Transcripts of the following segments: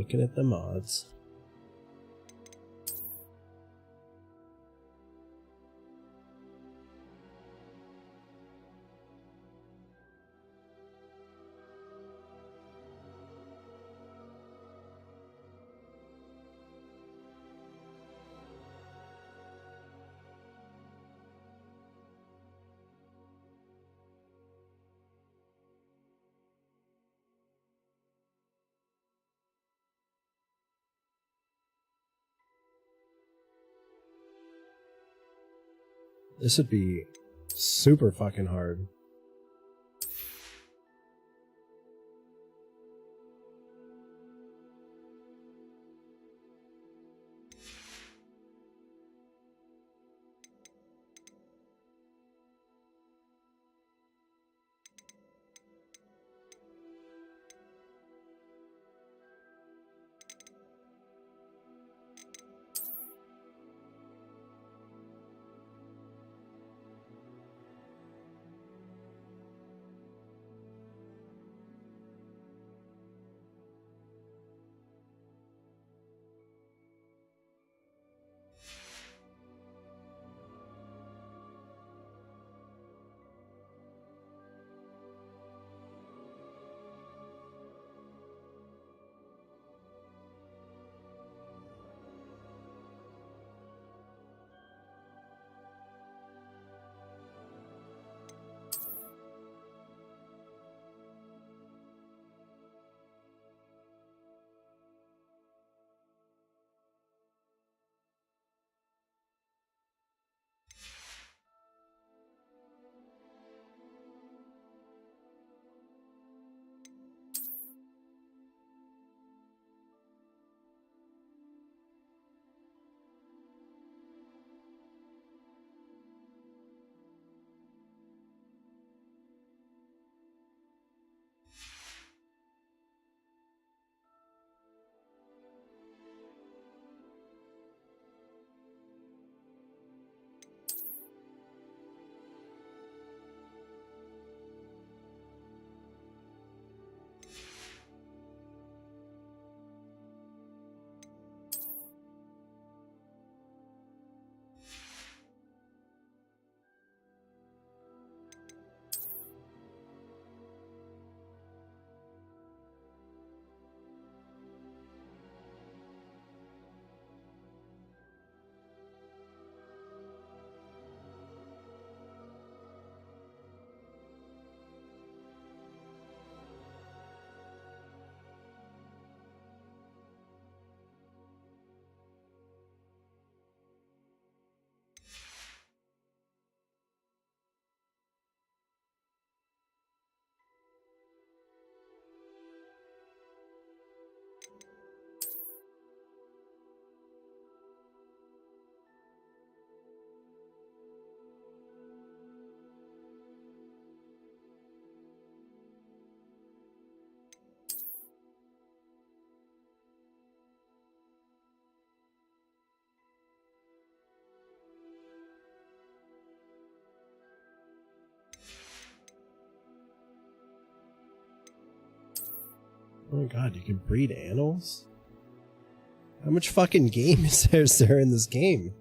Looking at the mods. This would be super fucking hard. Oh my god, you can breed animals? How much fucking game is there in this game?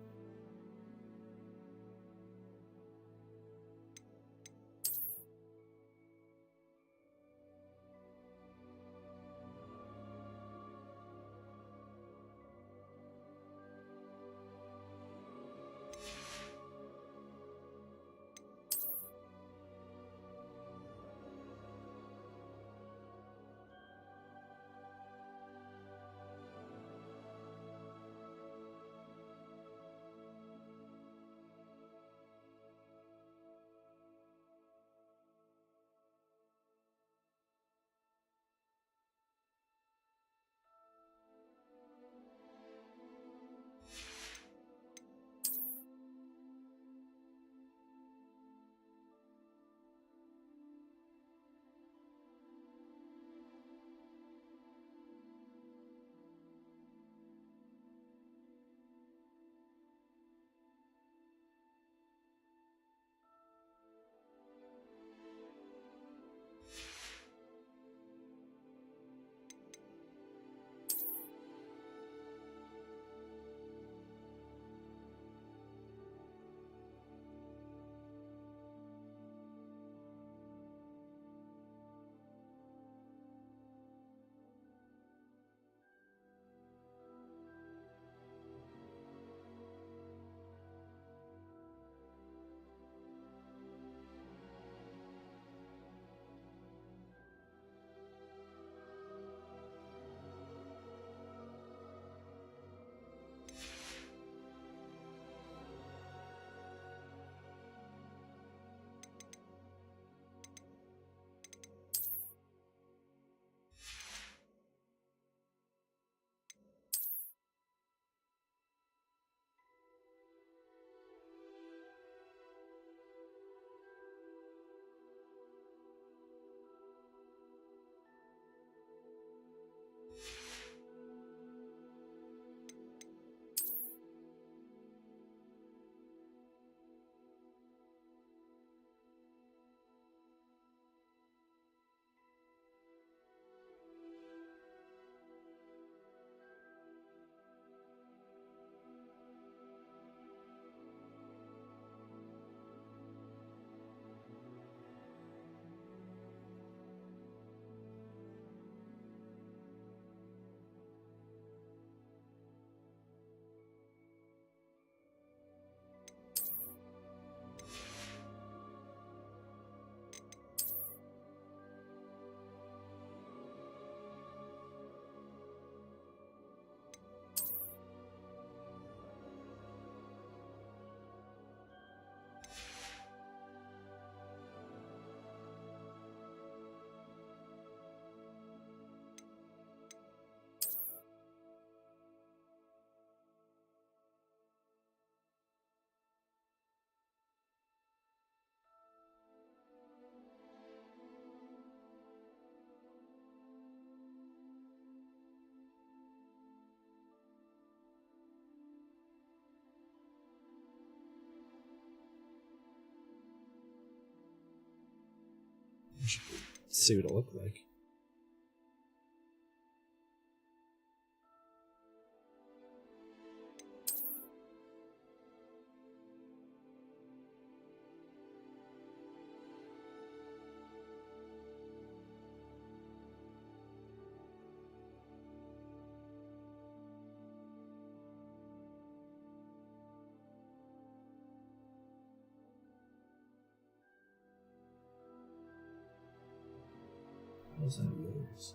See what it looked like. How's that noise?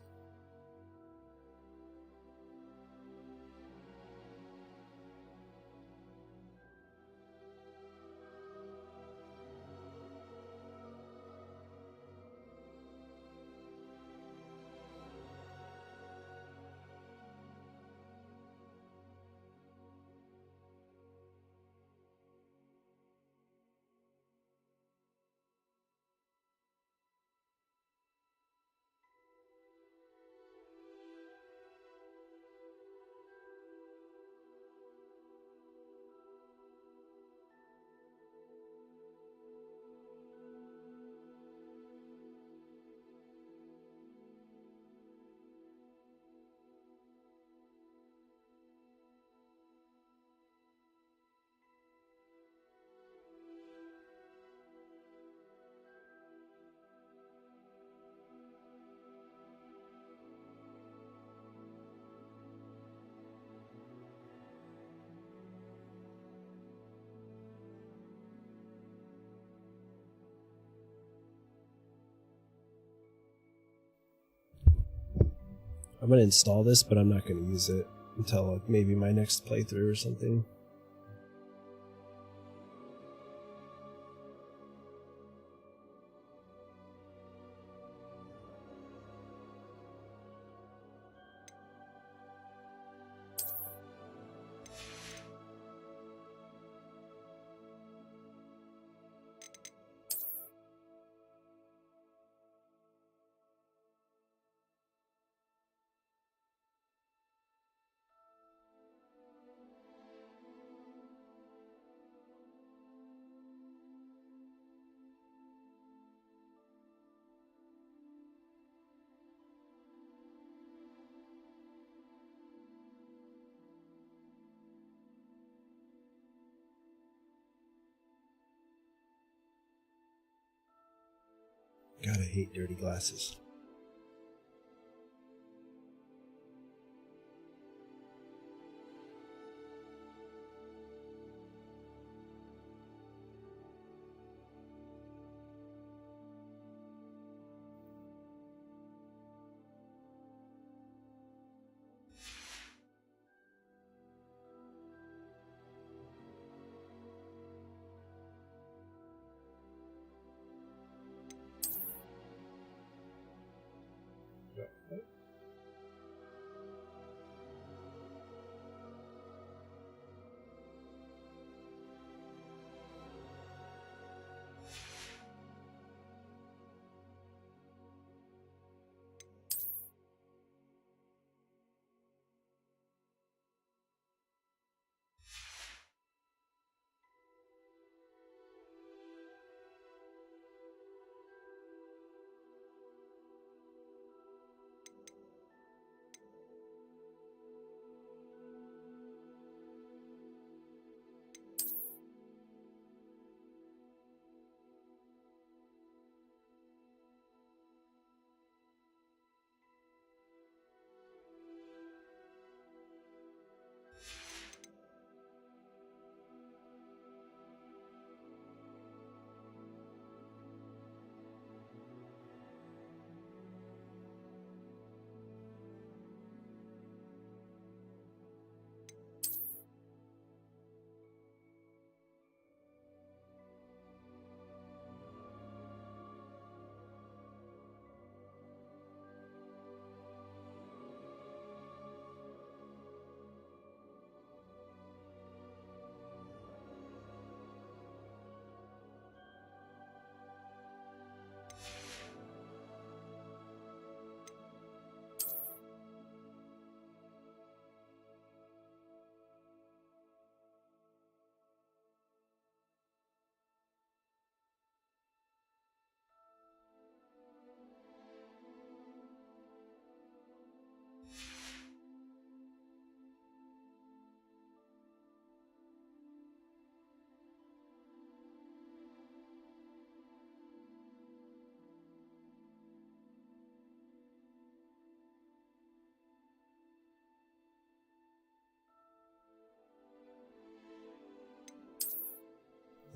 I'm gonna install this, but I'm not gonna use it until like maybe my next playthrough or something. God, I hate dirty glasses.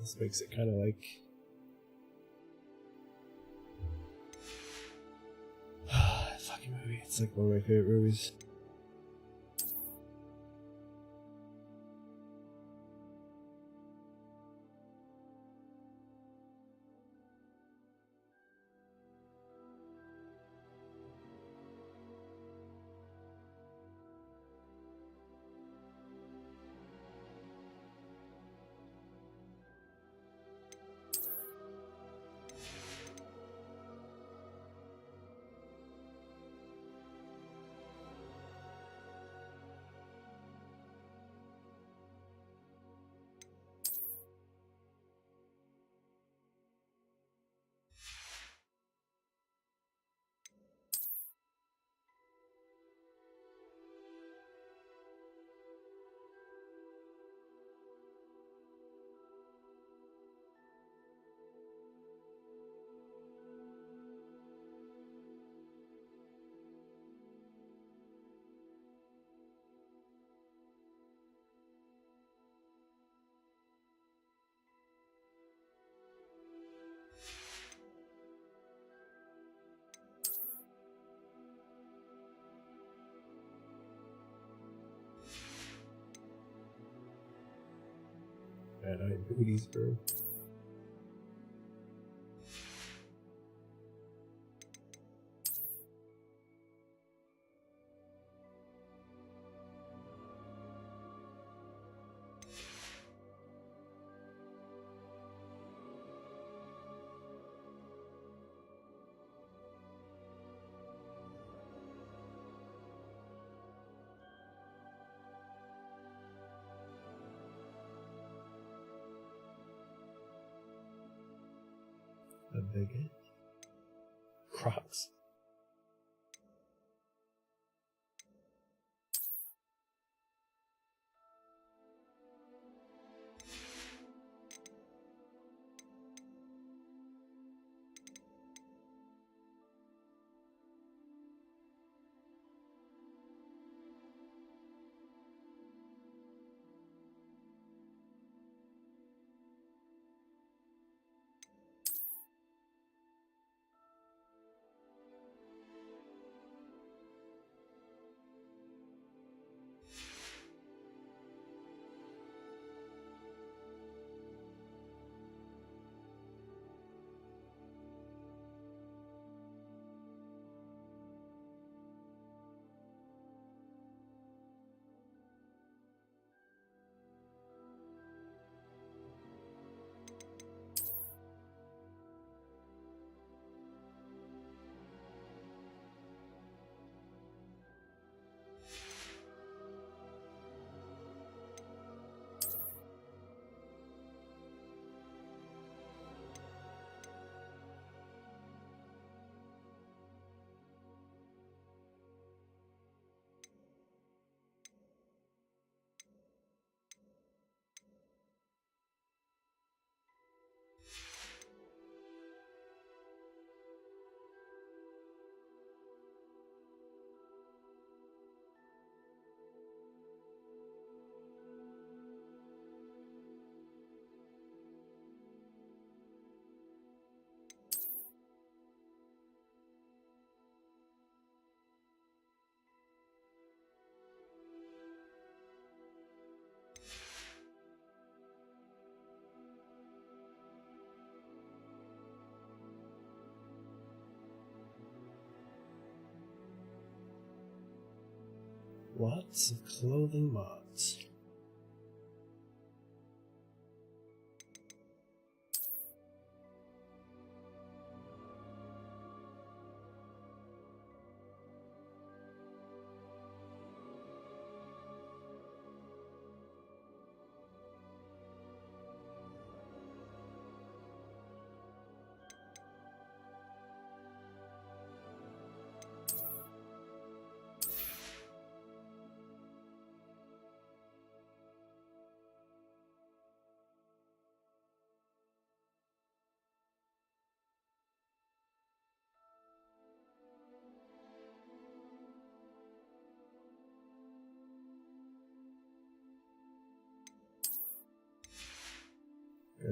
This makes it kind of like... fucking movie. It's like one of my favorite movies. Bad-eyed booties, bro. A bigot. Crocs. Lots of clothing mods.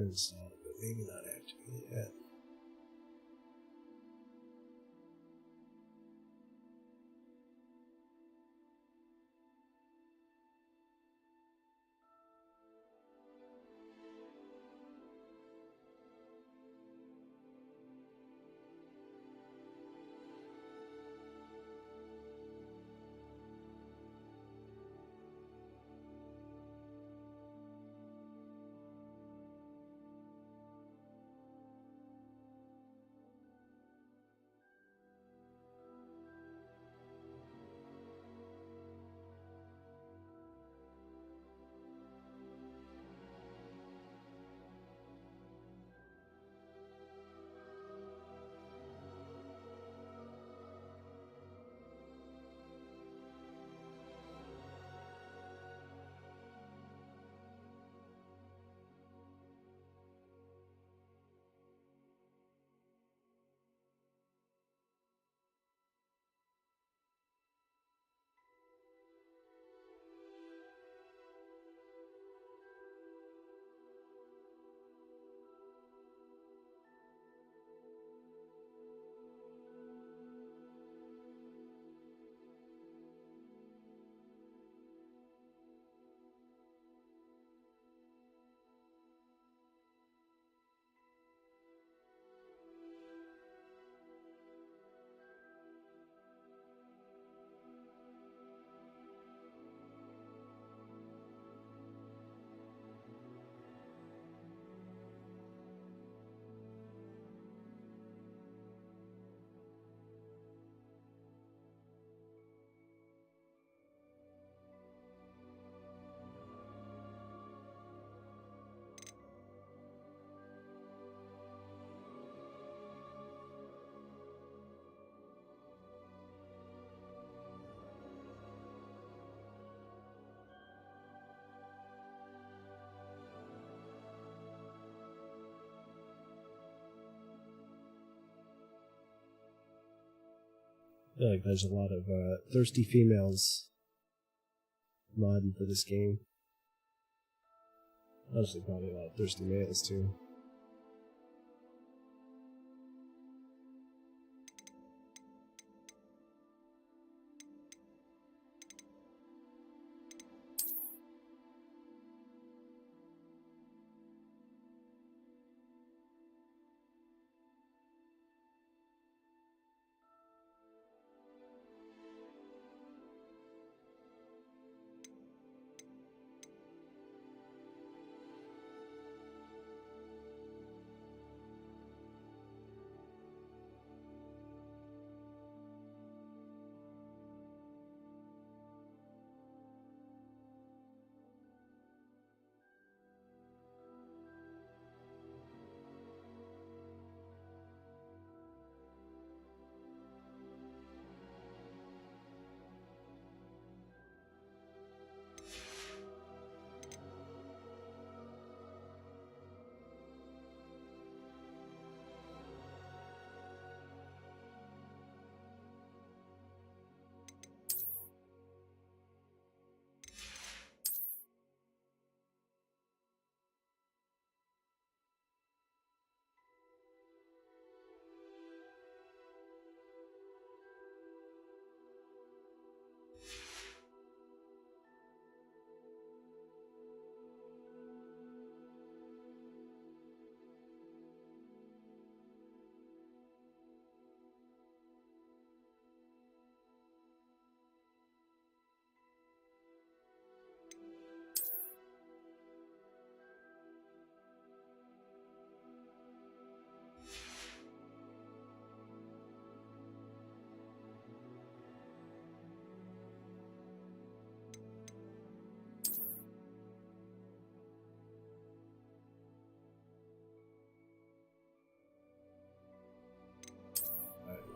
installed, but maybe not activated yet. I feel like there's a lot of thirsty females modding for this game. Honestly, probably a lot of thirsty males too.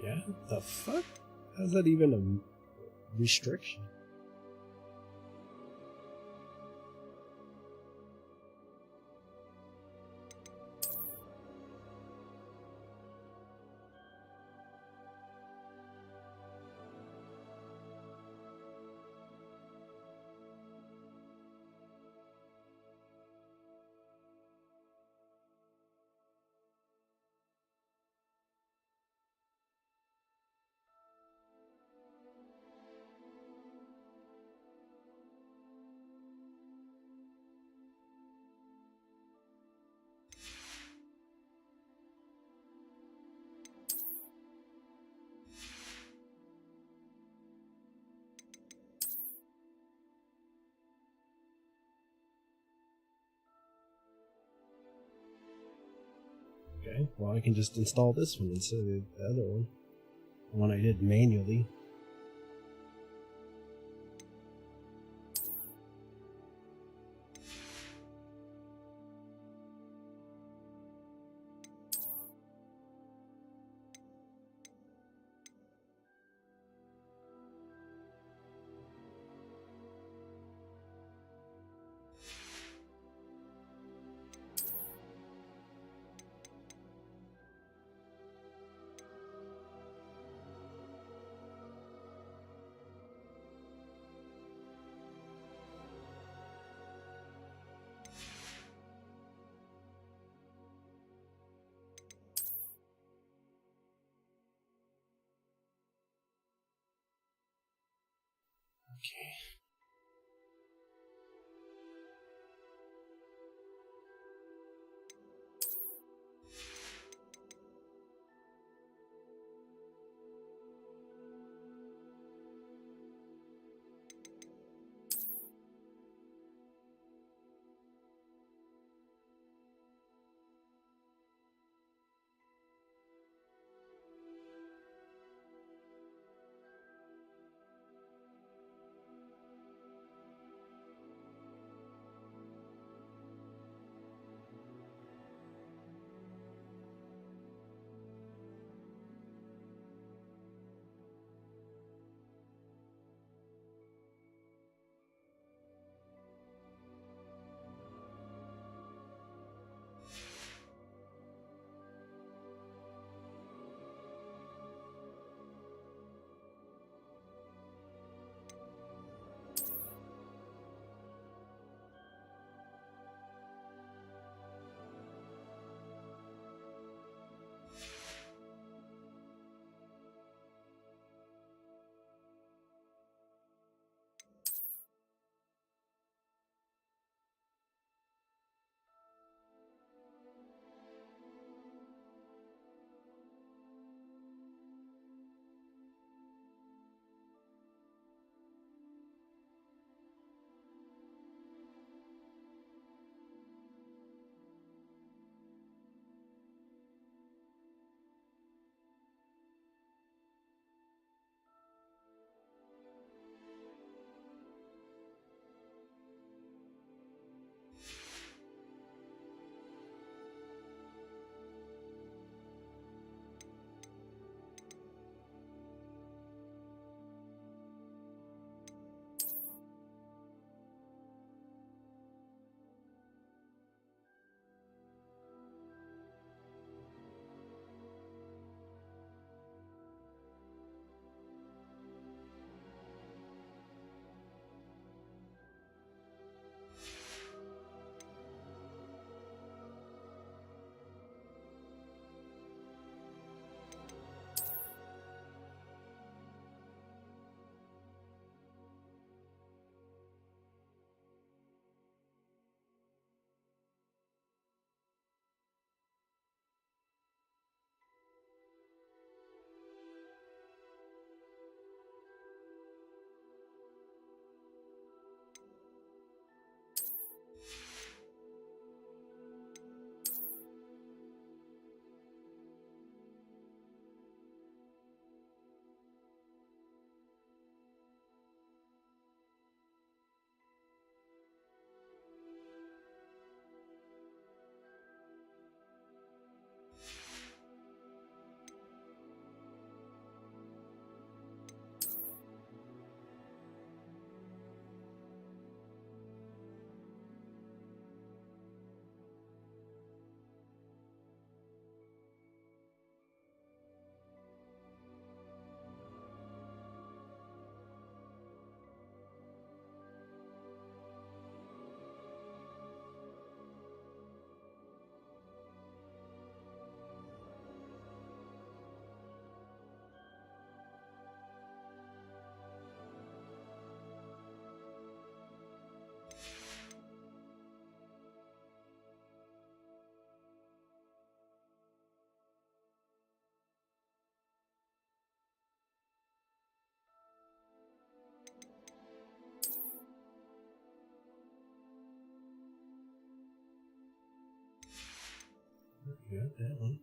Yeah? The fuck? How's that even a restriction? Okay, well I can just install this one instead of the other one. The one I did manually. Okay. Got that one.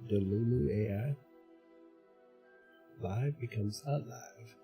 The Lulu AI live becomes alive.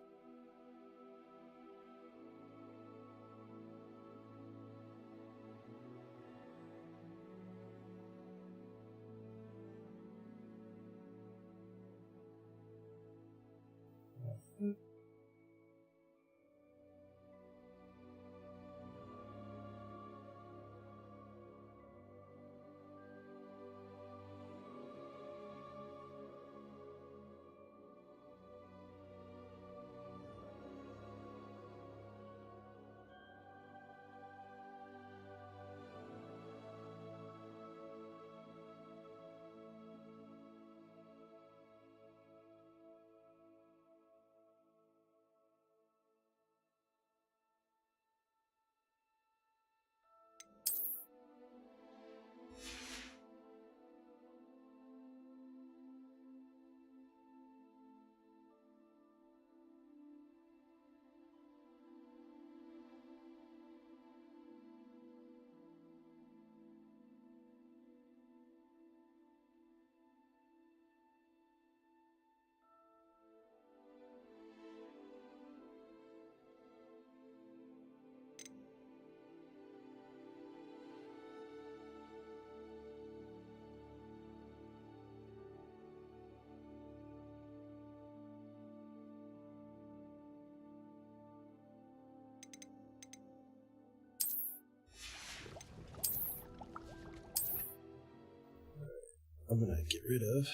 I'm gonna get rid of.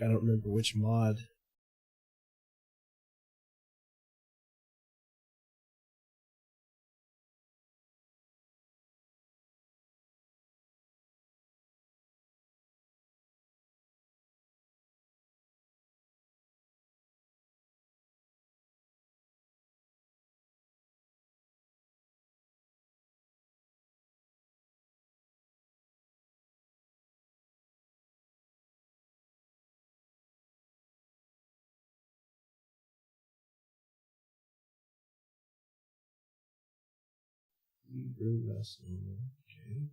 I don't remember which mod. Room vessel. Okay.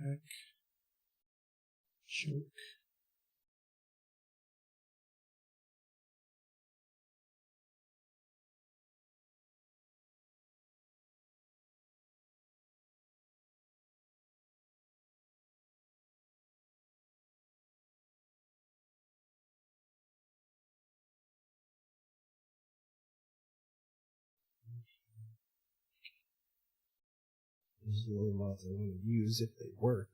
Hack. Choke. These are the only mods I want to use if they work.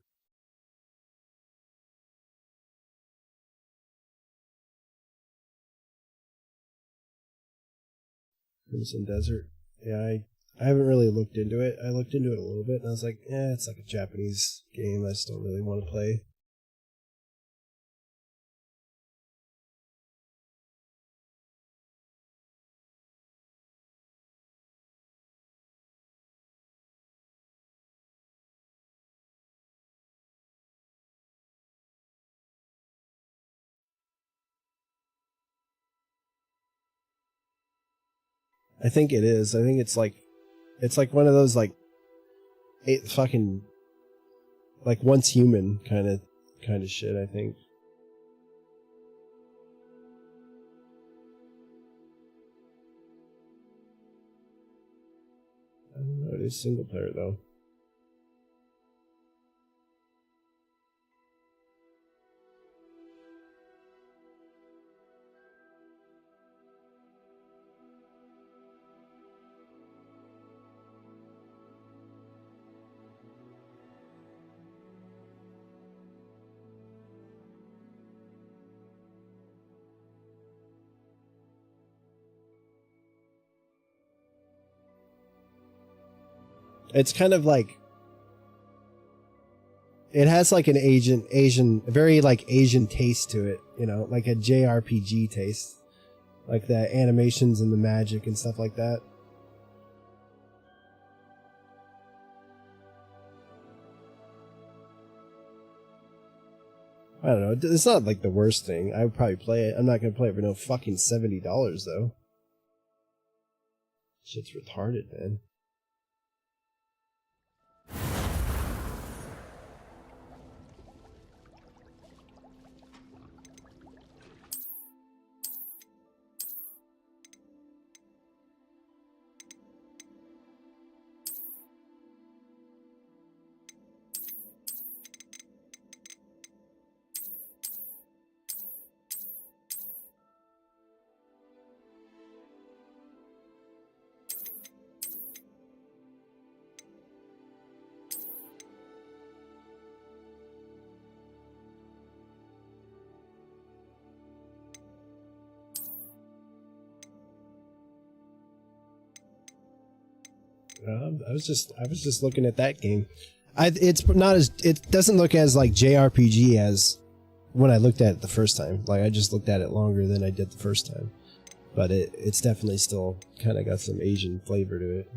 Crimson Desert. Yeah, I haven't really looked into it. I looked into it a little bit and I was like, it's like a Japanese game. I just don't really want to play. I think it is. I think it's like one of those like fucking like Once Human kind of shit, I think. I don't know, it is single player though. It's kind of like it has like an Asian, very like Asian taste to it, you know, like a JRPG taste, like the animations and the magic and stuff like that. I don't know. It's not like the worst thing. I would probably play it. I'm not gonna play it for no fucking $70 though. Shit's retarded, man. I was just looking at that game. It's not as, it doesn't look as like JRPG as when I looked at it the first time. Like I just looked at it longer than I did the first time, but it's definitely still kind of got some Asian flavor to it.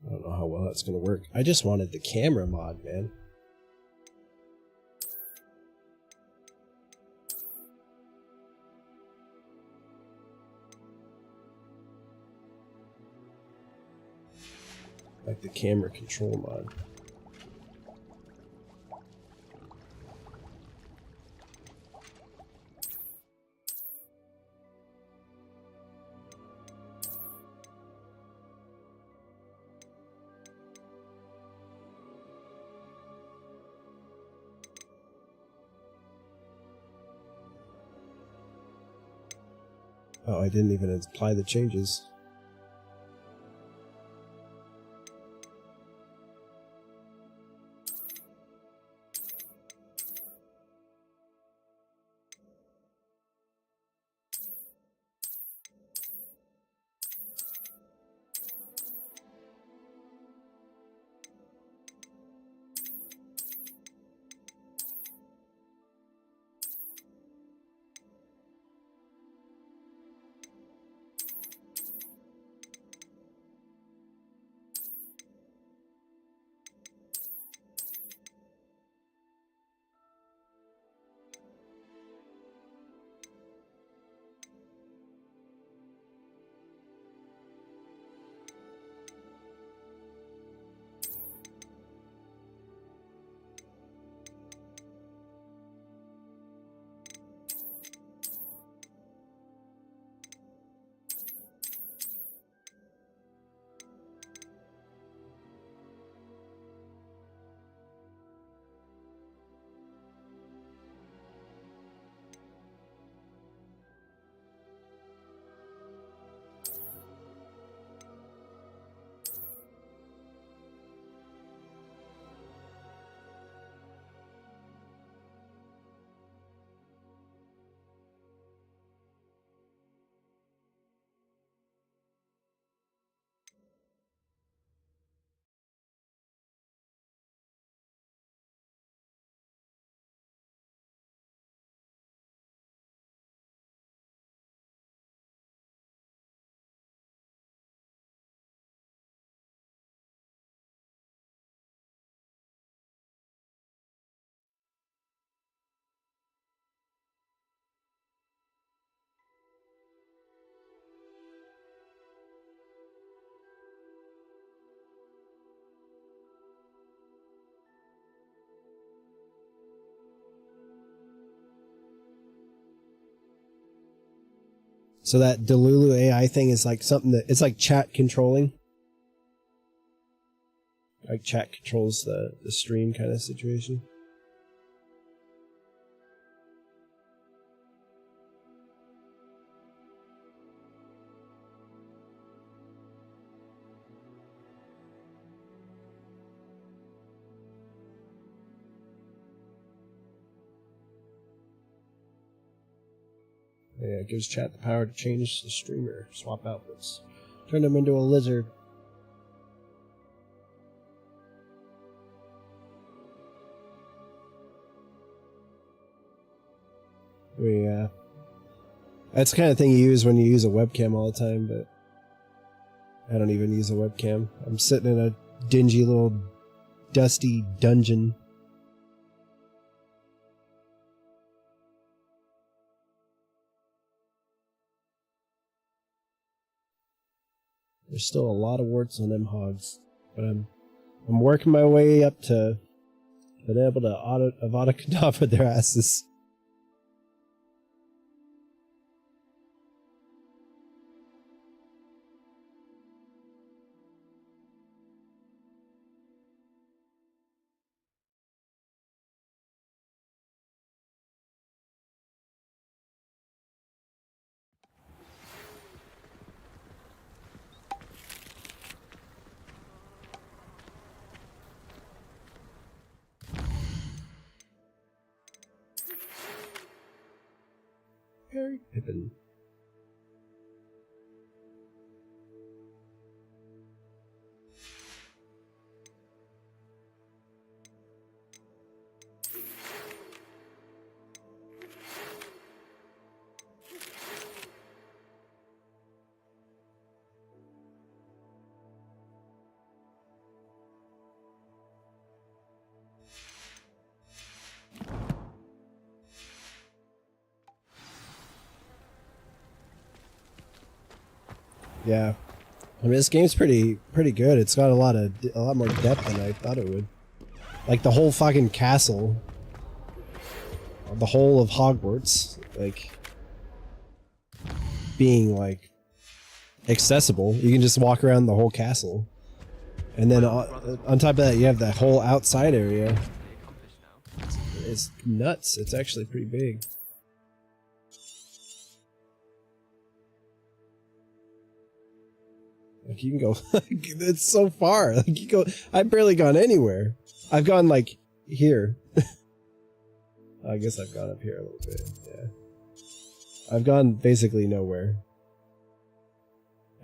I don't know how well that's going to work. I just wanted the camera mod, man. Like the camera control mod. Oh, I didn't even apply the changes. So that Delulu AI thing is like something that it's like chat controlling. Like chat controls the stream kind of situation. Yeah, it gives chat the power to change the streamer, swap outputs, turn them into a lizard. That's the kind of thing you use when you use a webcam all the time, but I don't even use a webcam. I'm sitting in a dingy little dusty dungeon. There's still a lot of warts on them hogs, but I'm working my way up to being able to Avada Kedavra their asses. Harry Pippin. Yeah, I mean this game's pretty good. It's got a lot more depth than I thought it would. Like the whole fucking castle, the whole of Hogwarts, like being like accessible. You can just walk around the whole castle, and then on top of that, you have that whole outside area. It's nuts. It's actually pretty big. Like, you can go, it's so far. Like, you go, I've barely gone anywhere. I've gone, like, here. I guess I've gone up here a little bit, yeah. I've gone basically nowhere.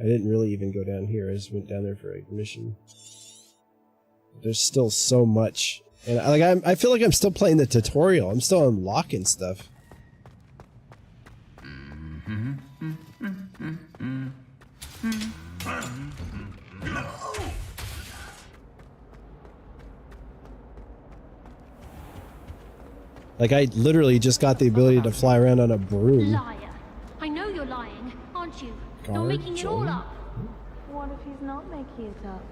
I didn't really even go down here. I just went down there for a mission. There's still so much. And, like, I feel like I'm still playing the tutorial. I'm still unlocking stuff. Like, I literally just got the ability to fly around on a broom. Liar. I know you're lying, aren't you? Guard, you're making it all up. What if he's not making it up?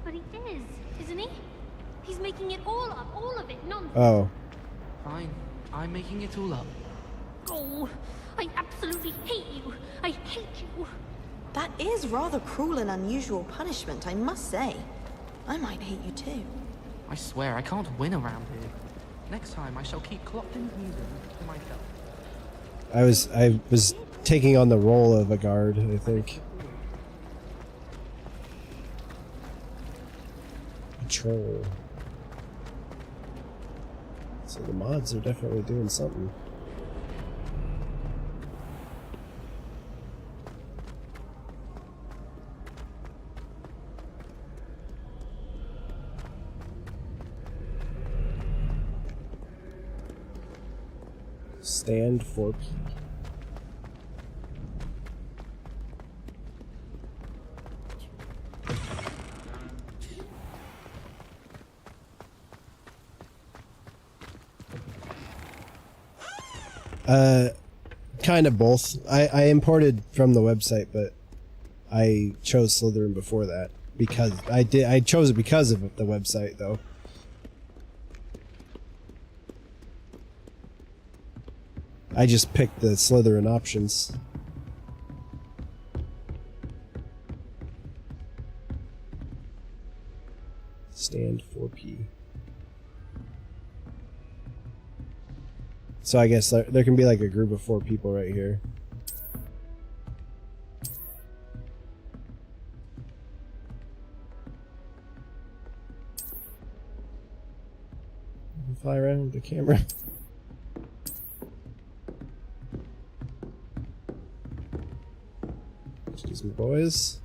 But he is, isn't he? He's making it all up, all of it, nonsense. Oh. Fine, I'm making it all up. Oh, I absolutely hate you. I hate you. That is rather cruel and unusual punishment, I must say. I might hate you too. I swear I can't win around here. Next time I shall keep Clopton's music to myself. I was taking on the role of a guard, I think. Patrol. So the mods are definitely doing something. Stand for P. Kind of both. I imported from the website, but I chose Slytherin before that because I chose it because of the website though. I just picked the Slytherin options. Stand 4P. So I guess there can be like a group of 4 people right here. Fly around with the camera. Excuse me, boys.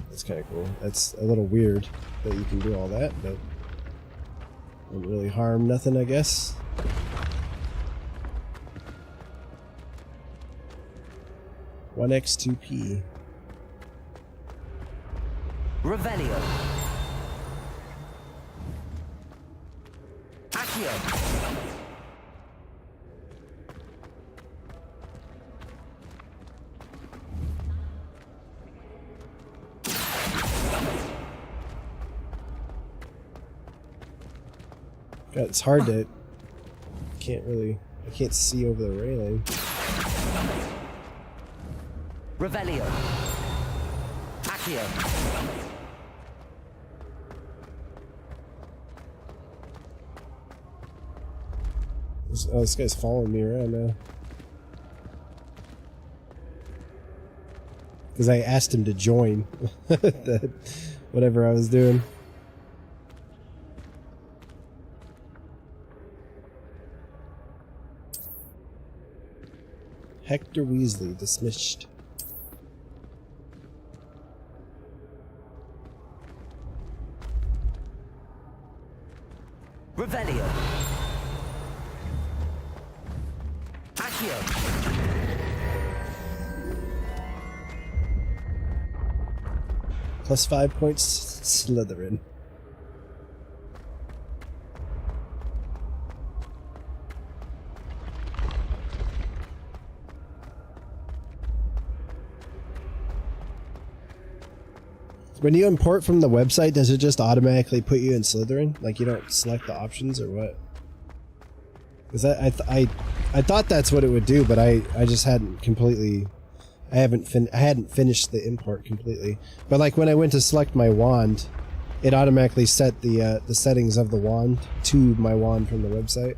That's kind of cool. That's a little weird that you can do all that, but won't really harm nothing, I guess. One X2P. Revelio. Accio. God, it's hard to... I can't see over the railing. Revelio. Accio. This guy's following me around now. Because I asked him to join whatever I was doing. Hector Weasley dismissed. Revelio. Accio. Plus 5 points, Slytherin. When you import from the website, does it just automatically put you in Slytherin? Like you don't select the options or what? Because I thought that's what it would do, but I just hadn't completely. I hadn't finished the import completely. But like when I went to select my wand, it automatically set the settings of the wand to my wand from the website.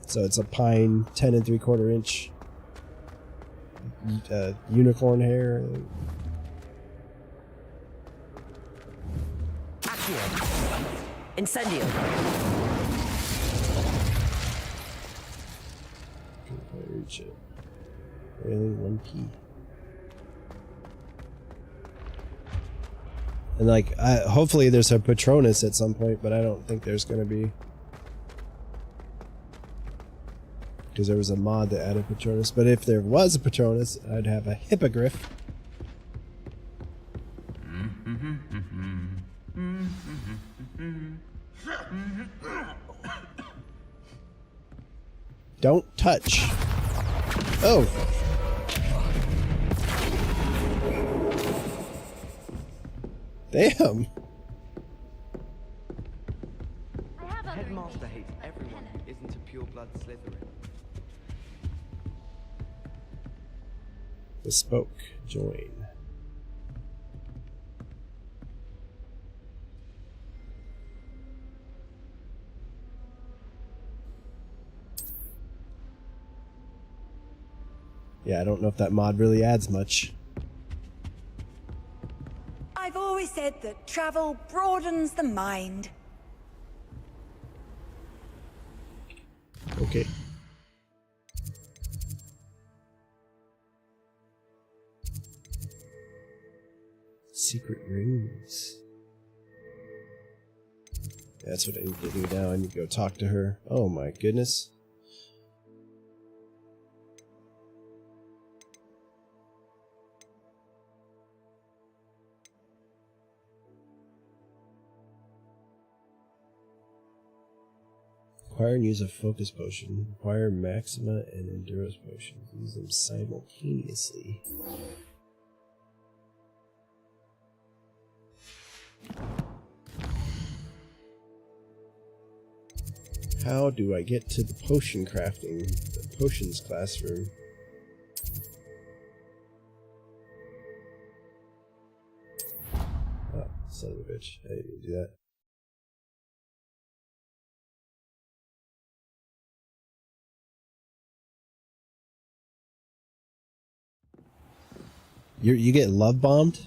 So it's a pine 10 3/4 inch unicorn hair. Accio. Incendio. Reach it. Really, 1P. And like, hopefully there's a Patronus at some point, but I don't think there's gonna be. Because there was a mod that added Patronus. But if there was a Patronus, I'd have a Hippogriff. Don't touch. Oh. Damn. I have other Headmaster engagements, hates but everyone Helen- who isn't a pure-blood Slytherin. Bespoke. Join. Yeah, I don't know if that mod really adds much. I've always said that travel broadens the mind. Okay. Secret rings. That's what I need to do now. I need to go talk to her. Oh my goodness. Acquire and use a focus potion. Acquire Maxima and Endurance potions. Use them simultaneously. How do I get to the potion crafting, the potions classroom? Oh, son of a bitch. I didn't do that. You get love bombed?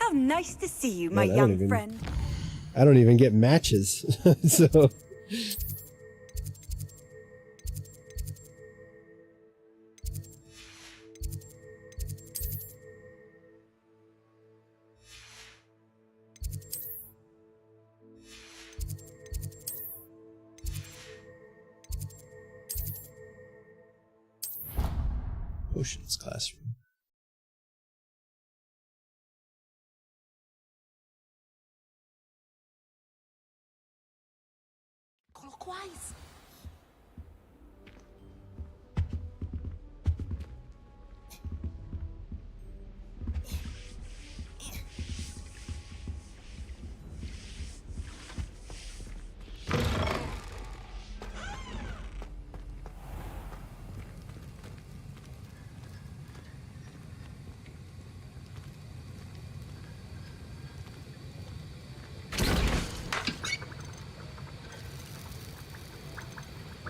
How nice to see you, Man, my I don't young even- friend. I don't even get matches. So potions classroom. Clockwise.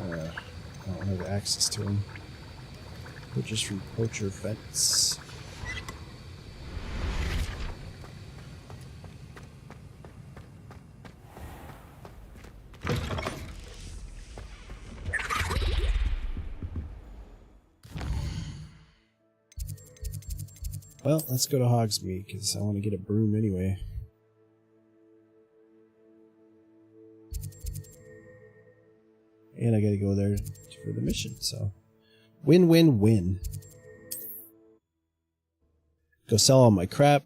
I don't have access to them. Purchase from Poacher Fence. Well, let's go to Hogsmeade, because I want to get a broom anyway. And I gotta go there for the mission, so... Win-win-win. Go sell all my crap.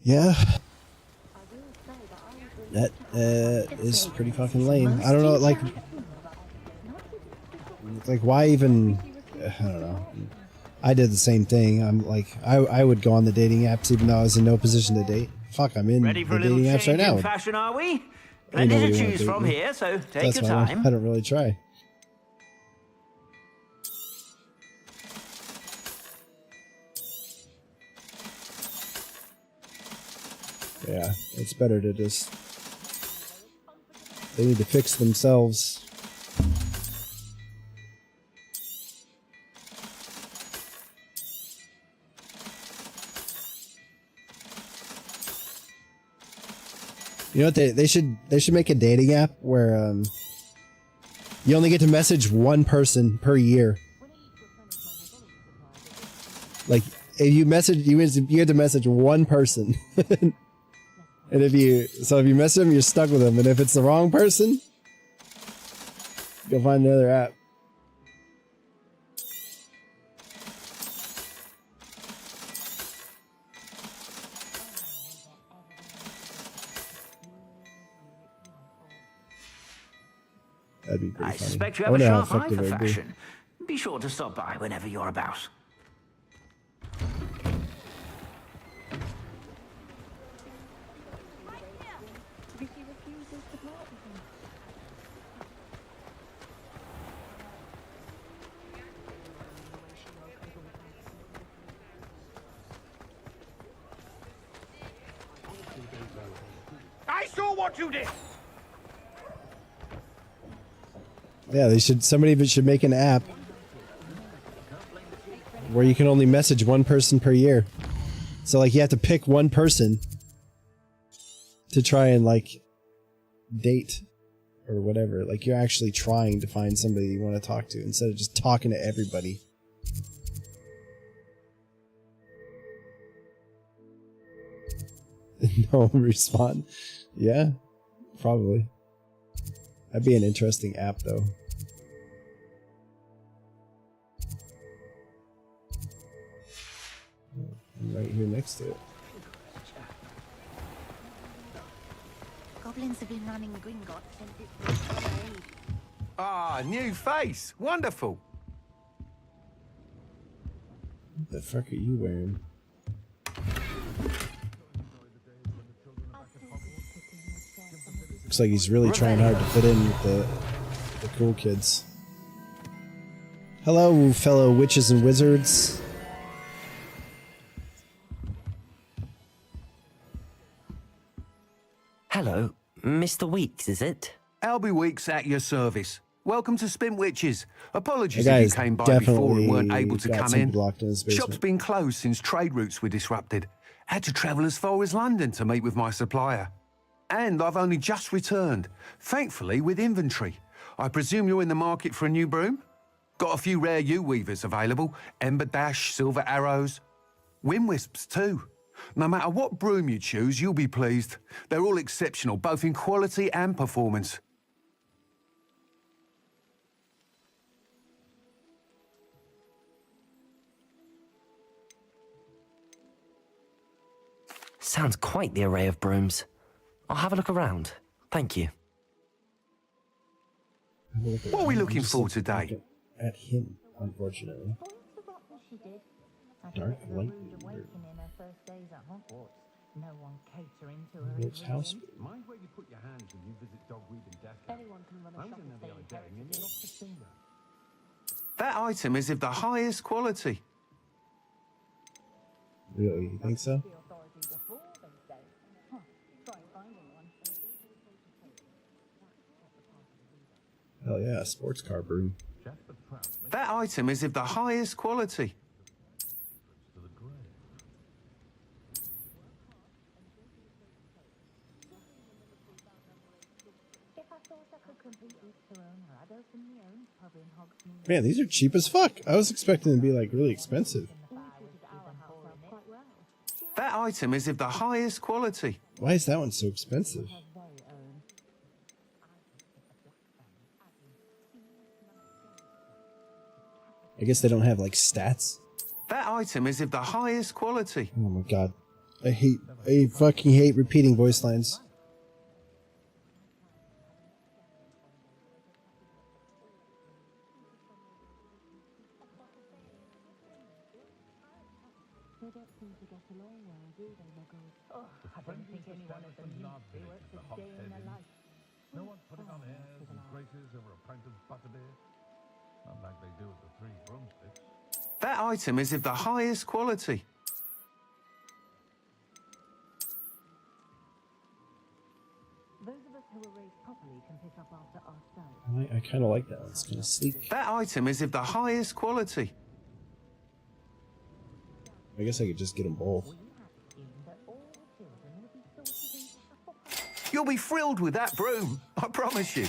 Yeah. That is pretty fucking lame. I don't know, like why even... I don't know. I did the same thing. I'm like, I would go on the dating apps even though I was in no position to date. Fuck, I'm in Ready for the a little dating apps right change in now. fashion, are we? Ain't Plenty nobody to wanna choose date from me. here, so take That's your why time. I don't really try. Yeah, it's better to just They need to fix themselves. You know what they should make a dating app where you only get to message one person per year. Like if you message you get to message one person. And if you message them, you're stuck with them. And if it's the wrong person, go find another app. That'd be pretty I funny. suspect you I have a wonder how sharp eye effective for it would be. fashion. Be sure to stop by whenever you're about. I saw what you did. Yeah, somebody should make an app where you can only message one person per year. So like you have to pick one person to try and like date or whatever. Like you're actually trying to find somebody you want to talk to instead of just talking to everybody. No respond. Yeah, probably. That'd be an interesting app, though. I'm right here next to it. Goblins have been running Gringotts since it was made. Ah, new face. Wonderful. What the fuck are you wearing? Looks like he's really trying hard to fit in with the cool kids. Hello, fellow witches and wizards. Hello, Mr. Weeks, is it? Albie Weeks at your service. Welcome to Spin Witches. Apologies That if you guy's came by before and definitely weren't able to got come something in. locked in his basement. Shop's been closed since trade routes were disrupted. Had to travel as far as London to meet with my supplier. And I've only just returned, thankfully with inventory. I presume you're in the market for a new broom? Got a few rare U-weavers available. Ember Dash, Silver Arrows. Wind Wisps too. No matter what broom you choose, you'll be pleased. They're all exceptional, both in quality and performance. Sounds quite the array of brooms. I'll have a look around. Thank you. What are we looking for today? At him, unfortunately. Dark light. No one catering to her. Which house? Mind where you put your hands when you visit Dogweed and Death. Anyone can run a I was shop in and there the stay other day and you lost a finger. That item is of the highest quality. Really? You think so? Hell yeah, a sports car broom. That item is of the highest quality. Man, these are cheap as fuck. I was expecting them to be like really expensive. That item is of the highest quality. Why is that one so expensive? I guess they don't have like stats. That item is of the highest quality. Oh my god. I fucking hate repeating voice lines. I don't think anyone of them needs to work for a day in their life. No one's putting on airs and graces over a pint of butterbeer. Not like they do at the Three Broomsticks. That item is of the highest quality. Those of us who were raised properly can pick I kind of like that one. It's kind of sleek. That item is of the highest quality. I guess I could just get them both. You'll be thrilled with that broom, I promise you.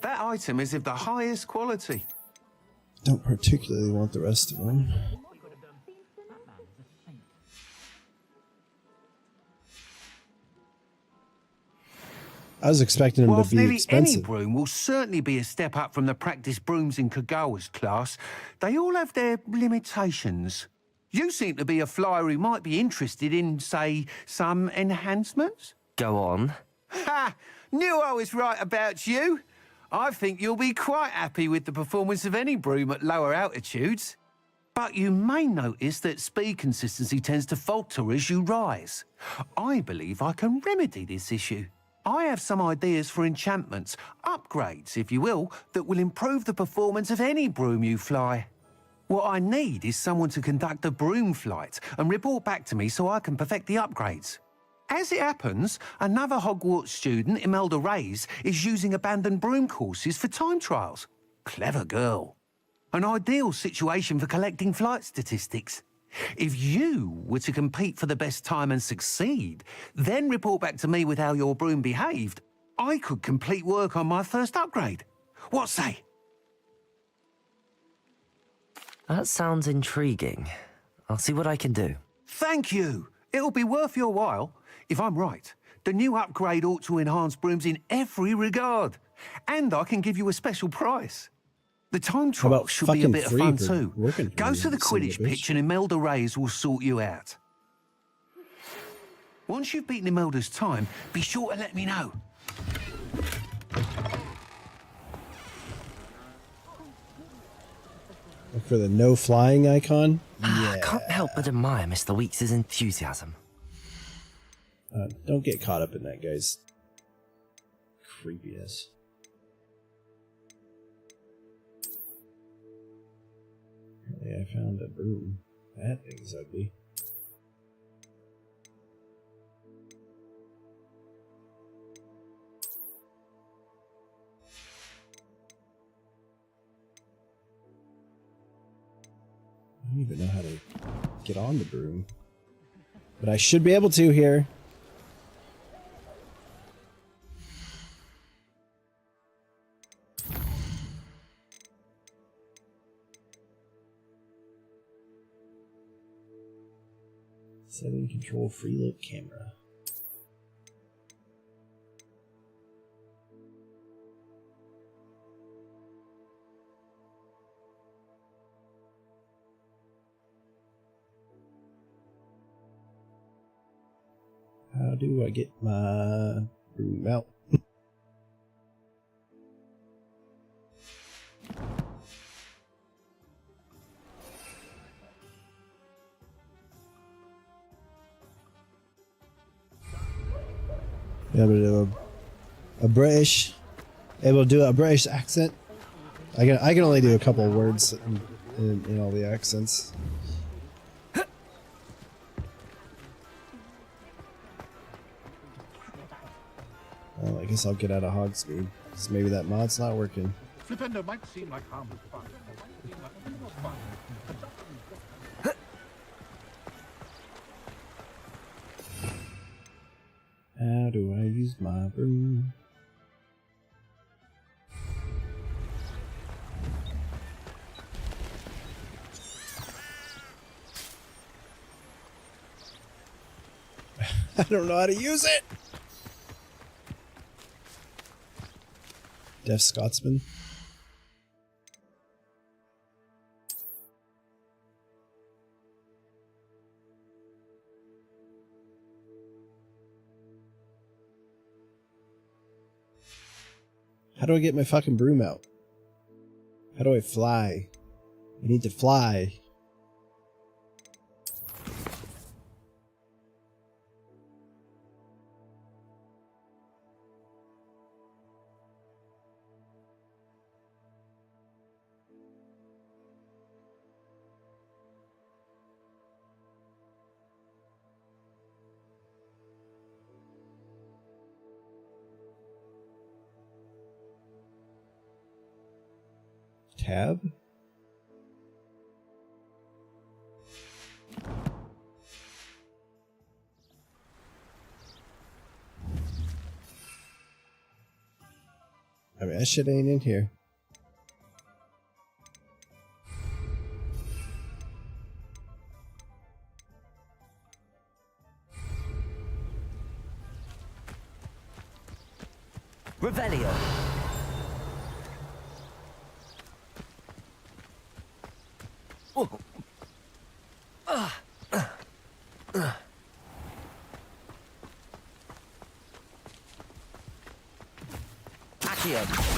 That item is of the highest quality. Don't particularly want the rest of them. I was expecting them Whilst to be nearly any expensive. broom will certainly be a step up from the practice brooms in Kagawa's class, they all have their limitations. You seem to be a flyer who might be interested in, say, some enhancements? Go on. Ha! Knew I was right about you. I think you'll be quite happy with the performance of any broom at lower altitudes. But you may notice that speed consistency tends to falter as you rise. I believe I can remedy this issue. I have some ideas for enchantments, upgrades, if you will, that will improve the performance of any broom you fly. What I need is someone to conduct a broom flight and report back to me so I can perfect the upgrades. As it happens, another Hogwarts student, Imelda Reyes, is using abandoned broom courses for time trials. Clever girl. An ideal situation for collecting flight statistics. If you were to compete for the best time and succeed, then report back to me with how your broom behaved, I could complete work on my first upgrade. What say? That sounds intriguing. I'll see what I can do. Thank you. It'll be worth your while. If I'm right, the new upgrade ought to enhance brooms in every regard. And I can give you a special price. The time trial about should be a fucking bit of free fun for too. working for Go me, to the son of a Quidditch bitch. pitch and Imelda Reyes will sort you out. Once you've beaten Imelda's time, be sure to let me know. Look for the no flying icon. I can't help but admire Mr. Weeks' enthusiasm. Don't get caught up in that, guys. Creepiness. Yeah, I found a broom. That thing's ugly. I don't even know how to get on the broom. But I should be able to here. Setting control freeload camera. How do I get my broom out? Able to do a British, able to do a British accent. I can only do a couple of words in all the accents. Well, I guess I'll get out of Hogsmeade, because maybe that mod's not working. Flipendo might seem like harmless fun. How do I use my broom? I don't know how to use it! Deaf Scotsman. How do I get my fucking broom out? How do I fly? I need to fly. tab? I mean, that shit ain't in here. Revelio. Accio.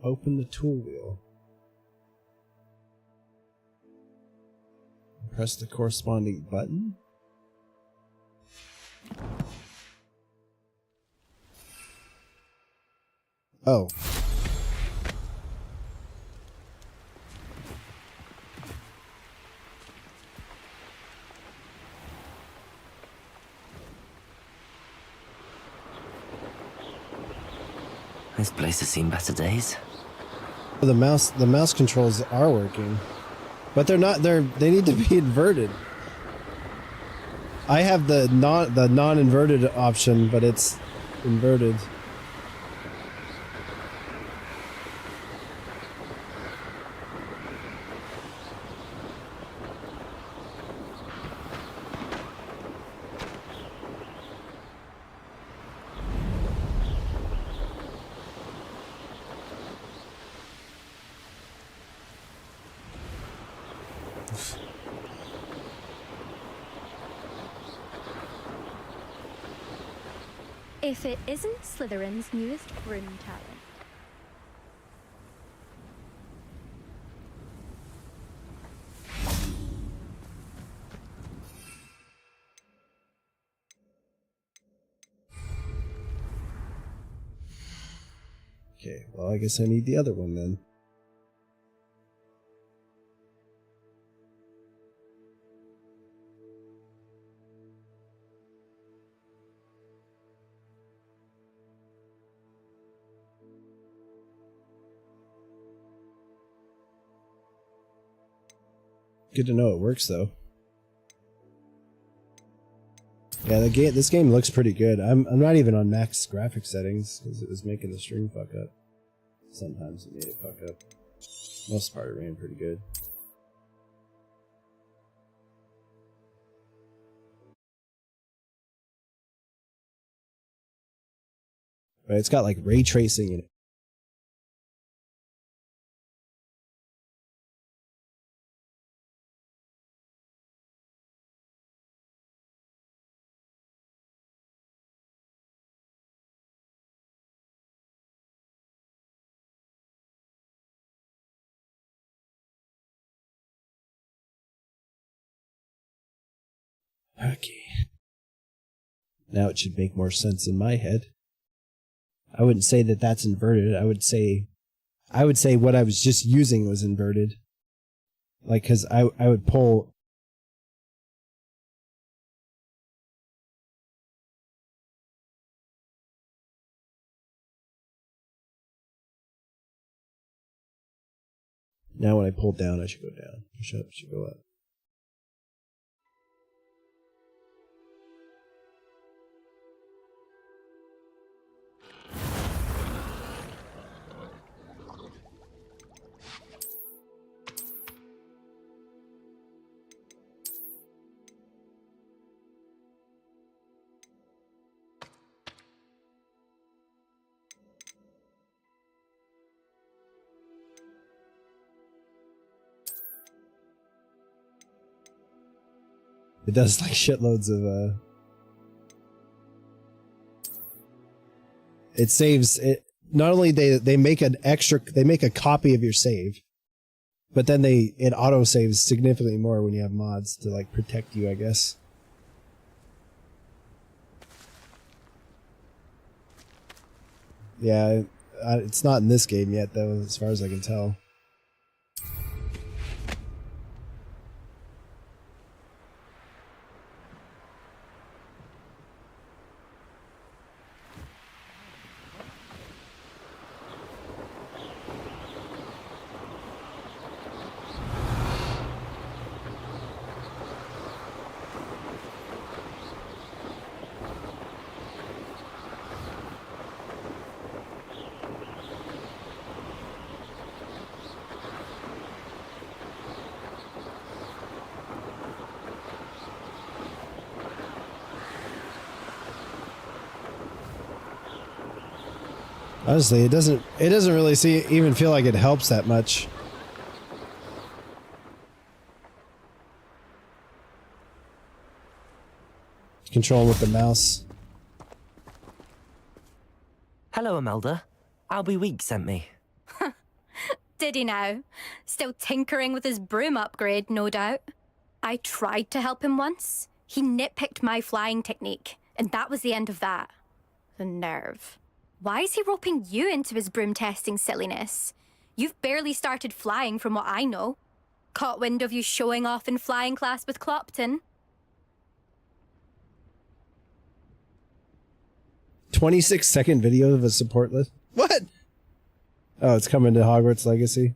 Open the tool wheel. Press the corresponding button. Oh. This place has seen better days. The mouse controls are working, but they're not. They need to be inverted. I have the non-inverted option, but it's inverted. If it isn't Slytherin's newest broom talent. Okay, well, I guess I need the other one then. Good to know it works though. Yeah, this game looks pretty good. I'm not even on max graphic settings because it was making the stream fuck up. Sometimes it made it fuck up. Most part it ran pretty good. But it's got like ray tracing in it. Okay. Now it should make more sense in my head. I wouldn't say that that's inverted. I would say what I was just using was inverted. Like, cause I would pull. Now when I pull down, I should go down. Push up, should go up. It does like shitloads of it saves it. Not only they make a copy of your save, but then it auto saves significantly more when you have mods to like protect you, I guess. Yeah, it's not in this game yet though, as far as I can tell. Honestly, it doesn't really even feel like it helps that much. Control with the mouse. Hello, Imelda. Albie Week sent me. Did he now? Still tinkering with his broom upgrade, no doubt. I tried to help him once. He nitpicked my flying technique, and that was the end of that. The nerve. Why is he roping you into his broom testing silliness? You've barely started flying from what I know. Caught wind of you showing off in flying class with Clopton. 26-second video of a support list? What? Oh, it's coming to Hogwarts Legacy.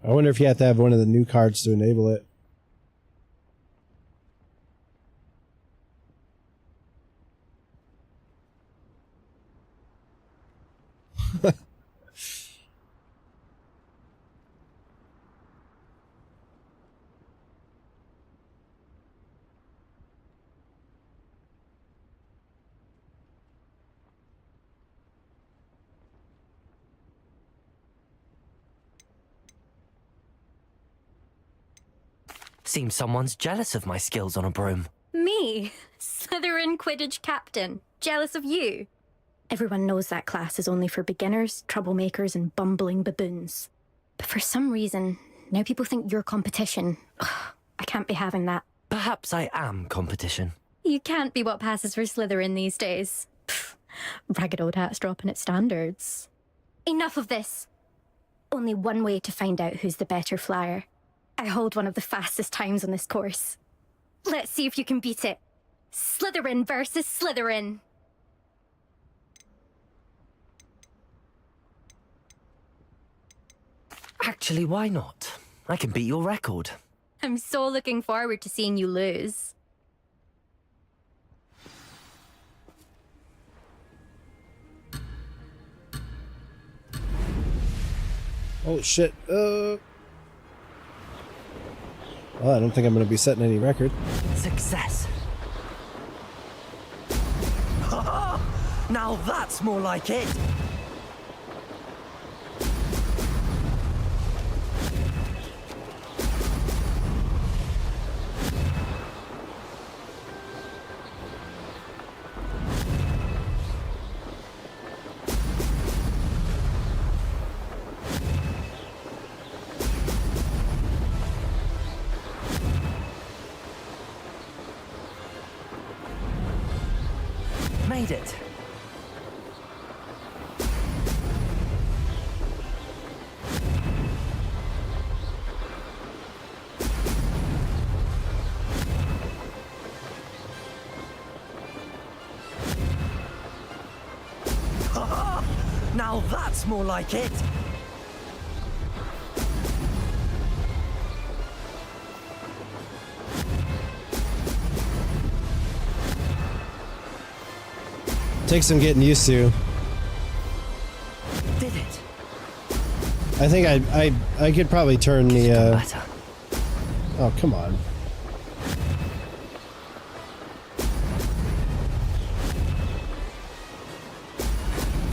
I wonder if you have to have one of the new cards to enable it. Seems someone's jealous of my skills on a broom. Me? Slytherin Quidditch captain. Jealous of you? Everyone knows that class is only for beginners, troublemakers, and bumbling baboons. But for some reason, now people think you're competition. Ugh, I can't be having that. Perhaps I am competition. You can't be what passes for Slytherin these days. Pfft, ragged old hat's dropping its standards. Enough of this. Only one way to find out who's the better flyer. I hold one of the fastest times on this course. Let's see if you can beat it. Slytherin versus Slytherin. Actually, why not? I can beat your record. I'm so looking forward to seeing you lose. Oh shit. Well, I don't think I'm going to be setting any record. Success. Now that's more like it. Made it. Now that's more like it. Takes some getting used to. Did it? I think I could probably turn the Better. Oh, come on.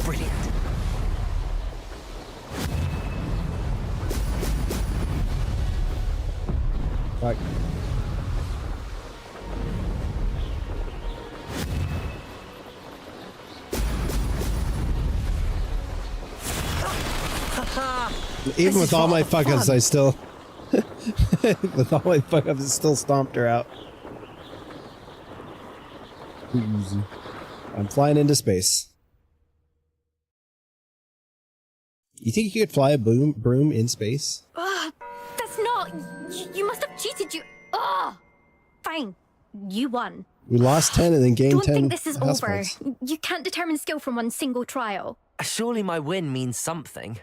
Brilliant. Fuck. Even with all my fuck ups, I still. With all my fuck ups, I still stomped her out. Easy. I'm flying into space. You think you could fly a broom in space? Ugh, that's not. You must have cheated. Ugh. Fine. You won. We lost 10 and then gained 10. Don't think this is house over. points. You can't determine skill from one single trial. Surely my win means something.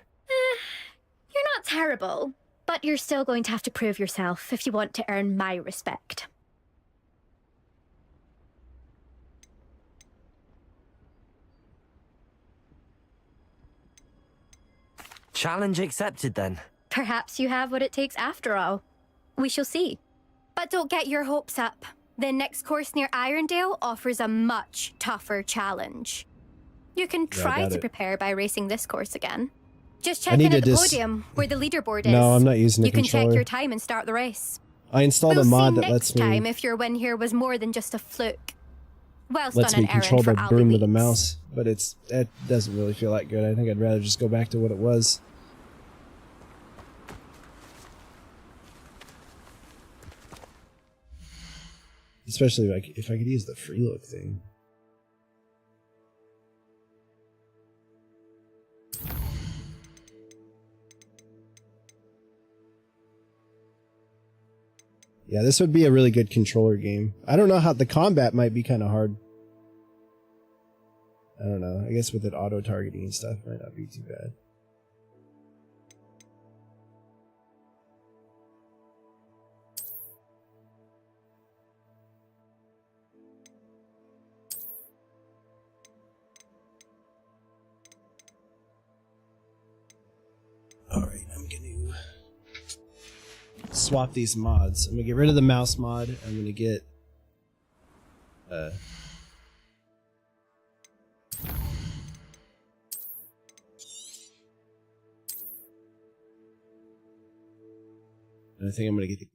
You're not terrible, but you're still going to have to prove yourself if you want to earn my respect. Challenge accepted then. Perhaps you have what it takes after all. We shall see. But don't get your hopes up. The next course near Irondale offers a much tougher challenge. You can try to prepare by racing this course again. Just check in at the podium where the leaderboard is. No, I'm not using the controller. You can check your time and start the race. I installed a mod that lets me... We'll see next time if your win here was more than just a fluke. Whilst lets on me an control errand the for broom Albie with a Weeks. mouse, but it doesn't really feel that good. I think I'd rather just go back to what it was. Especially like if I could use the free look thing. Yeah, this would be a really good controller game. I don't know how the combat might be kind of hard. I don't know. I guess with it auto targeting and stuff might not be too bad. Alright, I'm gonna swap these mods. I'm gonna get rid of the mouse mod. I'm gonna get and I think I'm gonna get the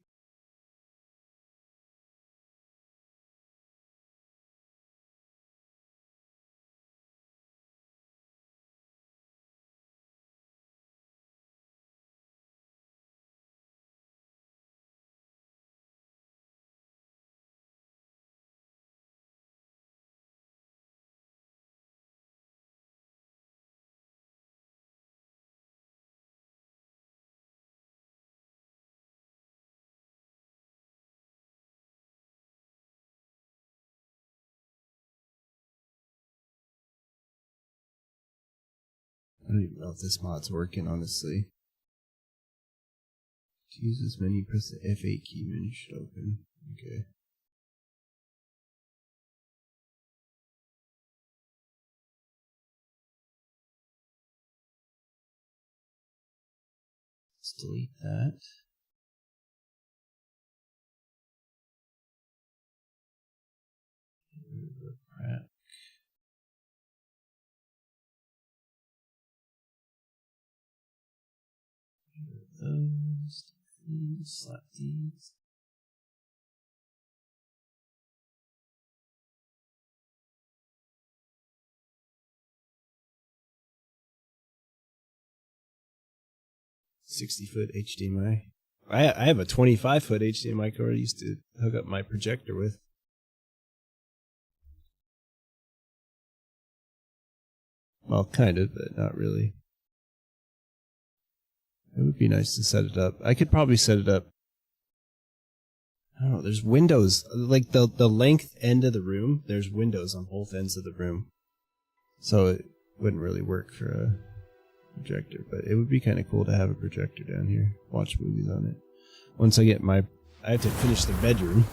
I don't even know if this mod's working, honestly. To use this menu, press the F8 key, menu should open. Okay. Let's delete that. Get rid of the crap. Get rid of those. These, slap these. $60-foot HDMI. I have a 25-foot HDMI cord I used to hook up my projector with. Well, kind of, but not really. It would be nice to set it up. I could probably set it up. I don't know, there's windows. Like the length end of the room, there's windows on both ends of the room. So it wouldn't really work for a projector, but it would be kind of cool to have a projector down here. Watch movies on it. Once I get I have to finish the bedroom.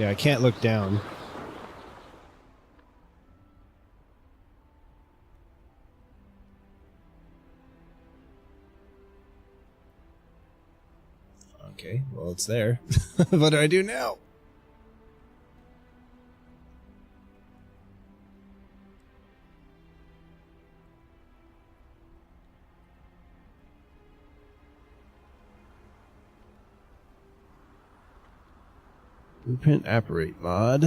Yeah, I can't look down. Okay, well, it's there. What do I do now? Blueprint apparate mod.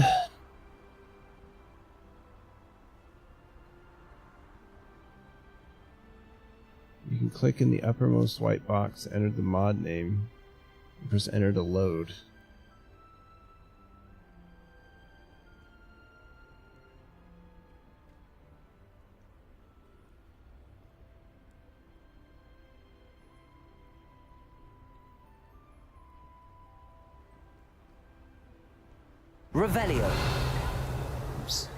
You can click in the uppermost white box, enter the mod name, and press enter to load. Revelio. Oops.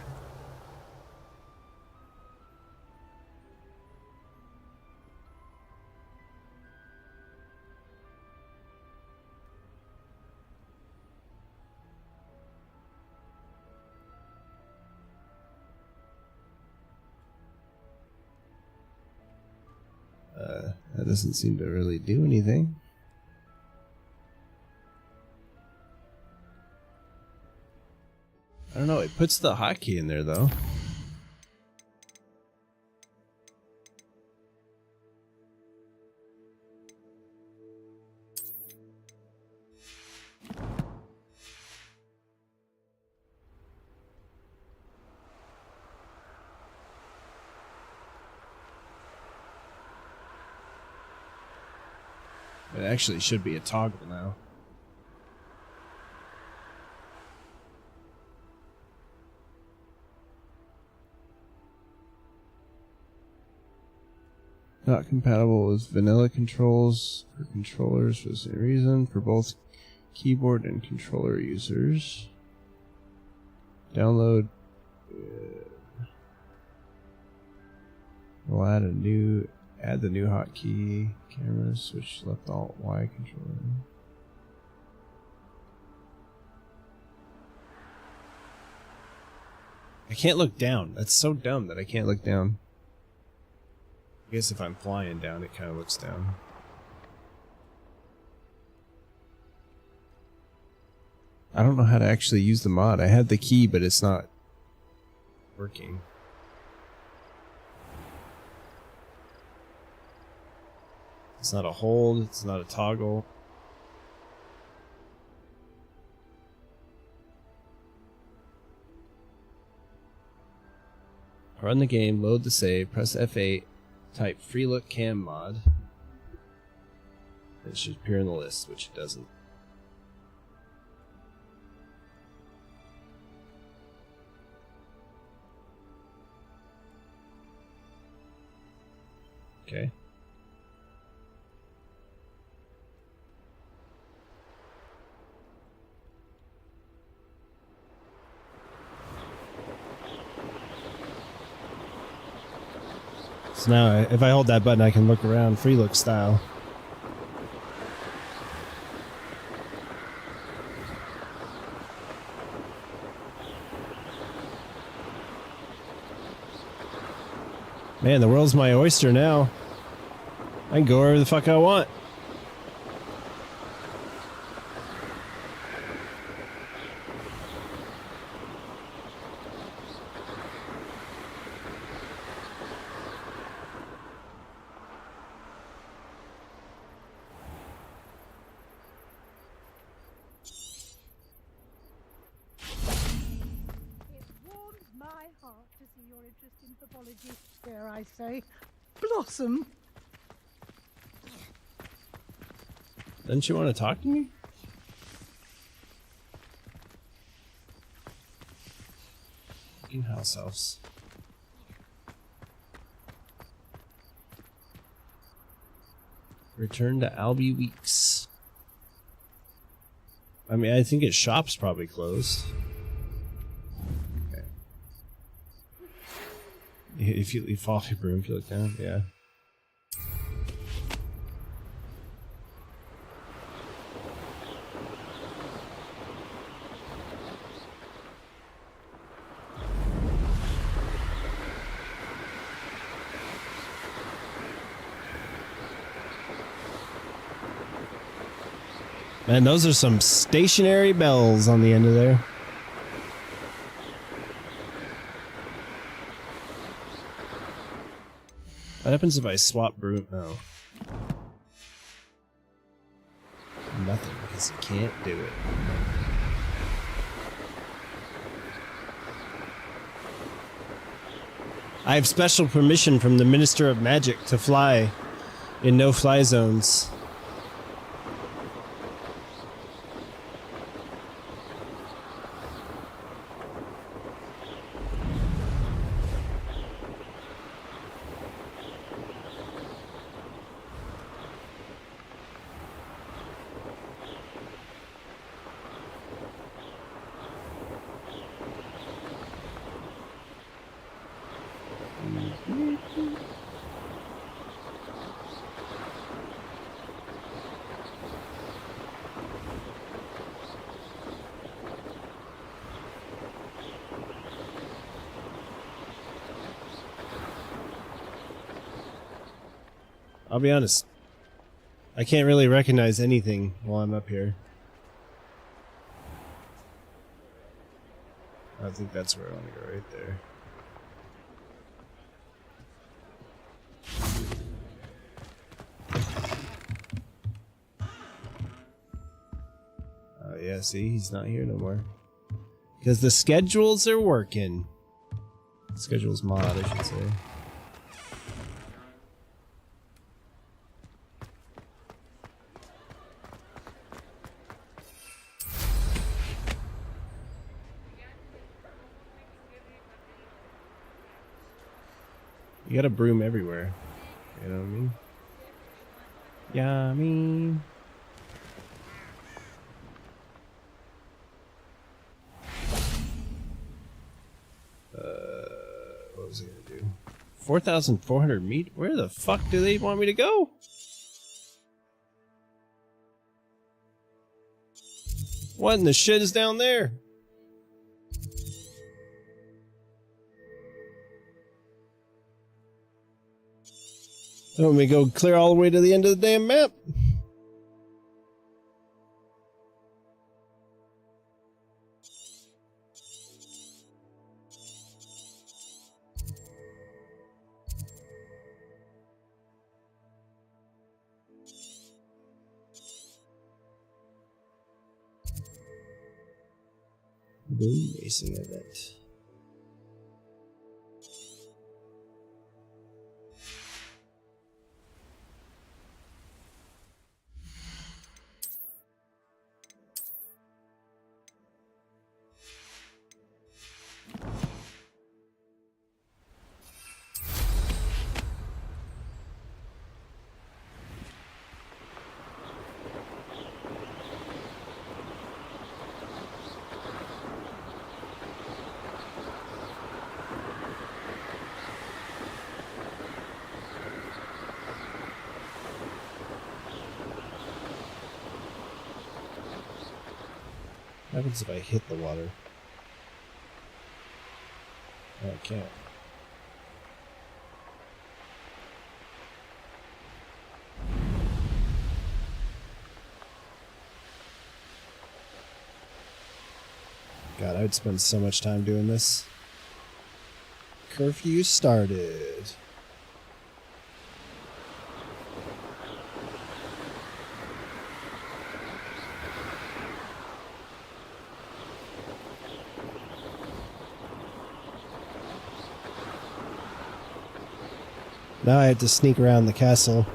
That doesn't seem to really do anything. I don't know, it puts the hotkey in there though. It actually should be a toggle now. Not compatible with vanilla controls for controllers for the same reason for both keyboard and controller users. Download. We'll add the new hotkey. Camera switch left alt Y controller. I can't look down. That's so dumb that I can't look down. I guess if I'm flying down, it kind of looks down. I don't know how to actually use the mod. I have the key, but it's not working. It's not a hold, it's not a toggle. Run the game, load the save, press F8, type free look cam mod. It should appear in the list, which it doesn't. Okay. So now, if I hold that button, I can look around free look style. Man, the world's my oyster now. I can go wherever the fuck I want. To see your interest in pathology, dare I say, blossom. Doesn't you want to talk to me? Fucking house elves. Return to Albie Weeks. I mean, I think its shop's probably closed. If you fall off your broom, if you look down, yeah. Man, those are some stationary bells on the end of there. What happens if I swap broom? Oh. Nothing, because you can't do it. I have special permission from the Minister of Magic to fly in no-fly zones. I'll be honest. I can't really recognize anything while I'm up here. I think that's where I want to go, right there. Oh yeah, see, he's not here no more. Because the schedules are working. Schedules mod, I should say. You got a broom everywhere. You know what I mean? Yeah, I mean... what was I gonna do? 4,400 meat? Where the fuck do they want me to go? What in the shit is down there? Don't want me to go clear all the way to the end of the damn map. Boom racing event. What happens if I hit the water? Oh, I can't. God, I would spend so much time doing this. Curfew started. Now I have to sneak around the castle.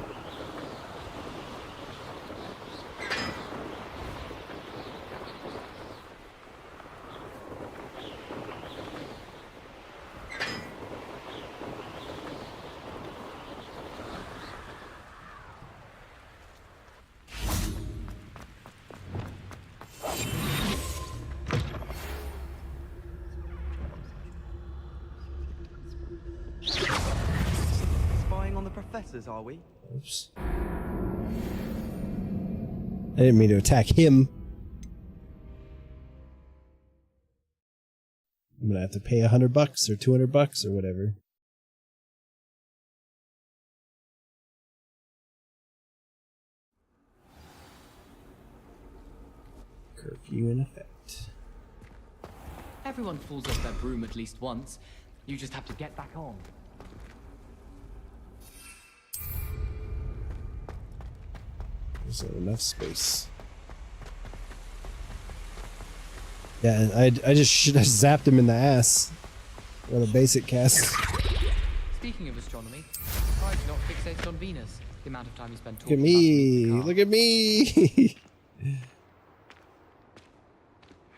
Are we? Oops. I didn't mean to attack him. I'm gonna have to pay $100 or $200 or whatever. Curfew in effect. Everyone falls off their broom at least once. You just have to get back on. There's not enough space. Yeah, and I just should have zapped him in the ass with a basic cast. Speaking of astronomy, why do you not fixate on Venus? The amount of time you spend Look talking at me! Look at me!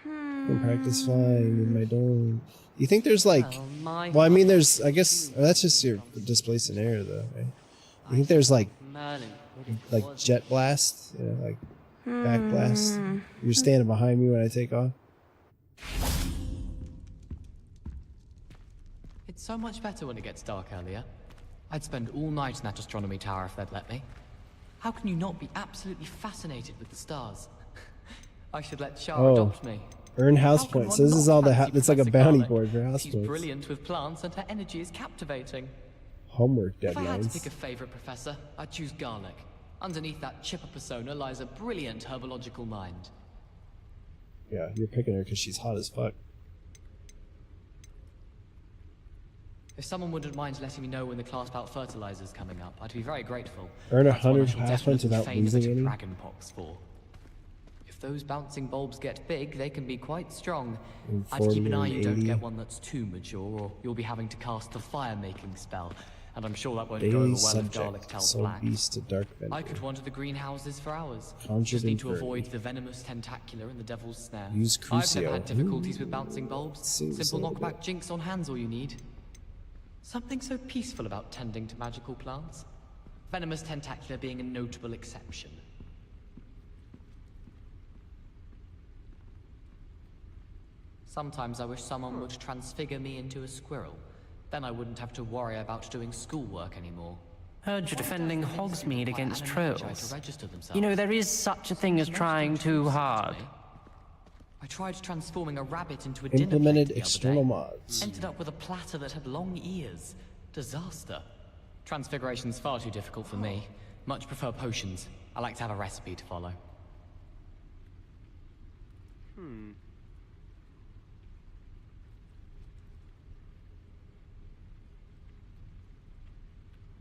I can practice flying in my dome. You think there's like, well, I mean, there's, I guess that's just your displacing air, though, right? You think there's like jet blast, you know, like back blast? You're standing behind me when I take off. It's so much better when it gets dark earlier. I'd spend all night in that astronomy tower if they'd let me. How can you not be absolutely fascinated with the stars? I should let Shah adopt me. Earn house points. So this is all the it's like a bounty board for house She's points. brilliant with plants and her energy is captivating. Homework deadlines. If I had to pick a favorite professor, I'd choose Garlic. Underneath that chipper persona lies a brilliant herbological mind. Yeah, you're picking her because she's hot as fuck. If someone wouldn't mind letting me know when the class bout fertilizer's coming up, I'd be very grateful. Earn That's one I 100 shall house points definitely without feign losing such a any. dragon pox for. If those bouncing bulbs get big, they can be quite strong. I'd keep an eye you don't get one that's too mature, or you'll be having to cast the fire-making spell. And I'm sure that won't go over well if Garlic tells Black. Beast to dark vendor. I could wander the greenhouses for hours. Conjured Just need to Inferno. avoid the venomous tentacular and the devil's snare. Use I've never Crucio. had difficulties with bouncing bulbs. Seems a Simple little knockback jinx on hands all you need. Something so peaceful about tending to magical plants. Venomous tentacular being a notable exception. Sometimes I wish someone would transfigure me into a squirrel. Then I wouldn't have to worry about doing schoolwork anymore. Heard you're defending Hogsmeade against trolls. Register themselves. You know, there is such a thing as trying too hard. I tried transforming a rabbit into a dinner Implemented plate the external other day. mods. Ended up with a platter that had long ears. Disaster. Transfiguration's far too difficult for me. Much prefer potions. I like to have a recipe to follow.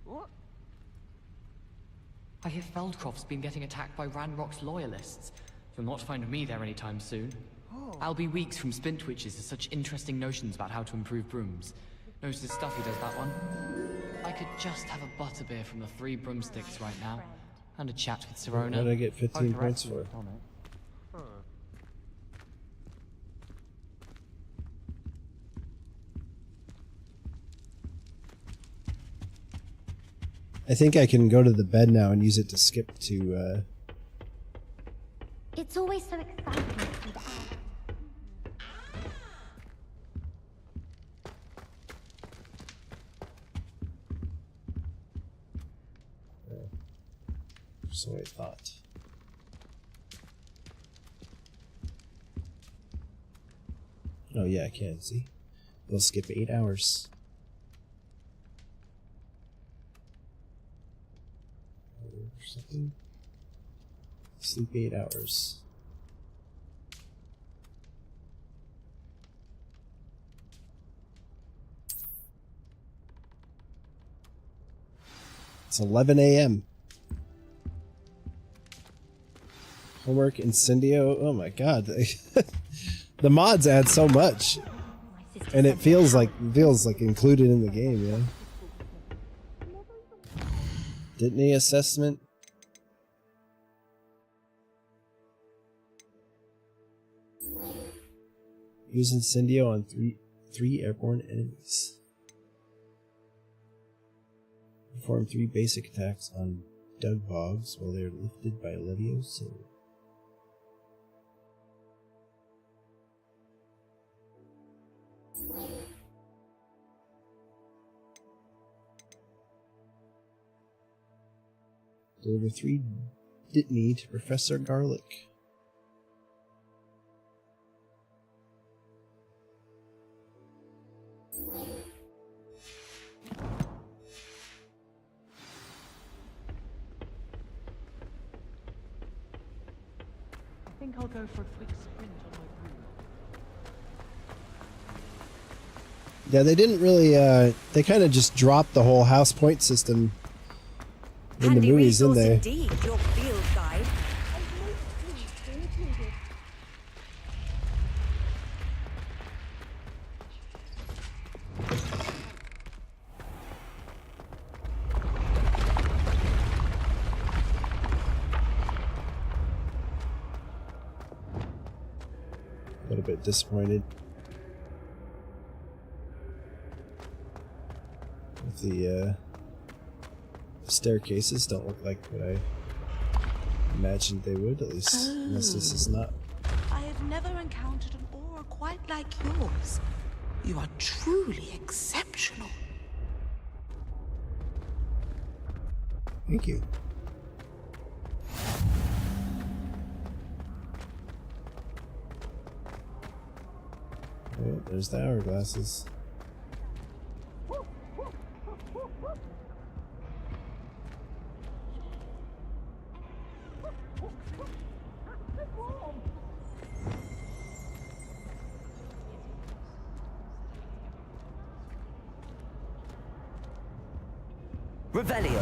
What? I hear Feldcroft's been getting attacked by Ranrock's loyalists. You'll not find me there anytime soon. I'll be weeks from Spintwitches to such interesting notions about how to improve brooms. Knows his stuff, he does that one. I could just have a butterbeer from the 3 broomsticks right now. And a chat with Serona. What did I get 15 points for? I think I can go to the bed now and use it to skip to, It's always so exciting to see the ad. so I thought. Oh yeah, I can, see? It'll skip 8 hours. Or something. Sleep 8 hours. It's 11 a.m. Homework Incendio. Oh my god. The mods add so much. And it feels like included in the game, yeah. Dittany assessment. Use Incendio on three airborne enemies. Perform 3 basic attacks on Dug Bogs while they are lifted by Leviosa. Deliver 3 Dittany to Professor Garlic. I think I'll go for a quick sprint on my broom. Yeah, they didn't really, they kind of just dropped the whole house point system in the movies, didn't they? Indeed, your field guide. A little bit disappointed with the staircases. Don't look like what I imagined they would, at least unless this is not. I have never encountered an aura quite like yours. You are truly exceptional. Thank you. Right, there's the hourglasses. Revelio.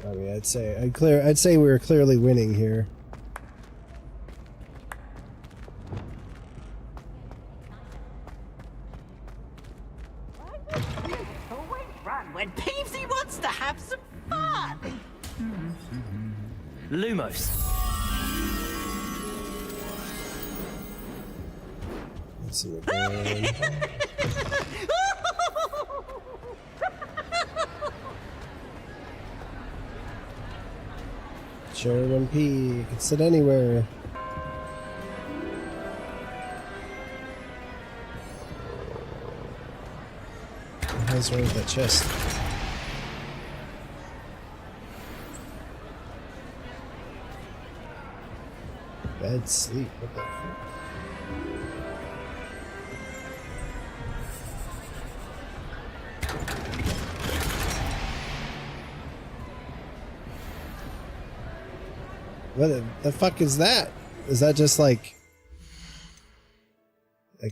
I mean, I'd say we were clearly winning here. Always run when Peevesy wants to have some fun. Lumos. Let's see what going on. Cherry 1P, you can sit anywhere. What the hell's wrong with that chest? Bad sleep, what the fuck? What the fuck is that? Is that just like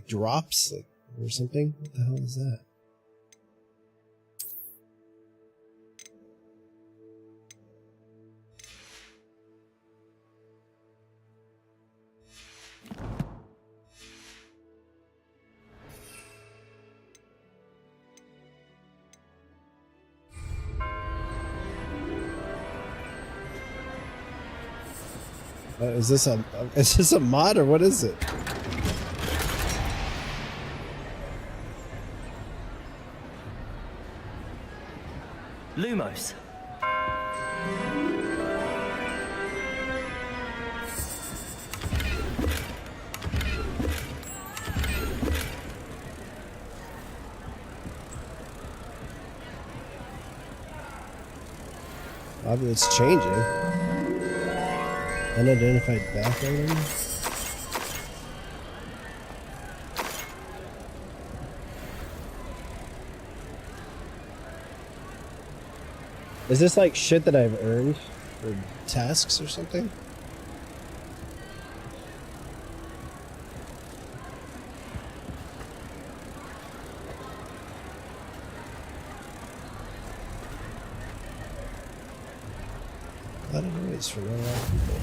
drops or something? What the hell is that? Is this a mod or what is it? Lumos. Obviously it's changing. Unidentified bathroom. Is this like shit that I've earned for tasks or something? A lot of noise from a lot of people.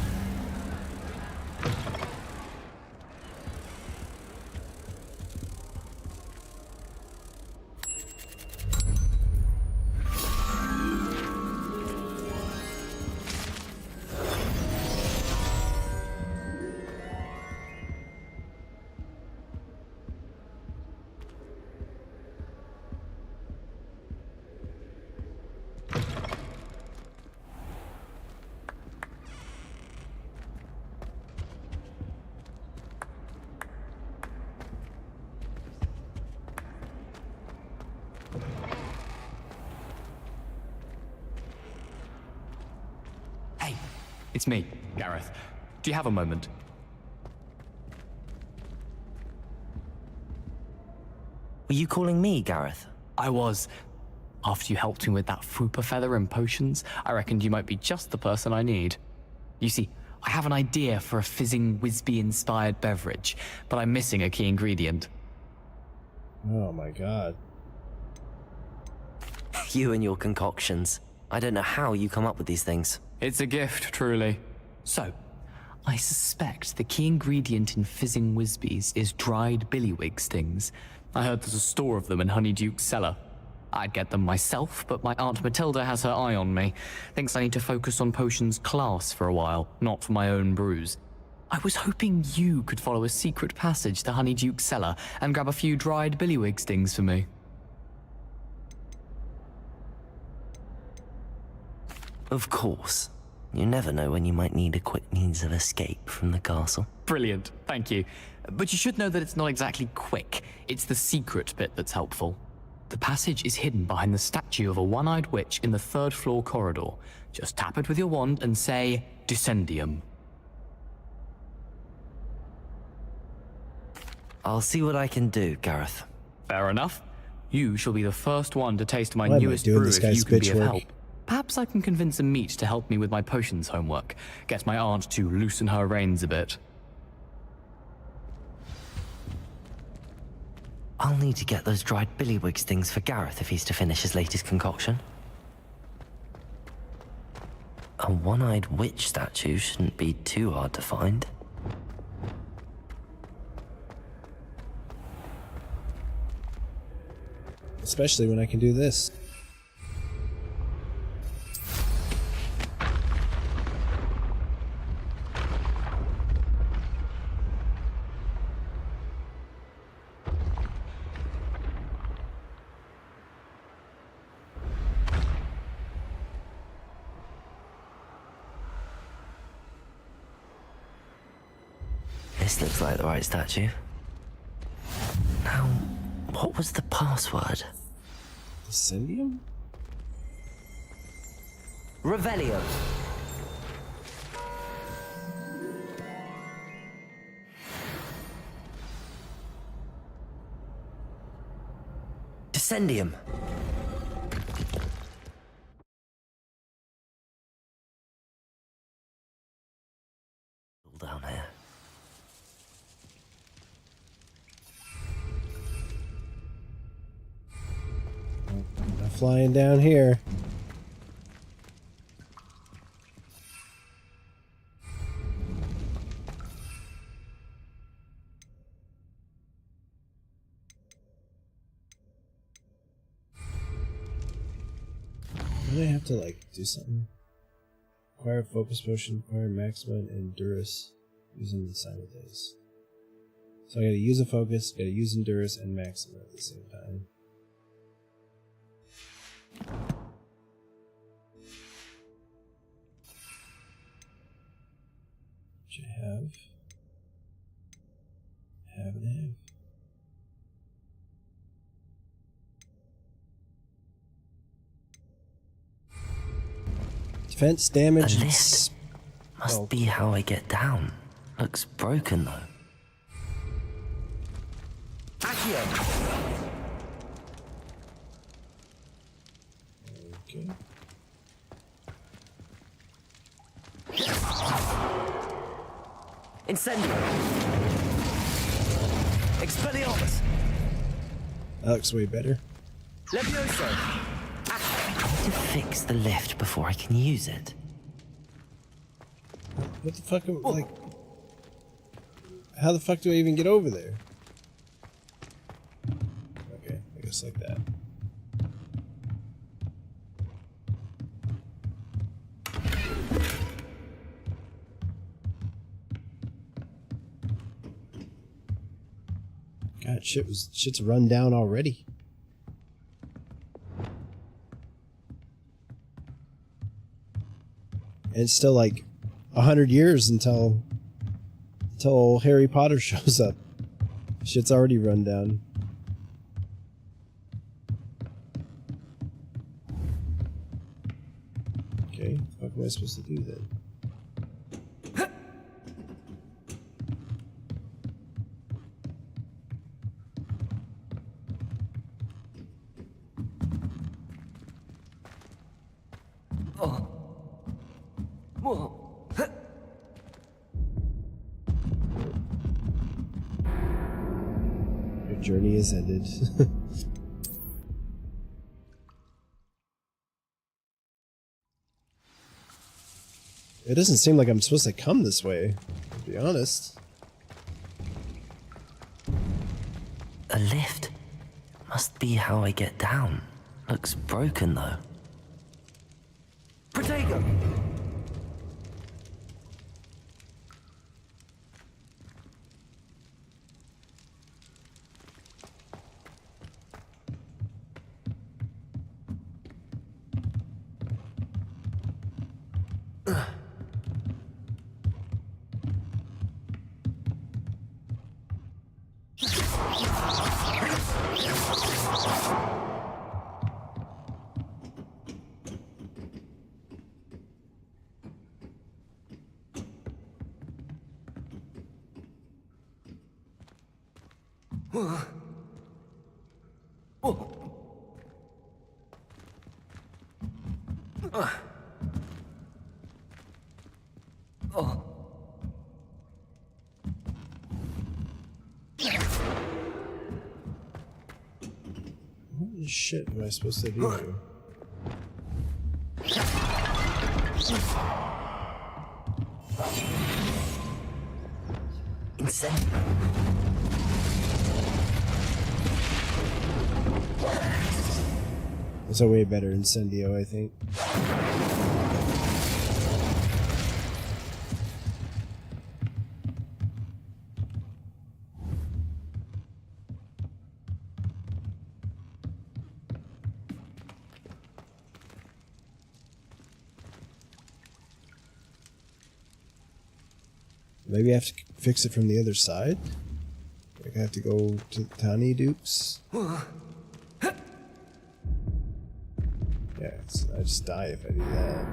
It's me, Gareth. Do you have a moment? Were you calling me, Gareth? I was. After you helped me with that fupa feather and potions, I reckoned you might be just the person I need. You see, I have an idea for a fizzing Wisby-inspired beverage, but I'm missing a key ingredient. Oh my god. You and your concoctions. I don't know how you come up with these things. It's a gift, truly. So, I suspect the key ingredient in fizzing Wisbies is dried billywig stings. I heard there's a store of them in Honeyduke's cellar. I'd get them myself, but my Aunt Matilda has her eye on me. Thinks I need to focus on potions class for a while, not for my own brews. I was hoping you could follow a secret passage to Honeyduke's cellar and grab a few dried billywig stings for me. Of course. You never know when you might need a quick means of escape from the castle. Brilliant, thank you. But you should know that it's not exactly quick. It's the secret bit that's helpful. The passage is hidden behind the statue of a one-eyed witch in the third-floor corridor. Just tap it with your wand and say, Descendium. I'll see what I can do, Gareth. Fair enough. You shall be the first one to taste my Why am I newest doing brew this if guy's you can be bitch of work? help. Perhaps I can convince a meat to help me with my potions homework. Get my aunt to loosen her reins a bit. I'll need to get those dried billywig stings for Gareth if he's to finish his latest concoction. A one-eyed witch statue shouldn't be too hard to find. Especially when I can do this. This looks like the right statue. Now, what was the password? Descendium? Revelio. Descendium. Down here. Not flying down here. Do I have to like do something? Acquire a focus potion, acquire maxima and endurance using the simultaneous. So I gotta use a focus, gotta use endurance and maxima at the same time. Which I have. Have and have. Defense damage. A lift. Must be how I get down. Looks broken though. Accio. Okay. Incendio. Expelliarmus. That looks way better. Levioso. I need to fix the lift before I can use it. What the fuck? Like, how the fuck do I even get over there? Okay, I guess like that. God, shit's run down already. And it's still like 100 years until Harry Potter shows up. Shit's already run down. Okay, what am I supposed to do then? Your journey is ended. It doesn't seem like I'm supposed to come this way, to be honest. A lift. Must be how I get down. Looks broken though. Protego! What the shit am I supposed to do? Insane. It's a way better Incendio, I think. Maybe I have to fix it from the other side? Like I have to go to Tiny Dukes? Yeah, I just die if I do that.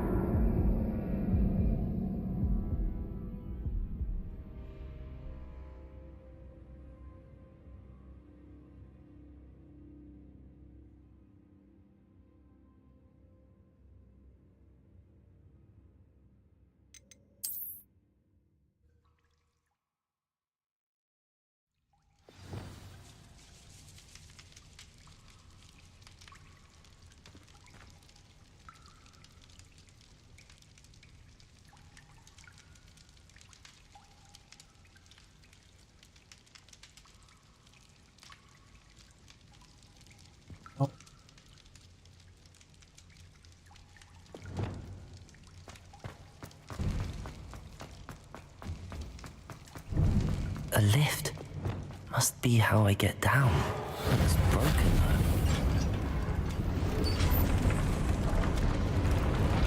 A lift. Must be how I get down. Looks broken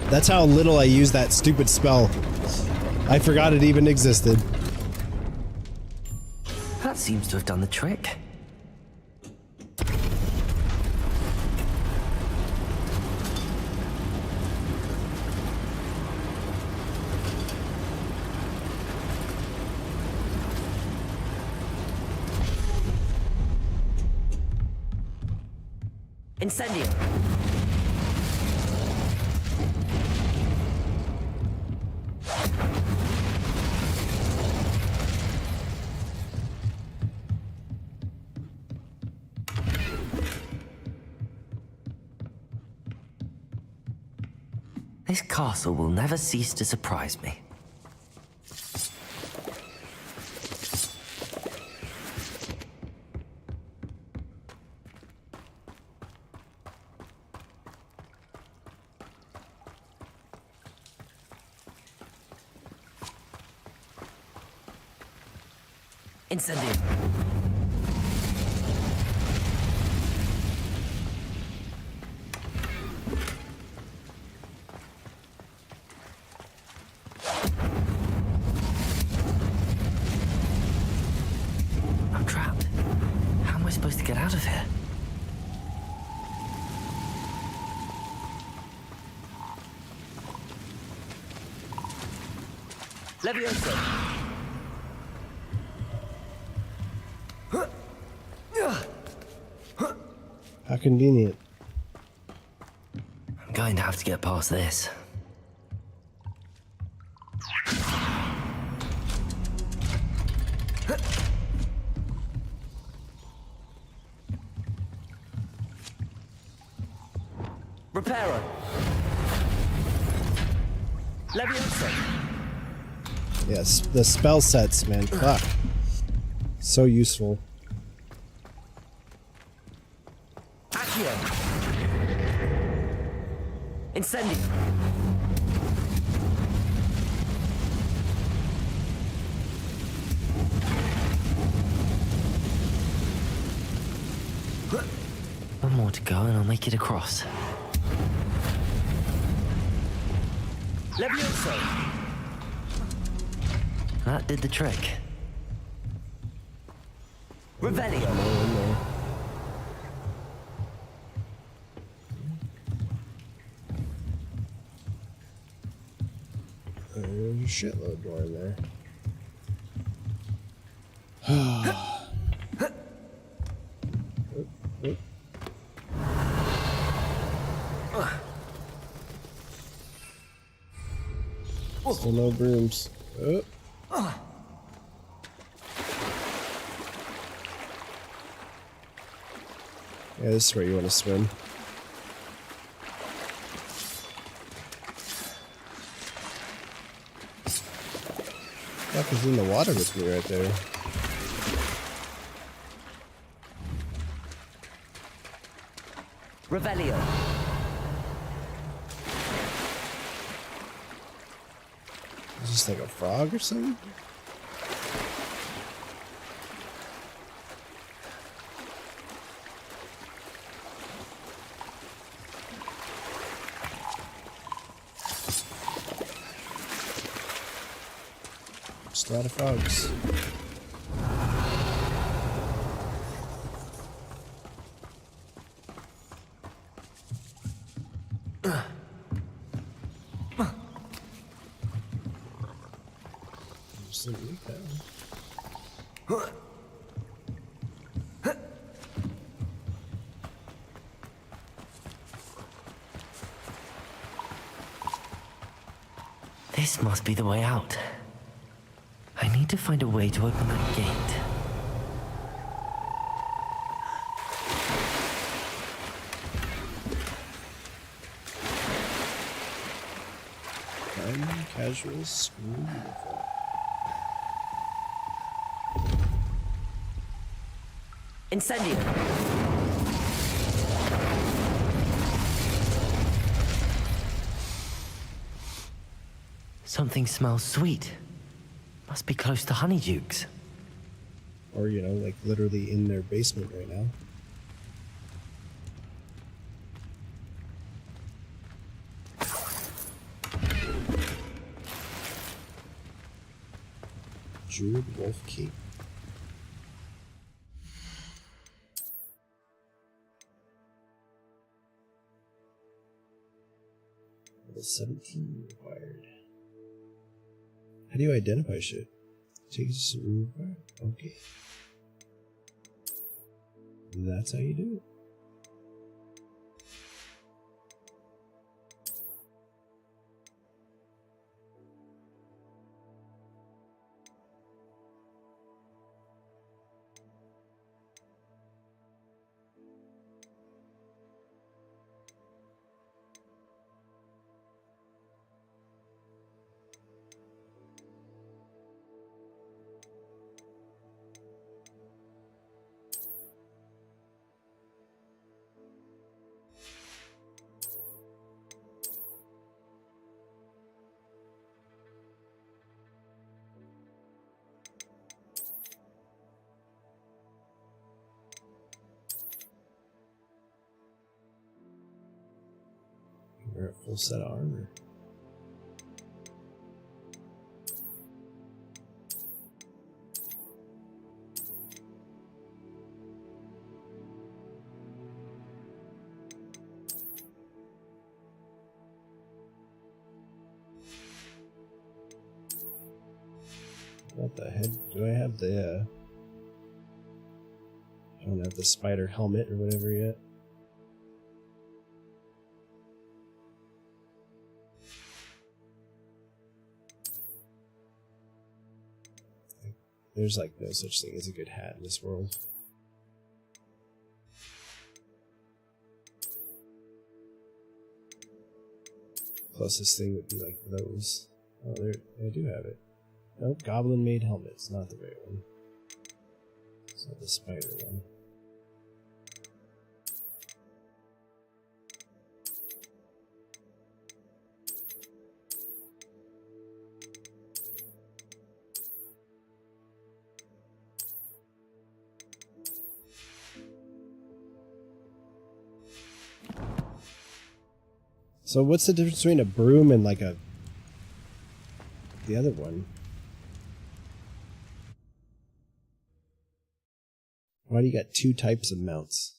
though. That's how little I use that stupid spell. I forgot it even existed. That seems to have done the trick. Incendio! This castle will never cease to surprise me. Incendio! I'm trapped. How am I supposed to get out of here? Levioso! How convenient. I'm going to have to get past this. Reparo. Levioso. Yes, the spell sets, man. Fuck. So useful. Accio. Incendio. One more to go and I'll make it across. Levioso. That did the trick. Revelio. There's a shitload more in there. Still no brooms. Oh. Yeah, this is where you want to swim. Fuck is in the water with me right there. Revelio. Is this like a frog or something? Just a lot of frogs. This must be the way out. I need to find a way to open that gate. Casual school uniform. Incendio. Something smells sweet. Must be close to Honeydukes. Or, you know, like literally in their basement right now. Druid Wolf Cape. Level 17 required. How do you identify shit? Takes some required. Okay. That's how you do it. Wear a full set of armor. What the heck? Do I have the I don't have the spider helmet or whatever yet. There's like no such thing as a good hat in this world. Closest thing would be like those. Oh, there, I do have it. Nope, goblin made helmets, not the right one. It's not the spider one. So what's the difference between a broom and like the other one? Why do you got two types of mounts?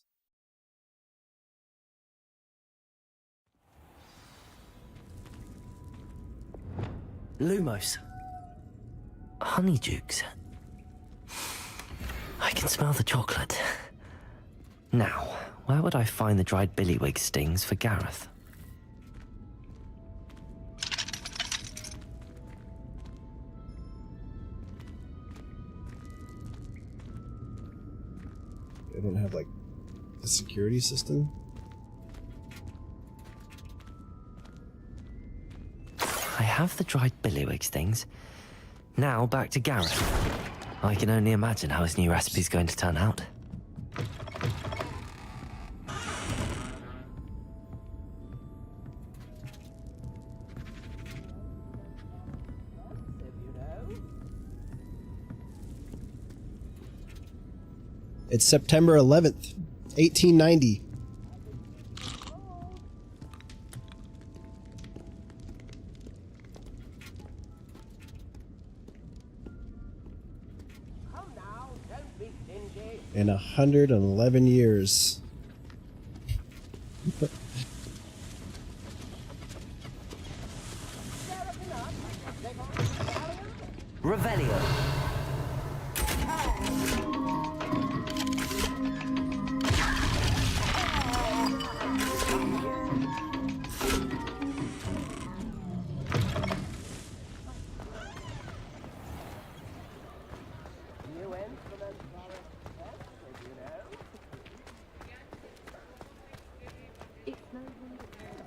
Lumos. Honeydukes. I can smell the chocolate. Now, where would I find the dried billywig stings for Gareth? They don't have like a security system? I have the dried billywig stings. Now back to Gareth. I can only imagine how his new recipe's going to turn out. It's September 11th, 1890. In 111 years. Revelio.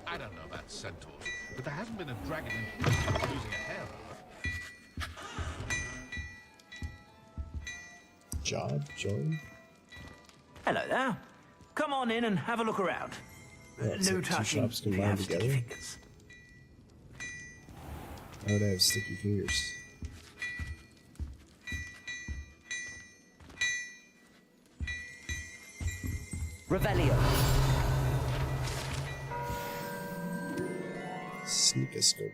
I don't know about centaurs, but there hasn't been a dragon in losing a hair. Join? Hello there. Come on in and have a look around. Oh, it's No like two touching. shops We combined have sticky together. fingers. How would I have sticky fingers? Revelio. Sneakoscope.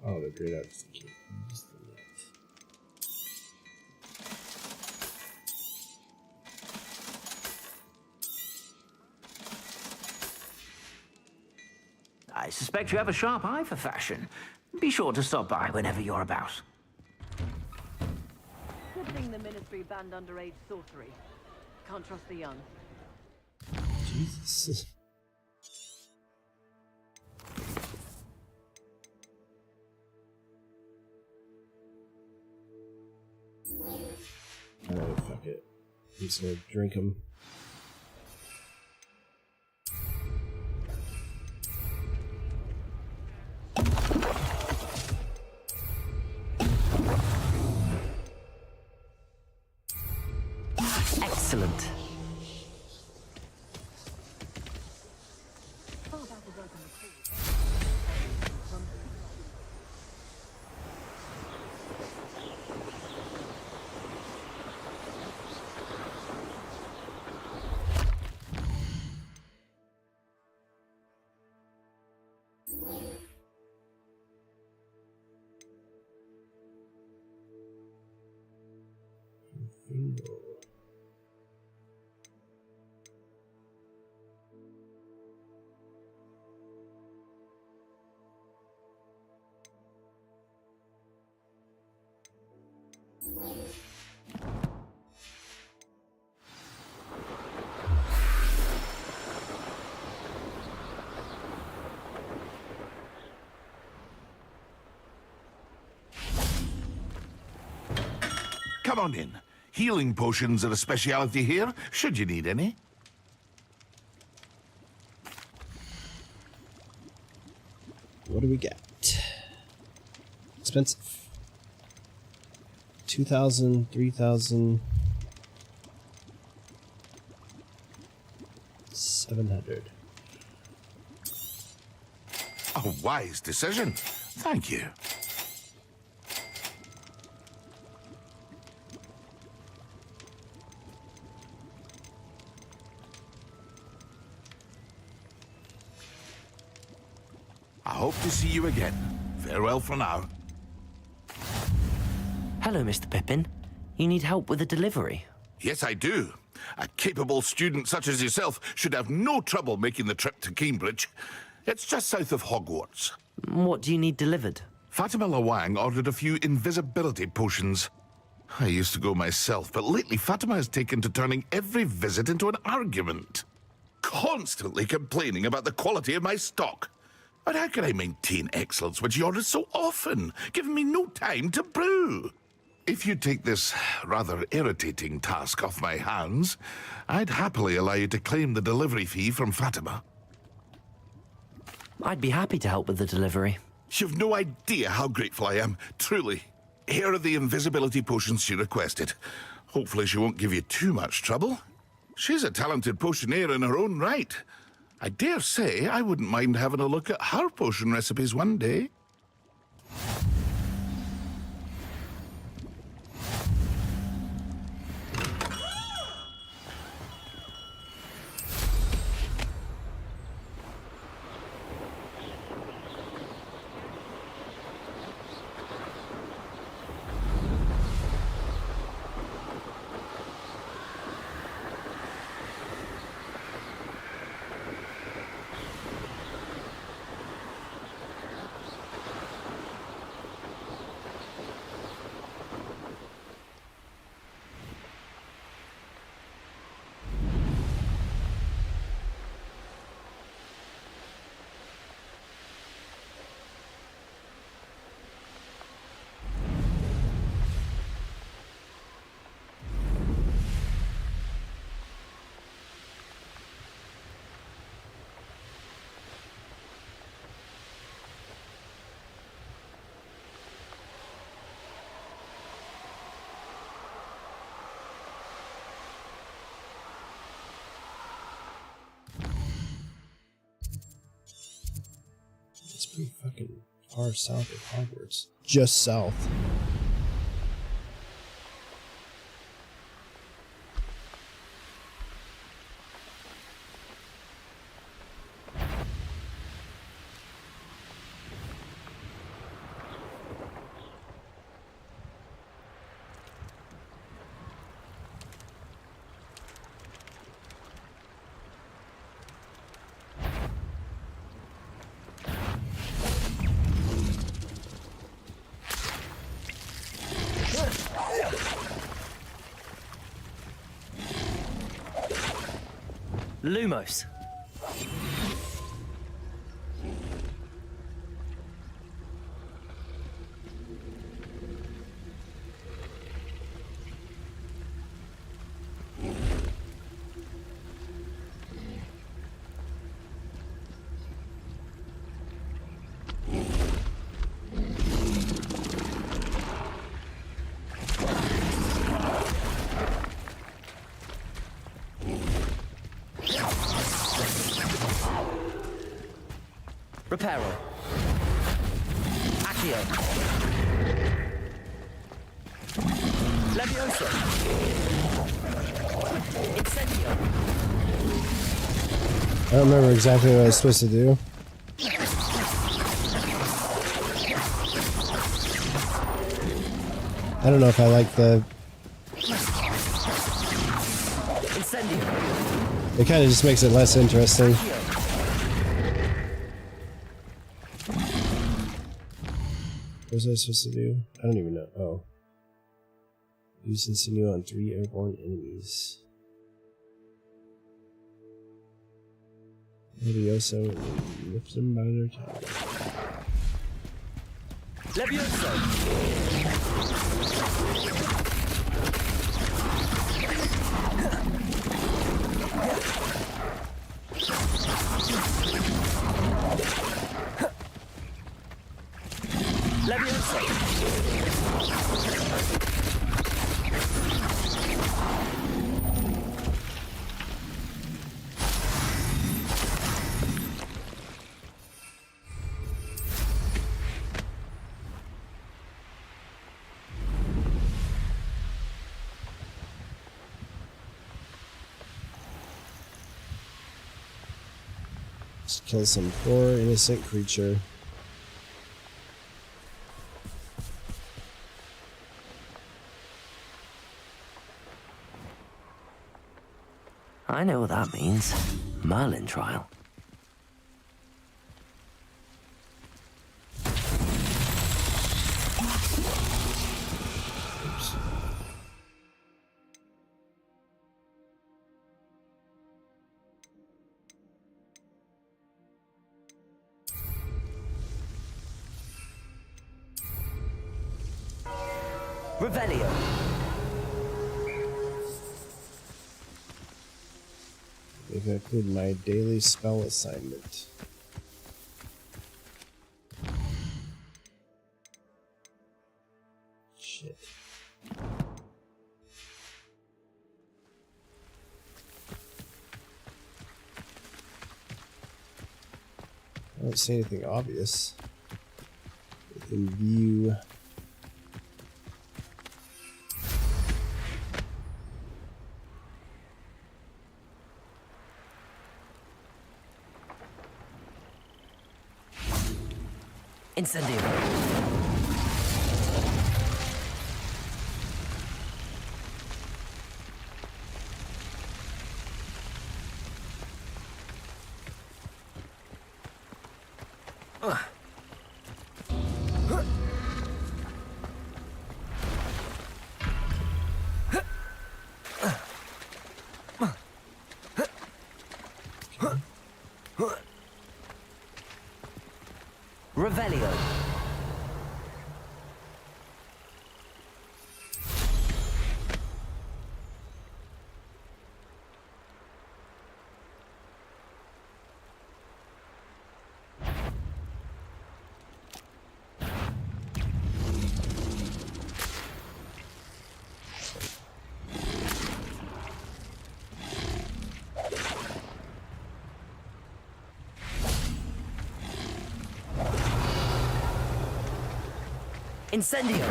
Oh, the great out of sticky fingers. I suspect you have a sharp eye for fashion. Be sure to stop by whenever you're about. Good thing the Ministry banned underage sorcery. Can't trust the young. Jesus. Alright, fuck it. I'm just gonna drink them. Excellent. Come on in. Healing potions are a speciality here, should you need any. What do we get? Expensive. 2,000, 3,000, 700. A wise decision. Thank you. I hope to see you again. Farewell for now. Hello, Mr. Pippin. You need help with a delivery? Yes, I do. A capable student such as yourself should have no trouble making the trip to Cambridge. It's just south of Hogwarts. What do you need delivered? Fatima Lawang ordered a few invisibility potions. I used to go myself, but lately Fatima has taken to turning every visit into an argument. Constantly complaining about the quality of my stock. But how can I maintain excellence when she orders so often, giving me no time to brew? If you take this rather irritating task off my hands, I'd happily allow you to claim the delivery fee from Fatima. I'd be happy to help with the delivery. You've no idea how grateful I am, truly. Here are the invisibility potions she requested. Hopefully she won't give you too much trouble. She's a talented potioneer in her own right. I dare say I wouldn't mind having a look at her potion recipes one day. It's pretty fucking far south of Hogwarts. Just south. Lumos. Reparo. Accio. Levioso. Incendio. I don't remember exactly what I was supposed to do. I don't know if I like the It kind of just makes it less interesting. What was I supposed to do? I don't even know. Oh. Use insinuate on 3 airborne enemies. Levioso and lift them by their top. Levioso! Just kill some poor innocent creature. I know what that means. Merlin trial. Oops. Revelio. If I include my daily spell assignment. Shit. I don't see anything obvious. Within view. Incendio. Revelio. Incendio.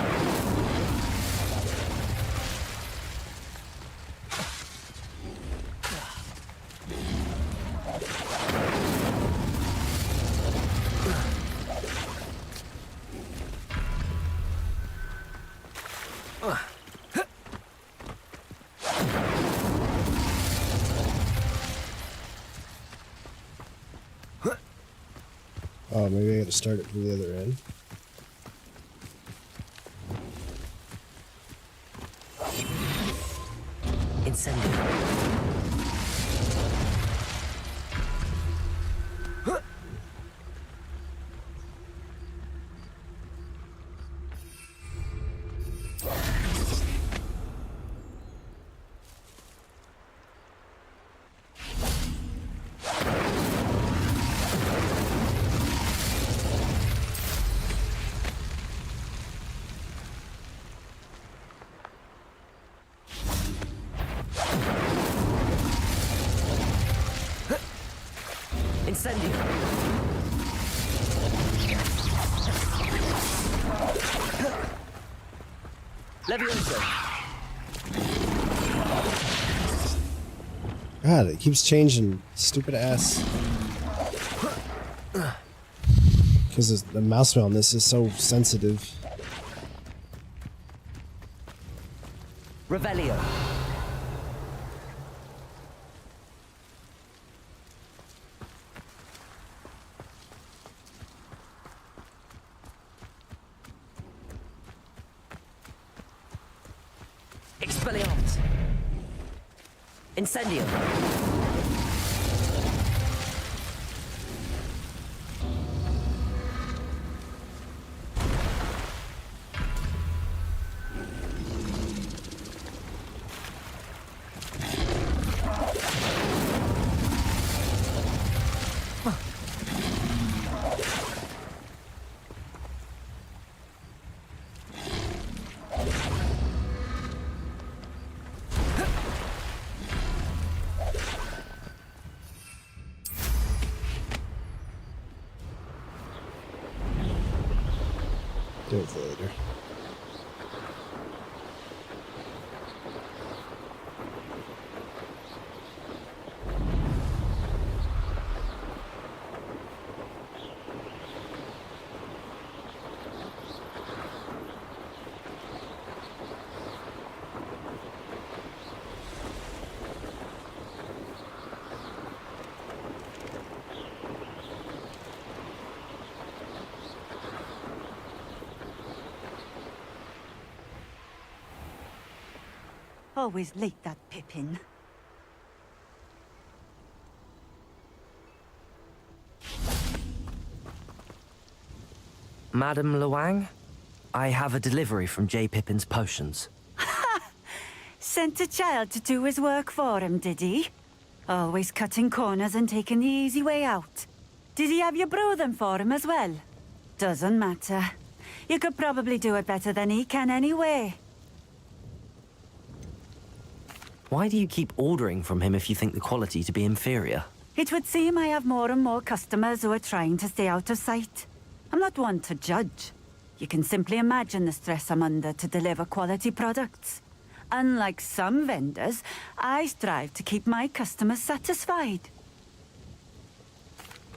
Oh, maybe I gotta start it from the other end. Incendio. Incendio. Levioso. God, it keeps changing. Stupid ass. Because the mouse wheel on this is so sensitive. Revelio. Incendio. Do it for later. Always late, that Pippin. Madam Luang, I have a delivery from J. Pippin's potions. Sent a child to do his work for him, did he? Always cutting corners and taking the easy way out. Did he have you brew them for him as well? Doesn't matter. You could probably do it better than he can anyway. Why do you keep ordering from him if you think the quality to be inferior? It would seem I have more and more customers who are trying to stay out of sight. I'm not one to judge. You can simply imagine the stress I'm under to deliver quality products. Unlike some vendors, I strive to keep my customers satisfied.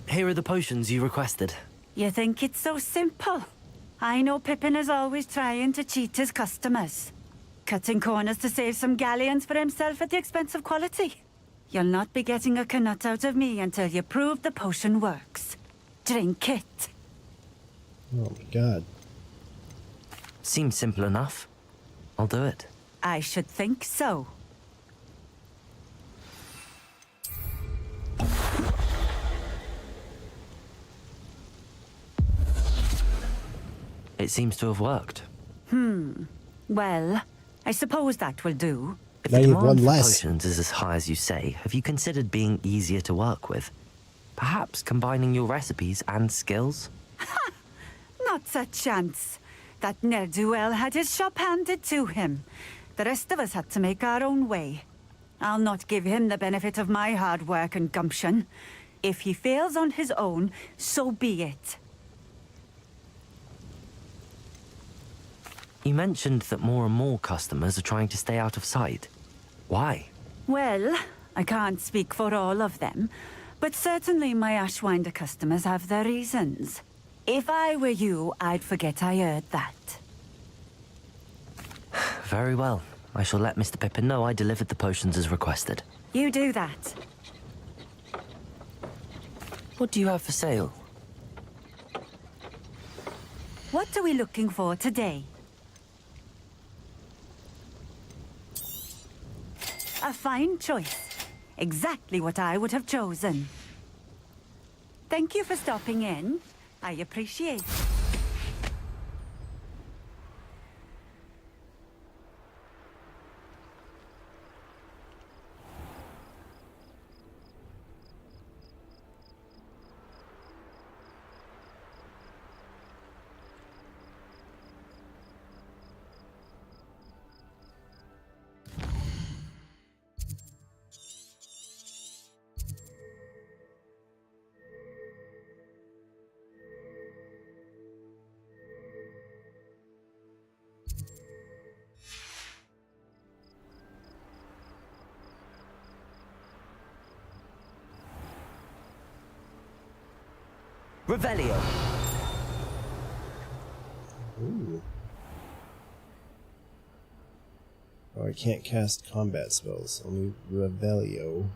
Here are the potions you requested. You think it's so simple? I know Pippin is always trying to cheat his customers. Cutting corners to save some galleons for himself at the expense of quality. You'll not be getting a canut out of me until you prove the potion works. Drink it. Oh my god. Seems simple enough. I'll do it. I should think so. It seems to have worked. Well, I suppose that will do. If Now the you have one demand for less. potions is as high as you say, have you considered being easier to work with? Perhaps combining your recipes and skills? Not a chance. That ne'er-do-well had his shop handed to him. The rest of us had to make our own way. I'll not give him the benefit of my hard work and gumption. If he fails on his own, so be it. You mentioned that more and more customers are trying to stay out of sight. Why? Well, I can't speak for all of them, but certainly my Ashwinder customers have their reasons. If I were you, I'd forget I heard that. Very well. I shall let Mr. Pippin know I delivered the potions as requested. You do that. What do you have for sale? What are we looking for today? A fine choice. Exactly what I would have chosen. Thank you for stopping in. I appreciate it. Revelio. Ooh. Oh, I can't cast combat spells. Only Revelio.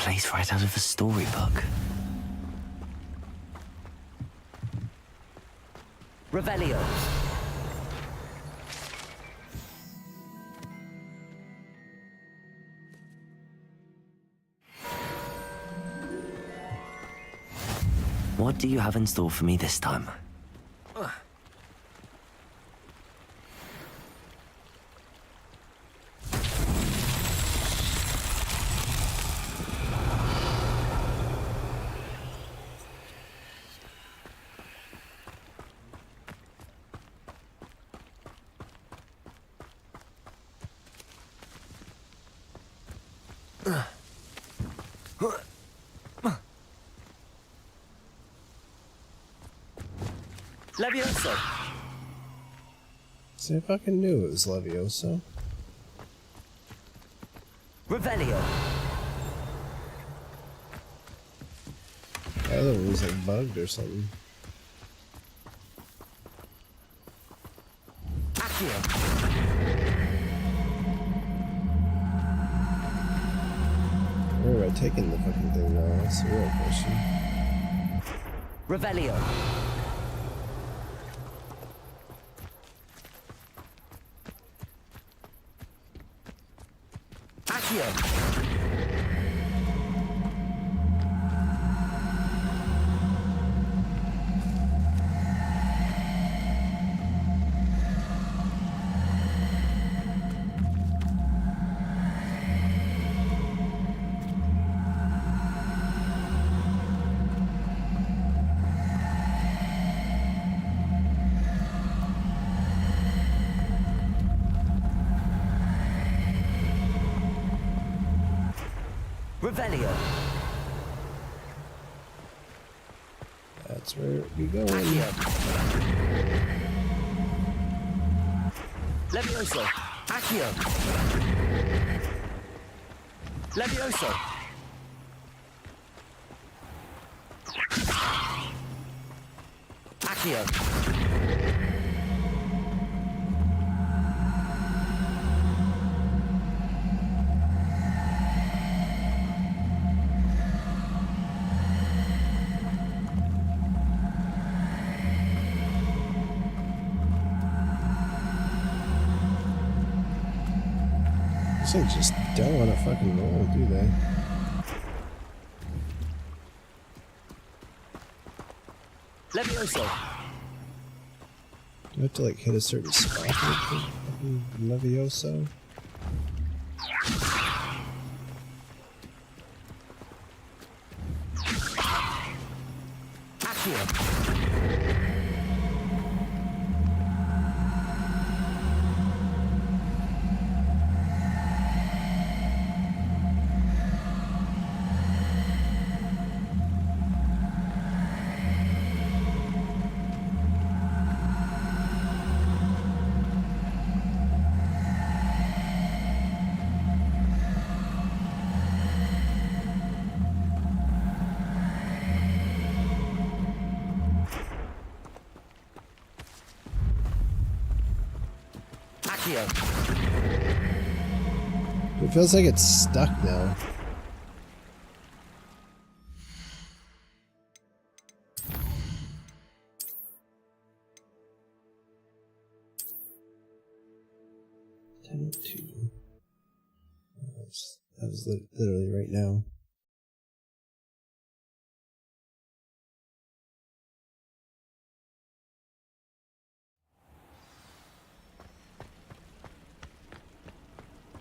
place right out of a storybook. Revelio. What do you have in store for me this time? Levioso. See, I fucking knew it was Levioso. Revelio. The other one was like bugged or something. Accio. Where am I taking the fucking thing now? That's the real question. Revelio. Accio. Revelio. That's where we go. Levioso. Accio. Levioso. Accio. These things just don't want to fucking roll, do they? Levioso. Do I have to like hit a certain spot with the fucking Levioso? Accio. It feels like it's stuck now. That was literally right now.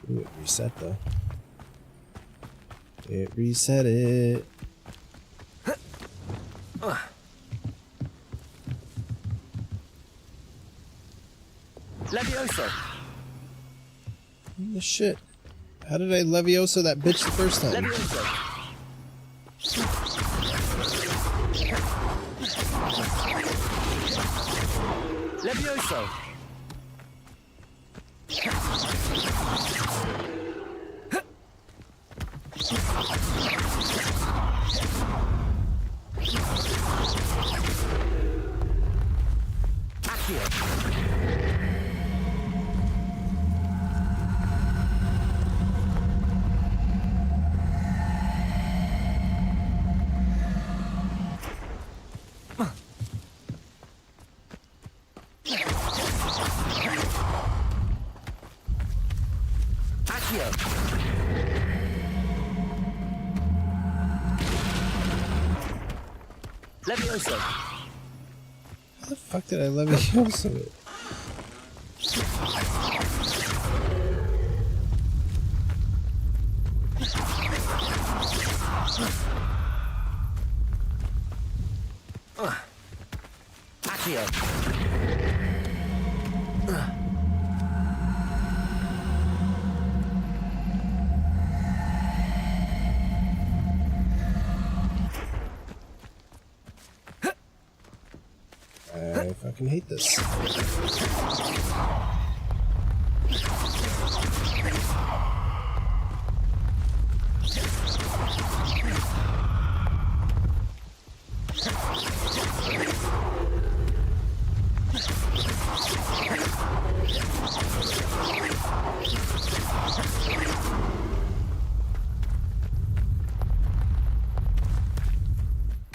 Ooh, it reset though. It reset it. Levioso. The shit. How did I Levioso that bitch the first time? Levioso. Levioso. Accio. Levioso. How the fuck did I Levioso it? Accio. I fucking hate this.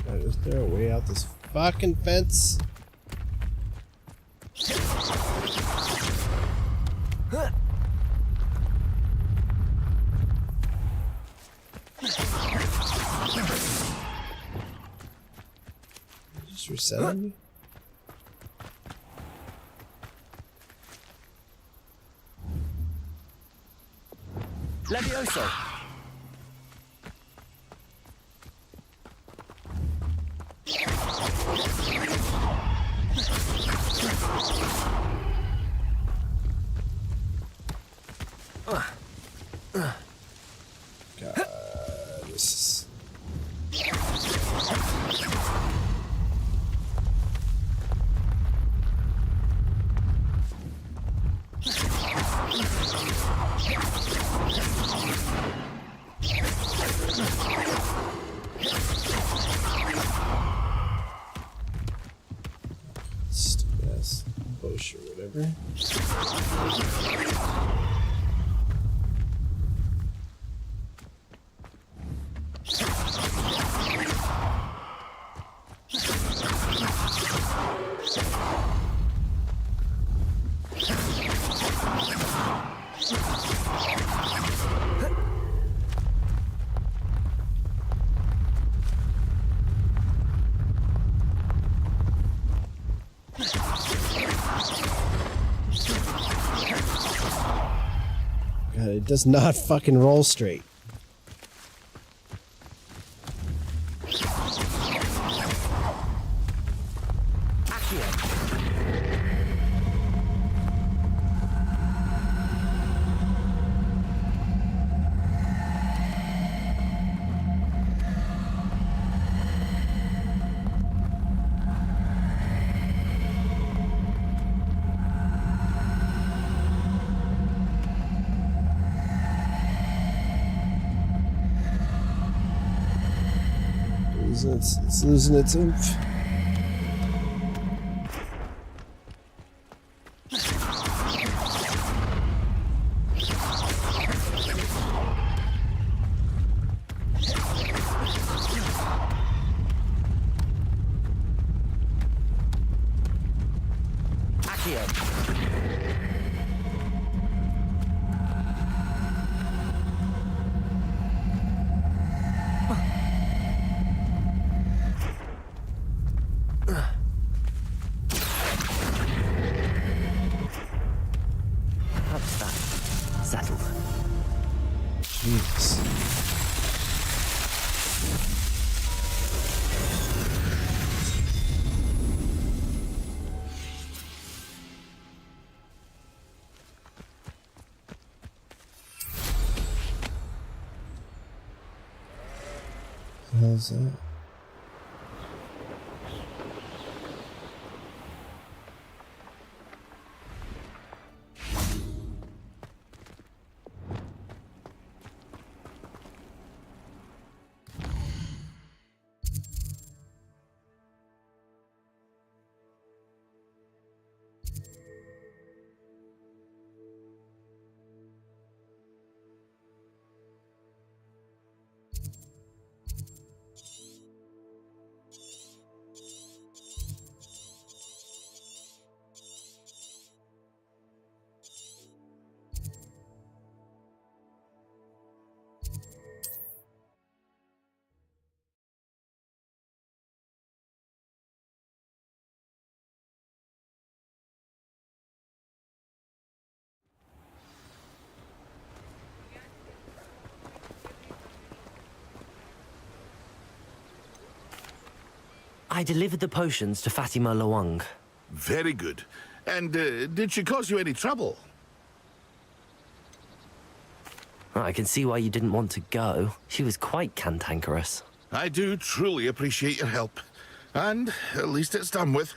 Is there a way out this fucking fence? Just resetting me? Levioso. God, this is... Stupid ass bush or whatever. God, it does not fucking roll straight. It's losing its oomph. How's that? Settled. Jesus. What the hell is that? I delivered the potions to Fatima Lawang. Very good. And did she cause you any trouble? I can see why you didn't want to go. She was quite cantankerous. I do truly appreciate your help. And at least it's done with.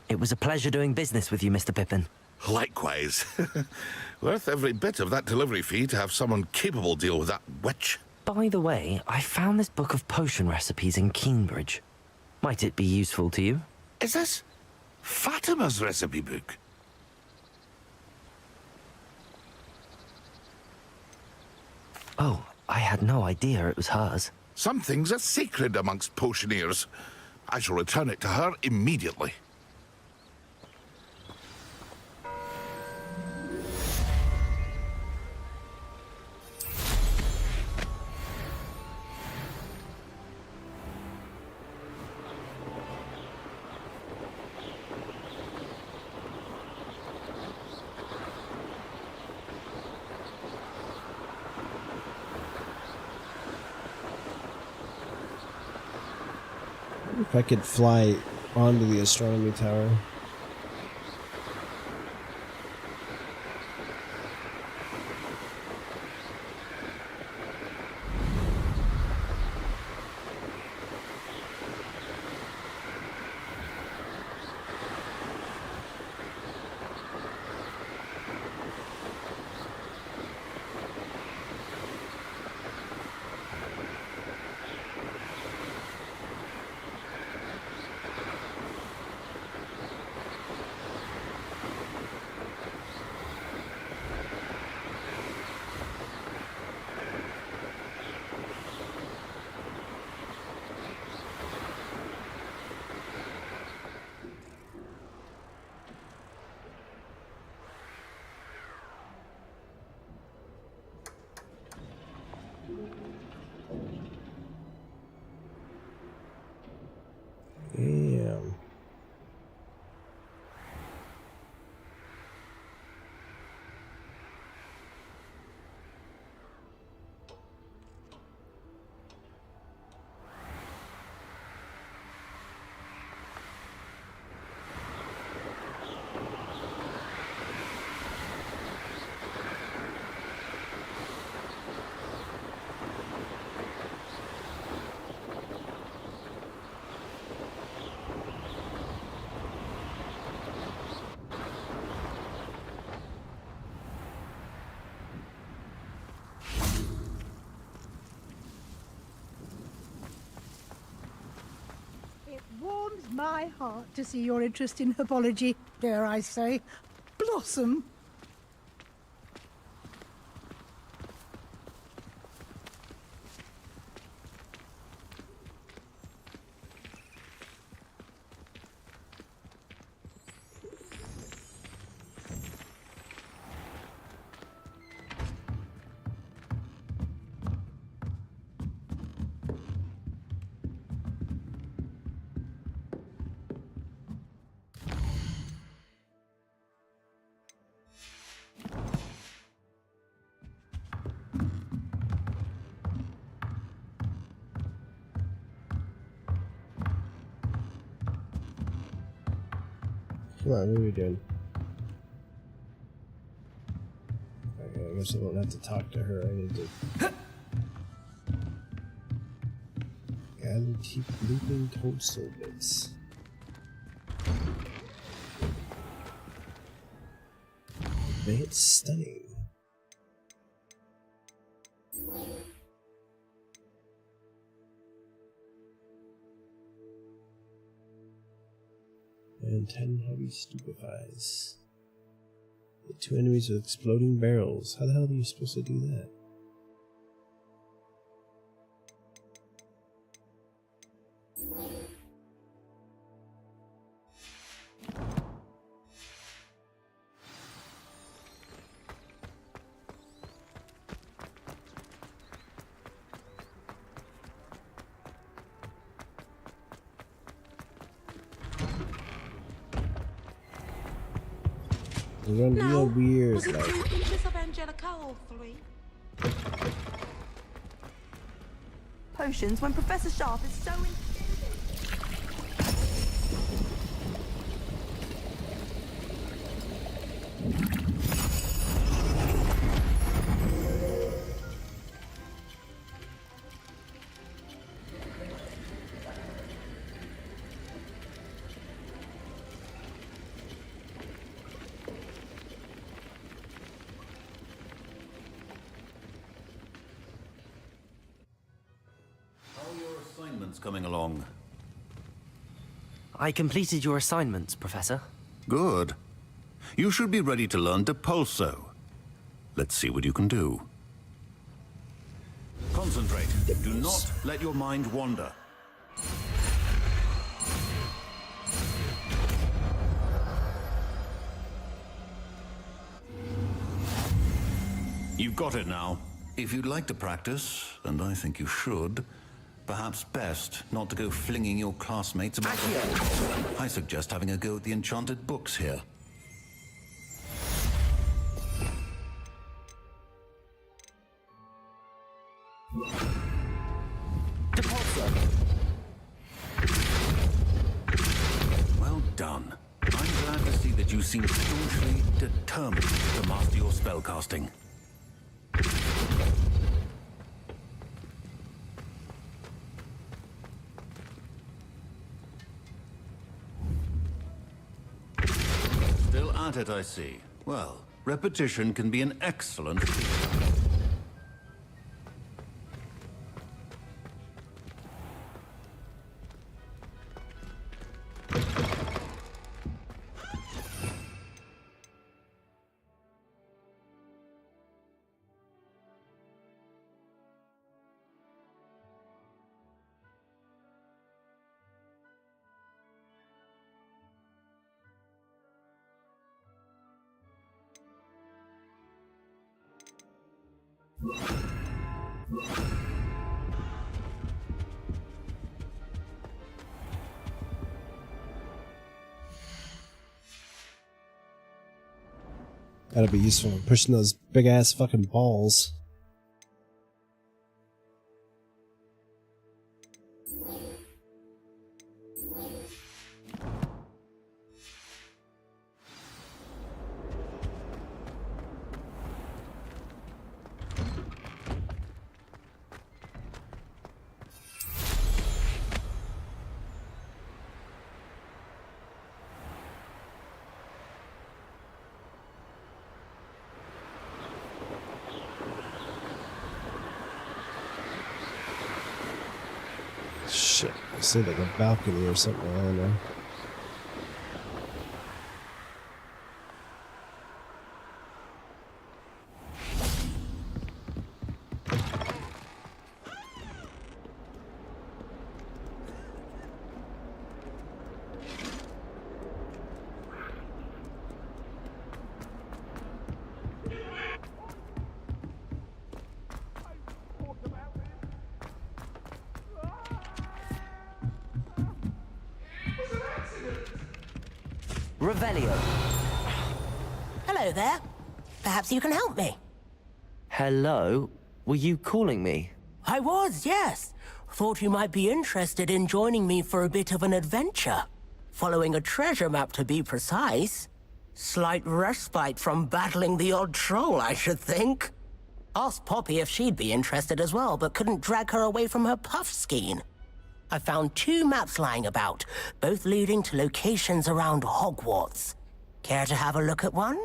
It was a pleasure doing business with you, Mr. Pippin. Likewise. Worth every bit of that delivery fee to have someone capable deal with that witch. By the way, I found this book of potion recipes in Cambridge. Might it be useful to you? Is this Fatima's recipe book? Oh, I had no idea it was hers. Some things are sacred amongst potioneers. I shall return it to her immediately. If I could fly onto the astronomy tower. Damn. It warms my heart to see your interest in herbology, dare I say, blossom. Come on, what are we doing? Okay, I guess I don't have to talk to her. I need to. Gotta keep looping toadstool bits. Advanced stunning. And 10 heavy stupefies. Hit 2 enemies with exploding barrels. How the hell are you supposed to do that? Run real weird. Was it Like, 2 inches of Angelica or 3? Potions when Professor Sharp is so coming along. I completed your assignments, Professor. Good. You should be ready to learn Depulso. Let's see what you can do. Concentrate. Do not let your mind wander. You've got it now. If you'd like to practice, and I think you should, perhaps best not to go flinging your classmates about the hall. I suggest having a go at the enchanted books here. Well done. I'm glad to see that you seem staunchly determined to master your spellcasting. Still at it, I see. Well, repetition can be an excellent teacher. That'll be useful in pushing those big ass fucking balls. Shit, I see like a balcony or something, I don't know. Revelio. Hello there. Perhaps you can help me. Hello? Were you calling me? I was, yes. Thought you might be interested in joining me for a bit of an adventure. Following a treasure map, to be precise. Slight respite from battling the odd troll, I should think. Asked Poppy if she'd be interested as well, but couldn't drag her away from her puff skein. I found 2 maps lying about, both leading to locations around Hogwarts. Care to have a look at one?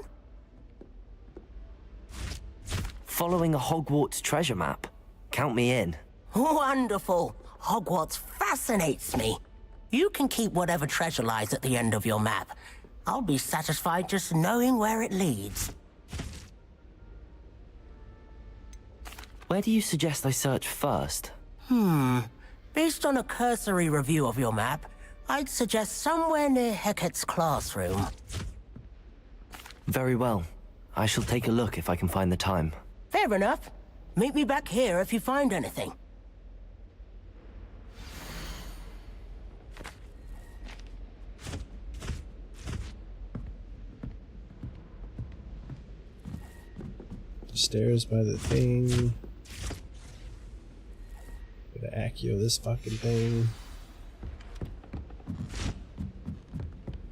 Following a Hogwarts treasure map? Count me in. Wonderful. Hogwarts fascinates me. You can keep whatever treasure lies at the end of your map. I'll be satisfied just knowing where it leads. Where do you suggest I search first? Based on a cursory review of your map, I'd suggest somewhere near Hecat's classroom. Very well. I shall take a look if I can find the time. Fair enough. Meet me back here if you find anything. stairs by the thing. Gotta Accio this fucking thing.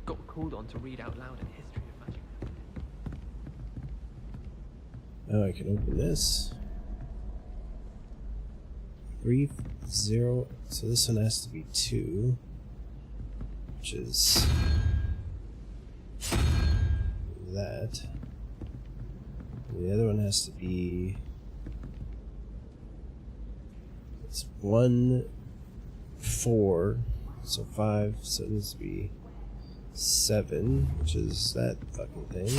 Got called on to read out loud a history of magic. Oh, I can open this. 3, 0. So this one has to be 2, which is that. And the other one has to be. It's 1, 4. So 5. So it needs to be 7, which is that fucking thing.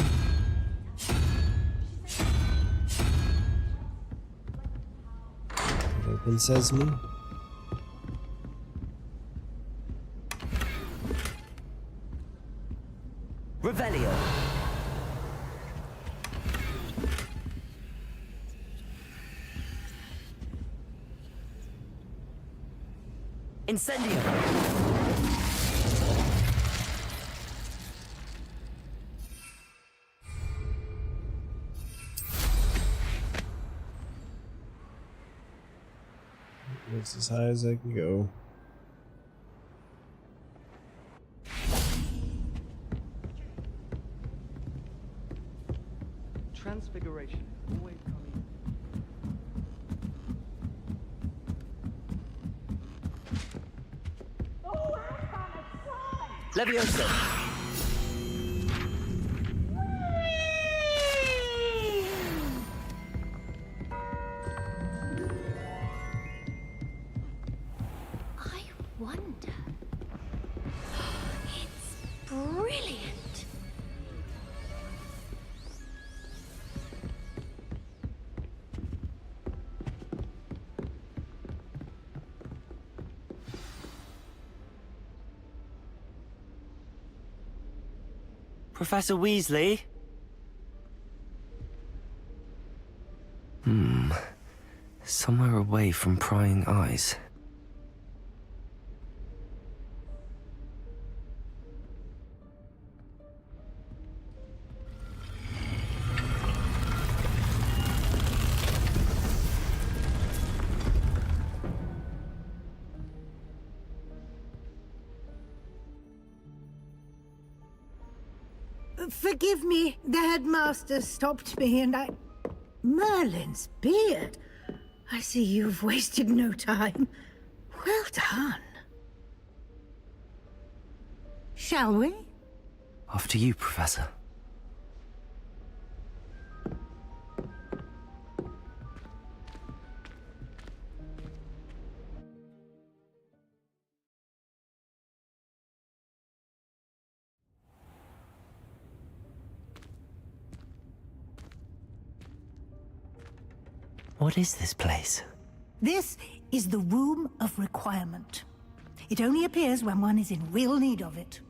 Open sesame. Revelio. Incendio. That's as high as I can go. Transfiguration. Always coming. Levioso. I wonder. It's brilliant. Professor Weasley? Somewhere away from prying eyes. Forgive me, the headmaster stopped me and I... Merlin's beard. I see you've wasted no time. Well done. Shall we? After you, Professor. What is this place? This is the Room of Requirement. It only appears when one is in real need of it.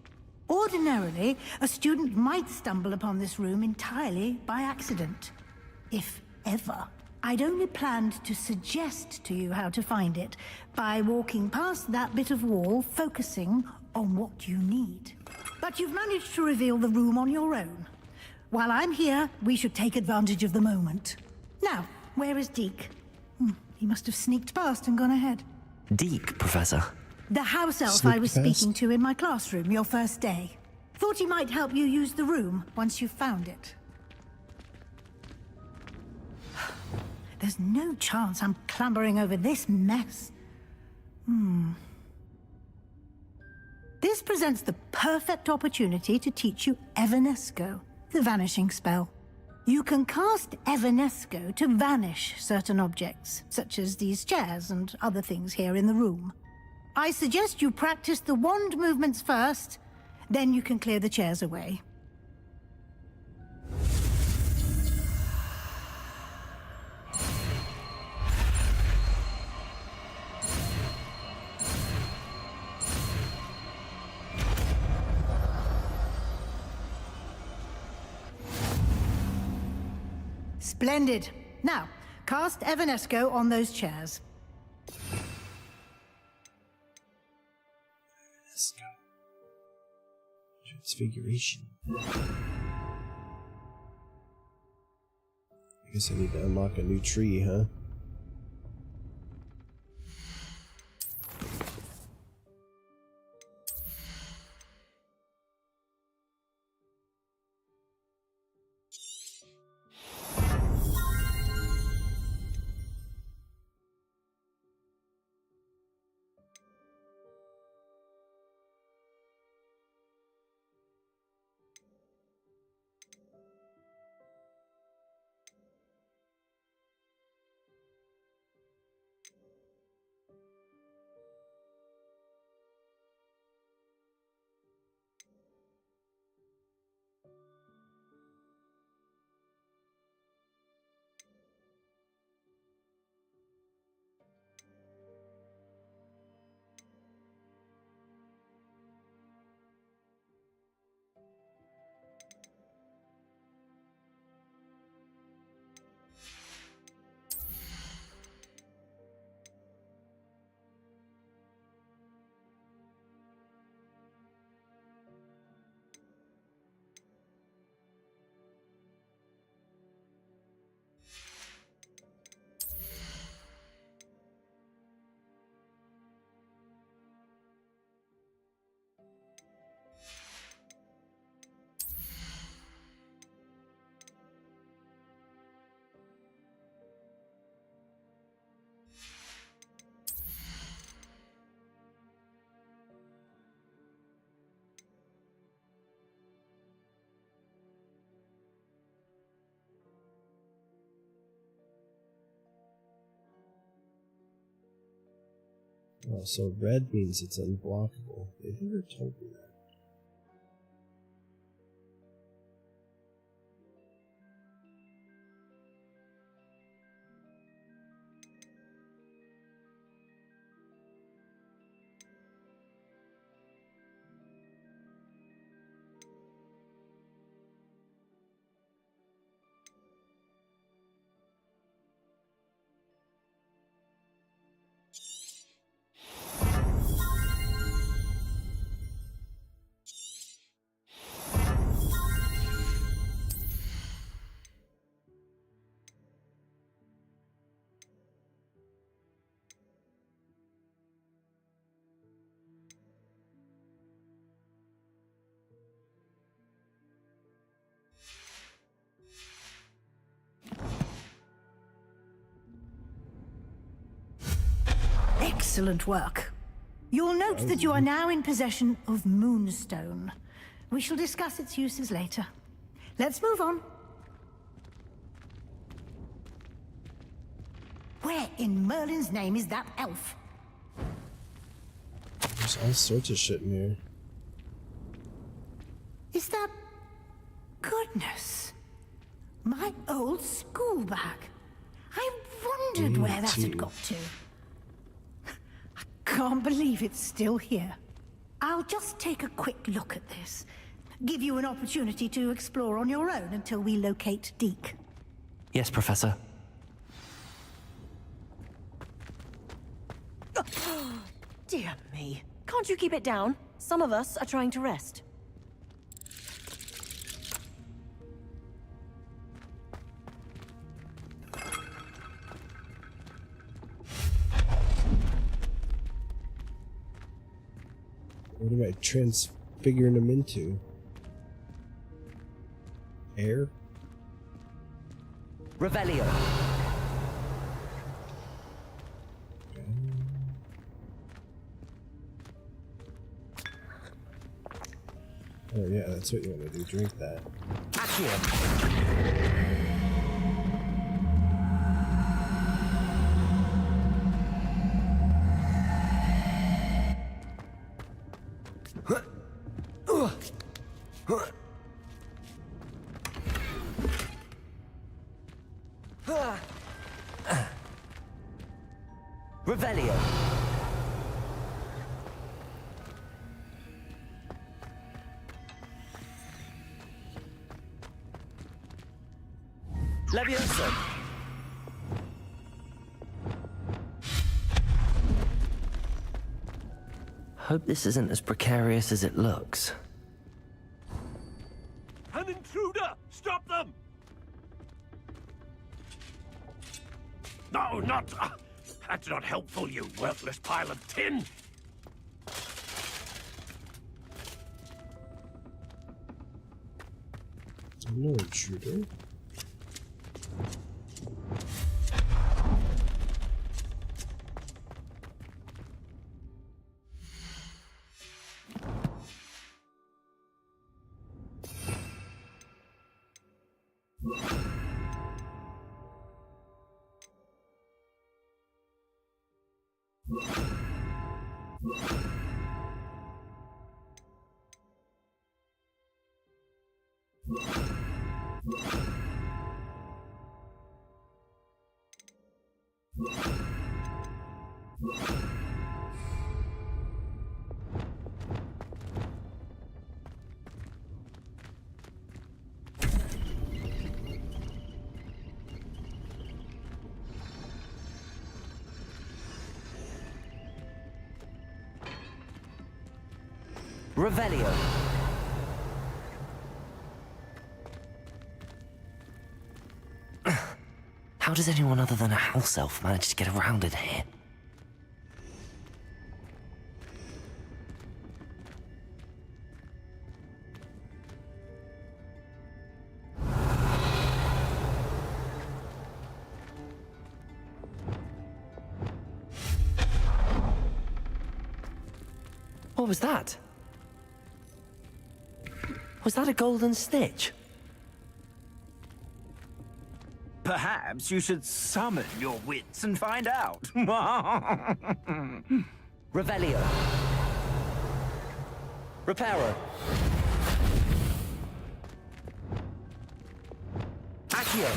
Ordinarily, a student might stumble upon this room entirely by accident. If ever. I'd only planned to suggest to you how to find it by walking past that bit of wall, focusing on what you need. But you've managed to reveal the room on your own. While I'm here, we should take advantage of the moment. Now, where is Deke? He must have sneaked past and gone ahead. Deke, Professor. The house elf Sneaked I was past? speaking to in my classroom your first day. Thought he might help you use the room once you've found it. There's no chance I'm clambering over this mess. This presents the perfect opportunity to teach you Evanesco, the vanishing spell. You can cast Evanesco to vanish certain objects, such as these chairs and other things here in the room. I suggest you practice the wand movements first, then you can clear the chairs away. Splendid. Now, cast Evanesco on those chairs. Let's go. Transfiguration. Guess I need to unlock a new tree, huh? Oh, so red means it's unblockable. They never told me that. Excellent work. You'll note that you are now in possession of Moonstone. We shall discuss its uses later. Let's move on. Where in Merlin's name is that elf? There's all sorts of shit in here. Is that... Goodness. My old school bag. I wondered where that had got to. I can't believe it's still here. I'll just take a quick look at this. Give you an opportunity to explore on your own until we locate Deke. Yes, Professor. Dear me. Can't you keep it down? Some of us are trying to rest. What am I transfiguring them into? Air? Revelio. Oh yeah, that's what you want to do. Drink that. Revelio. Levioso. Hope this isn't as precarious as it looks. An intruder! Stop them! No, not... that's not helpful, you worthless pile of tin! No intruder. Revelio. How does anyone other than a house elf manage to get around in here? What was that? Was that a golden stitch? Perhaps you should summon your wits and find out. Revelio. Reparo. Accio.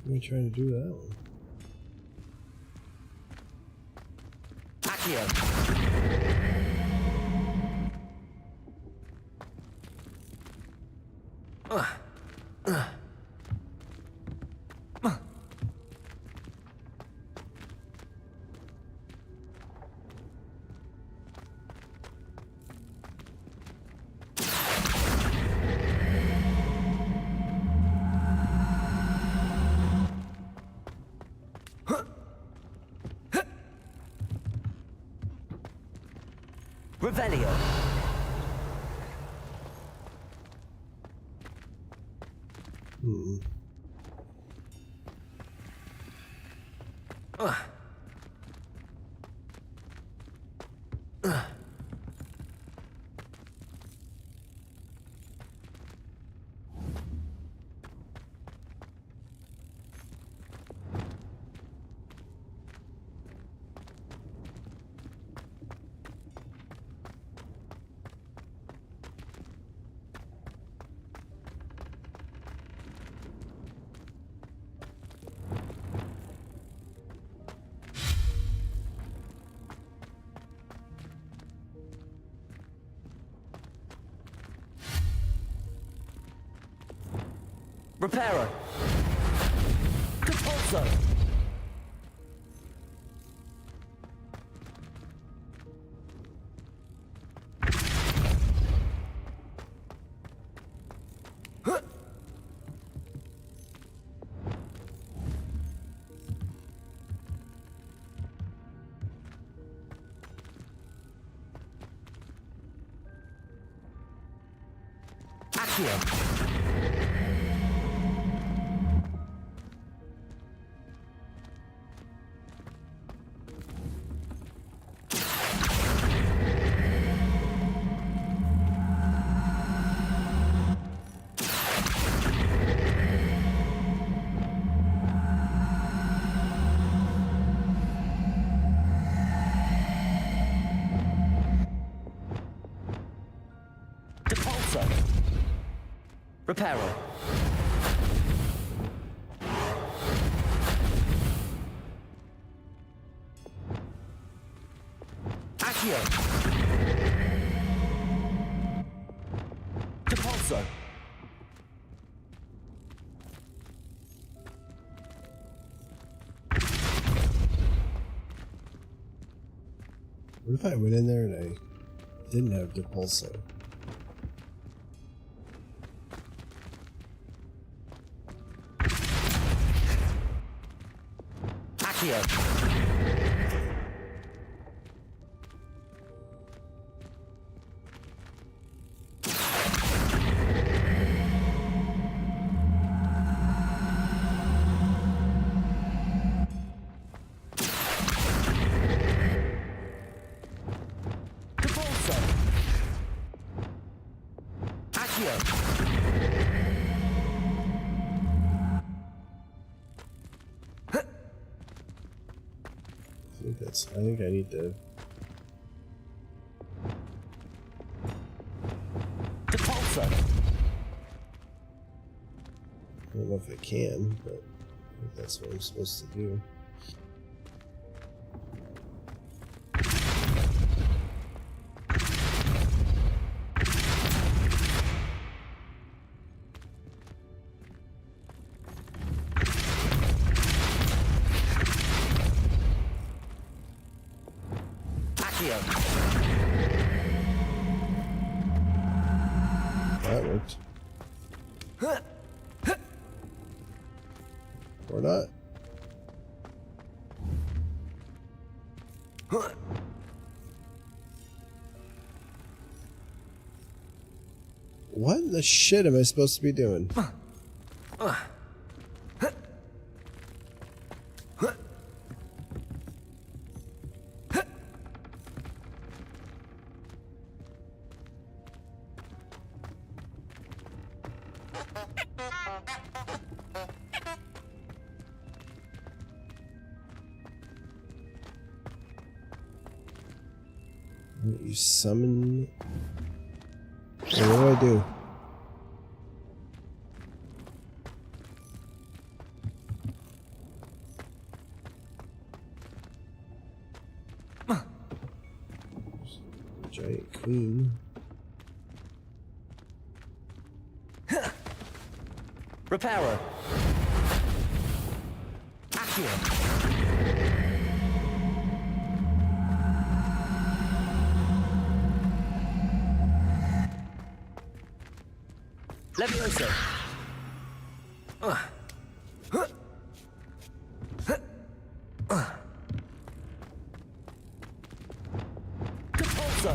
Let me try to do that one. Accio. Revelio. Reparo. Compulso. Accio. Reparo. Accio. Depulso. What if I went in there and I didn't have Depulso? Accio. I think I need to. Depulso. I don't know if I can, but I think that's what I'm supposed to do. That worked. Or not. What in the shit am I supposed to be doing? You summon. Hey, what do I do? Giant queen. Reparo. Accio. Levioso. Depulso.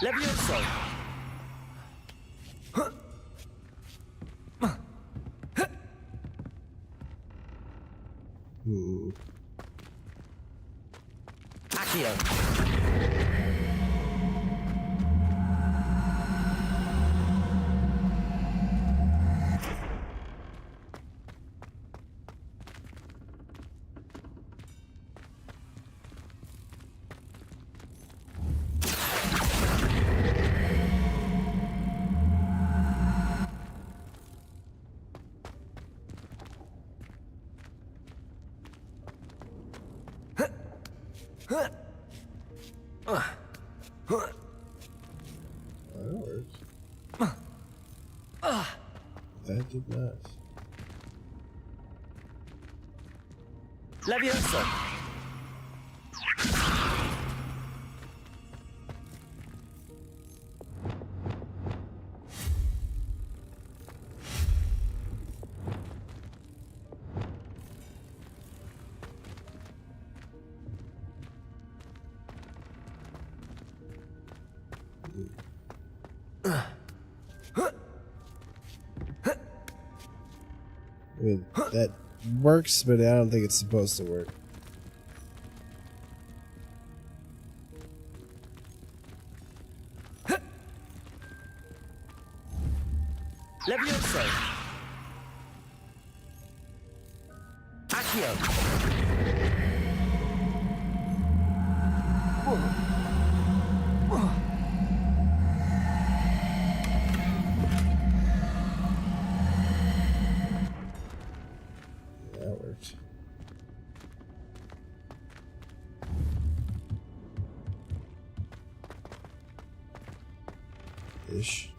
Levioso. Accio. That did not. Levioso. I mean, that works, but I don't think it's supposed to work. Levioso. Accio. ish.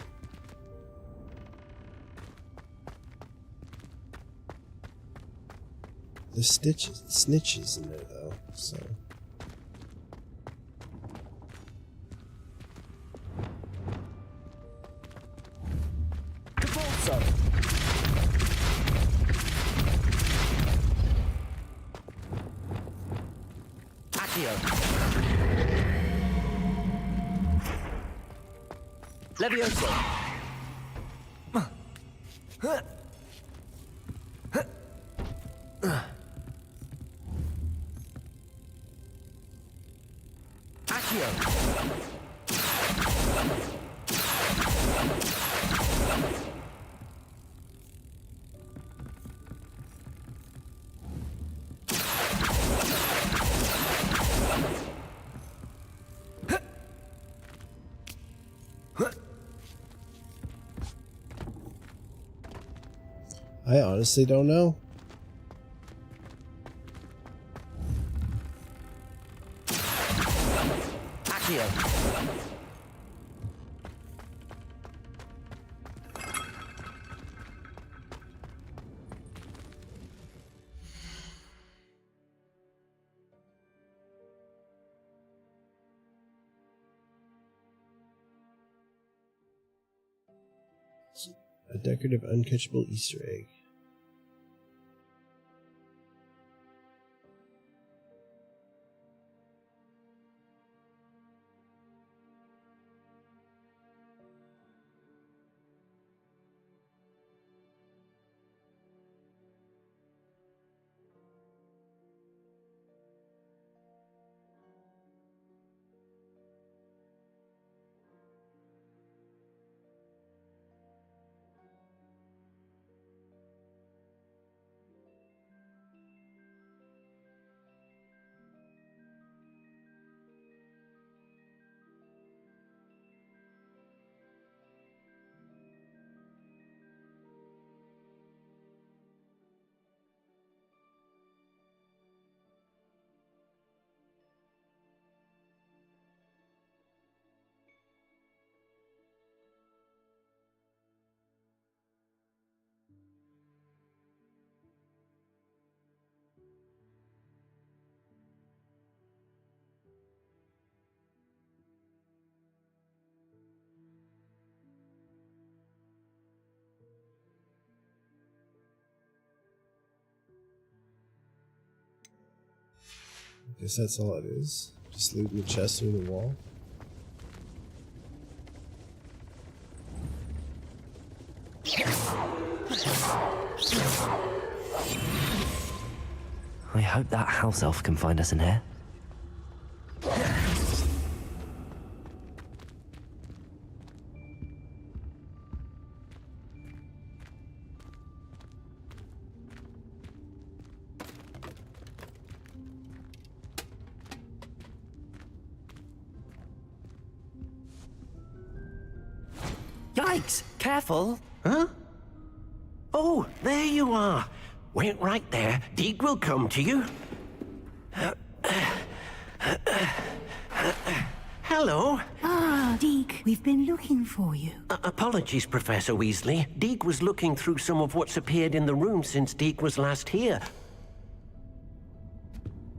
The snitches in there though, so. Levioso. Accio. I honestly don't know. Accio. A decorative uncatchable Easter egg. I guess that's all it is. Just looting the chest through the wall. I hope that house elf can find us in here. Yikes! Careful! Huh? Oh, there you are. Wait right there. Deke will come to you. Hello. Ah, Deke, we've been looking for you. Apologies, Professor Weasley. Deke was looking through some of what's appeared in the room since Deke was last here.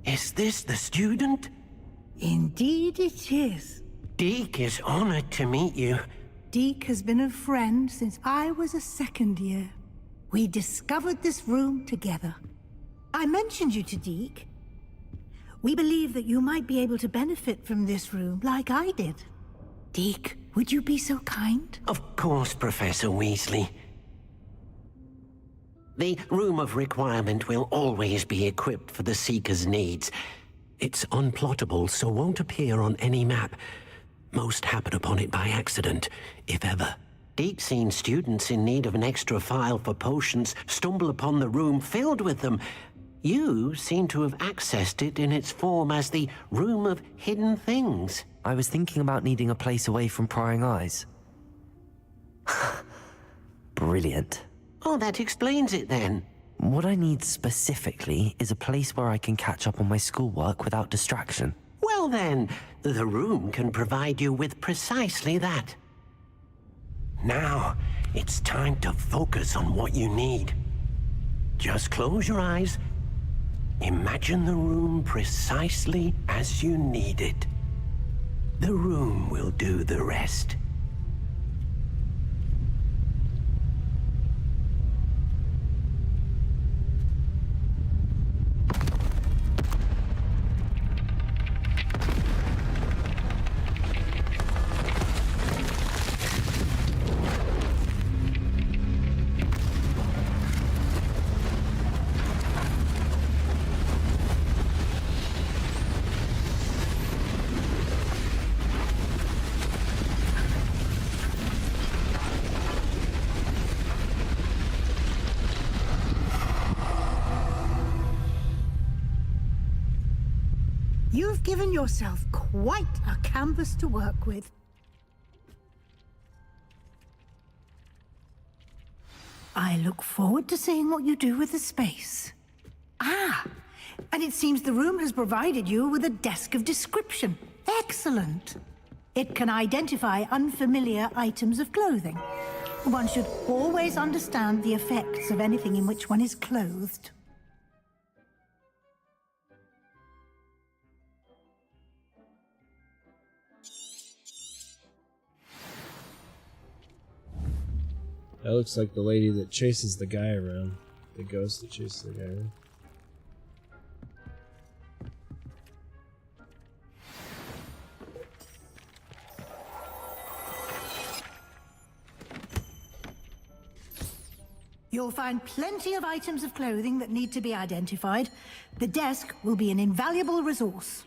Is this the student? Indeed it is. Deke is honored to meet you. Deke has been a friend since I was a second year. We discovered this room together. I mentioned you to Deke. We believe that you might be able to benefit from this room like I did. Deke, would you be so kind? Of course, Professor Weasley. The Room of Requirement will always be equipped for the Seeker's needs. It's unplottable, so won't appear on any map. Most happen upon it by accident, if ever. Deke's seen students in need of an extra file for potions stumble upon the room filled with them. You seem to have accessed it in its form as the Room of Hidden Things. I was thinking about needing a place away from prying eyes. Brilliant. Oh, that explains it then. What I need specifically is a place where I can catch up on my schoolwork without distraction. Well then, the room can provide you with precisely that. Now, it's time to focus on what you need. Just close your eyes. Imagine the room precisely as you need it. The room will do the rest. You've given yourself quite a canvas to work with. I look forward to seeing what you do with the space. Ah, and it seems the room has provided you with a desk of description. Excellent. It can identify unfamiliar items of clothing. One should always understand the effects of anything in which one is clothed. That looks like the lady that chases the guy around. The ghost that chases the guy around. You'll find plenty of items of clothing that need to be identified. The desk will be an invaluable resource.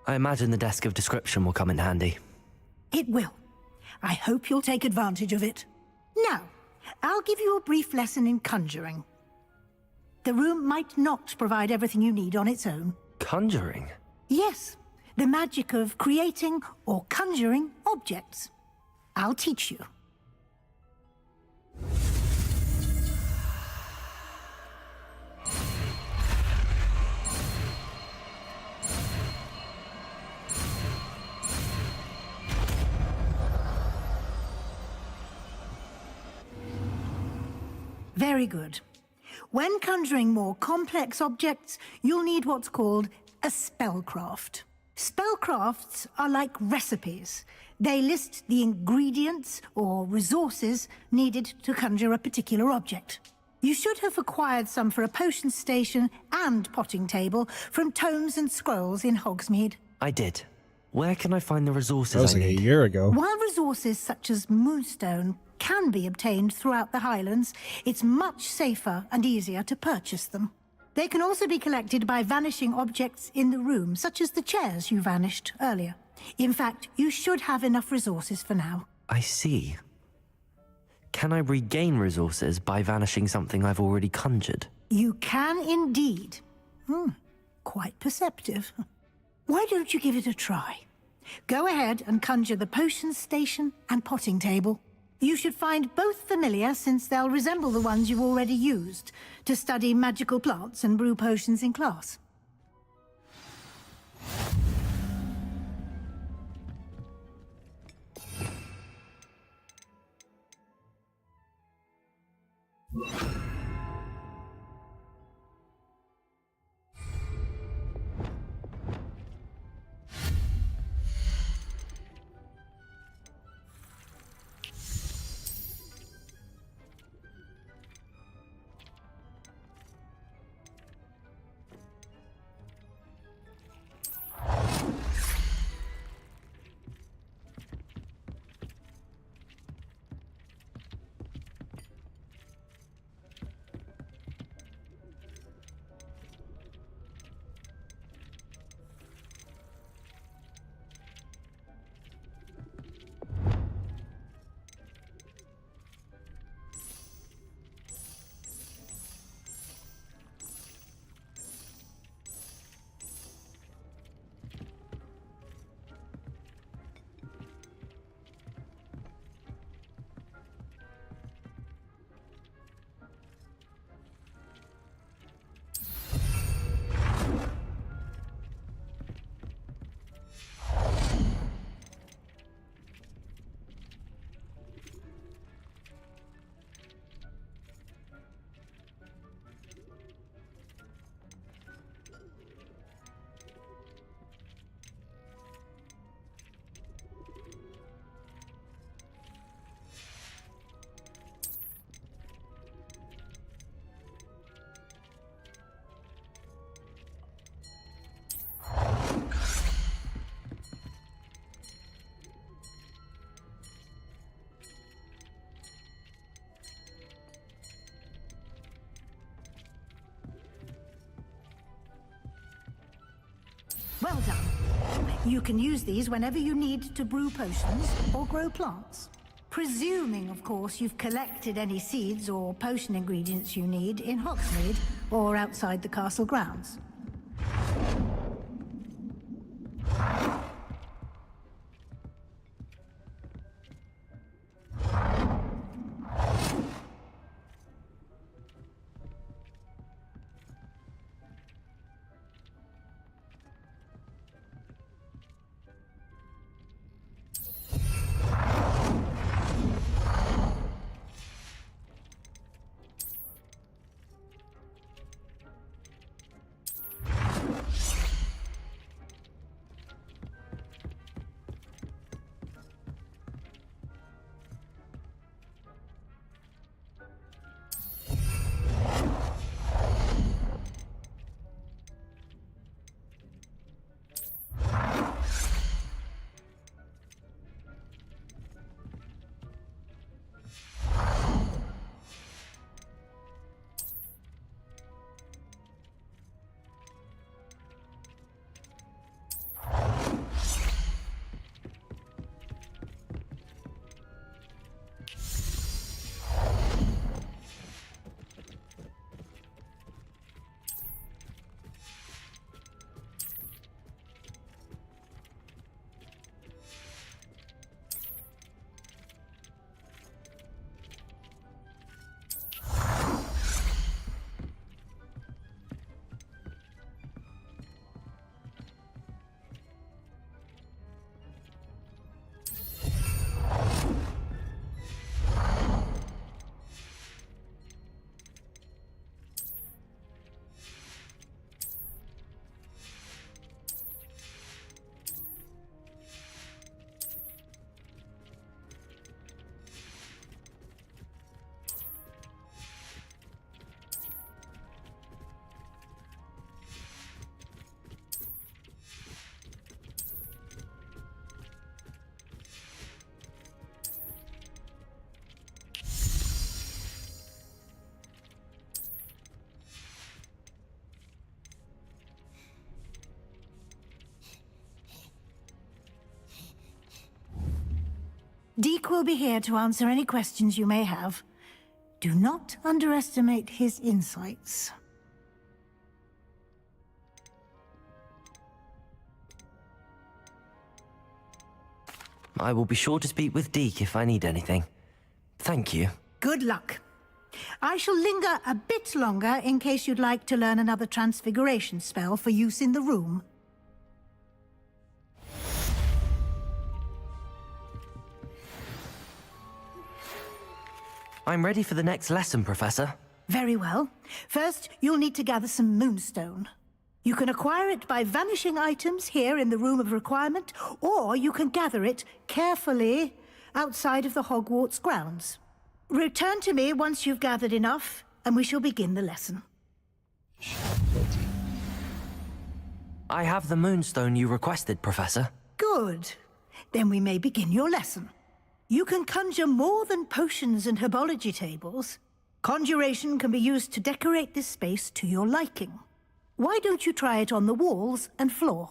I imagine the desk of description will come in handy. It will. I hope you'll take advantage of it. Now, I'll give you a brief lesson in conjuring. The room might not provide everything you need on its own. Conjuring? Yes, the magic of creating or conjuring objects. I'll teach you. Very good. When conjuring more complex objects, you'll need what's called a spellcraft. Spellcrafts are like recipes. They list the ingredients or resources needed to conjure a particular object. You should have acquired some for a potion station and potting table from tomes and scrolls in Hogsmeade. I did. Where can I find the resources That was like I need? a year ago. While resources such as moonstone can be obtained throughout the Highlands, it's much safer and easier to purchase them. They can also be collected by vanishing objects in the room, such as the chairs you vanished earlier. In fact, you should have enough resources for now. I see. Can I regain resources by vanishing something I've already conjured? You can indeed. Quite perceptive. Why don't you give it a try? Go ahead and conjure the potion station and potting table. You should find both familiar, since they'll resemble the ones you've already used to study magical plants and brew potions in class. Well done. You can use these whenever you need to brew potions or grow plants. Presuming, of course, you've collected any seeds or potion ingredients you need in Hogsmeade or outside the castle grounds. Deke will be here to answer any questions you may have. Do not underestimate his insights. I will be sure to speak with Deke if I need anything. Thank you. Good luck. I shall linger a bit longer in case you'd like to learn another transfiguration spell for use in the room. I'm ready for the next lesson, Professor. Very well. First, you'll need to gather some moonstone. You can acquire it by vanishing items here in the Room of Requirement, or you can gather it carefully outside of the Hogwarts grounds. Return to me once you've gathered enough, and we shall begin the lesson. I have the moonstone you requested, Professor. Good. Then we may begin your lesson. You can conjure more than potions and herbology tables. Conjuration can be used to decorate this space to your liking. Why don't you try it on the walls and floor?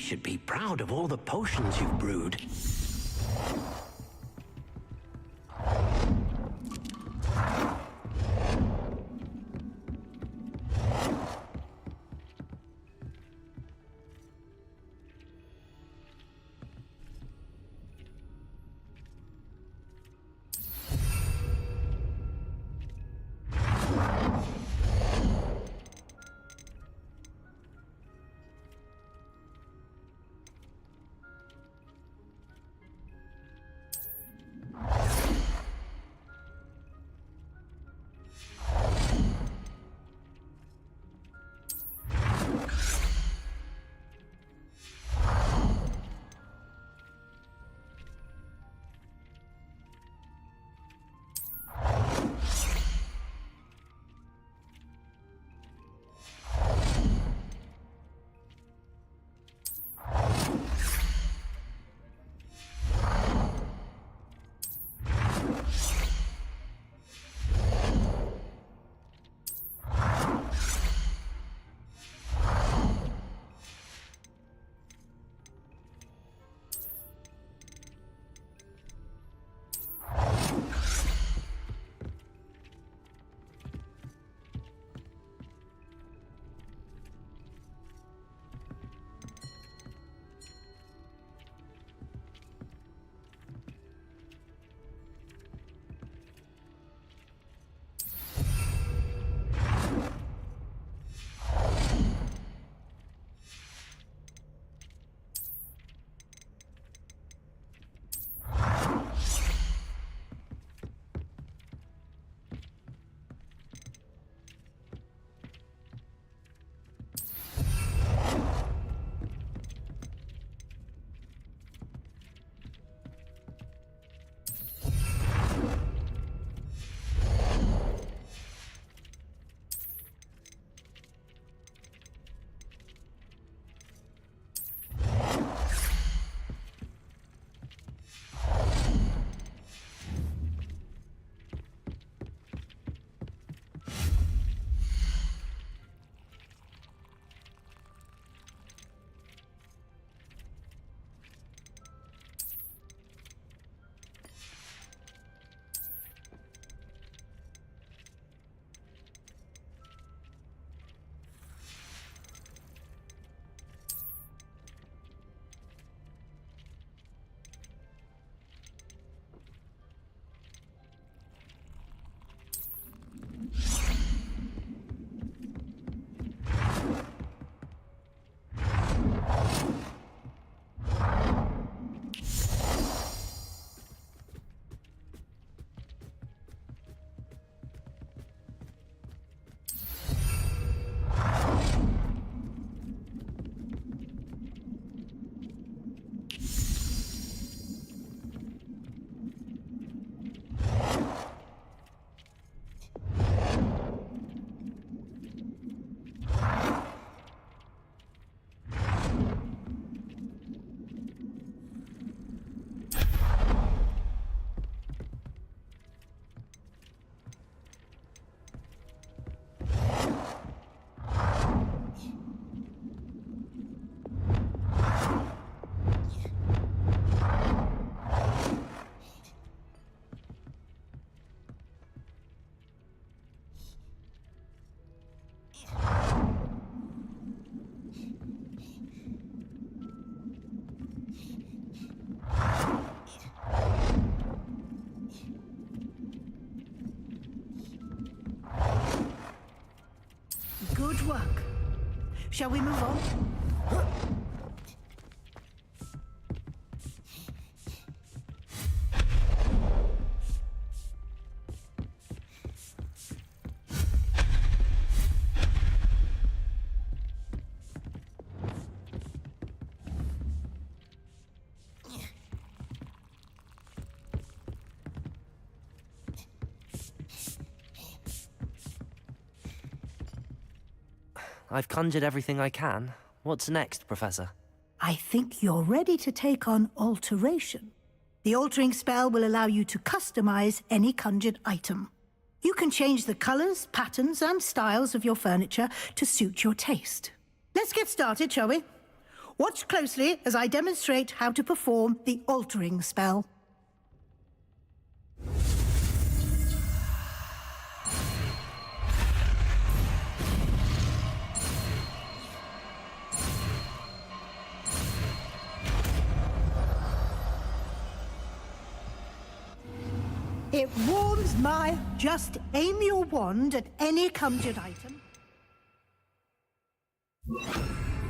should be proud of all the potions you've brewed. Good work. Shall we move on? I've conjured everything I can. What's next, Professor? I think you're ready to take on alteration. The altering spell will allow you to customize any conjured item. You can change the colors, patterns, and styles of your furniture to suit your taste. Let's get started, shall we? Watch closely as I demonstrate how to perform the altering spell. It warms my... Just aim your wand at any conjured item.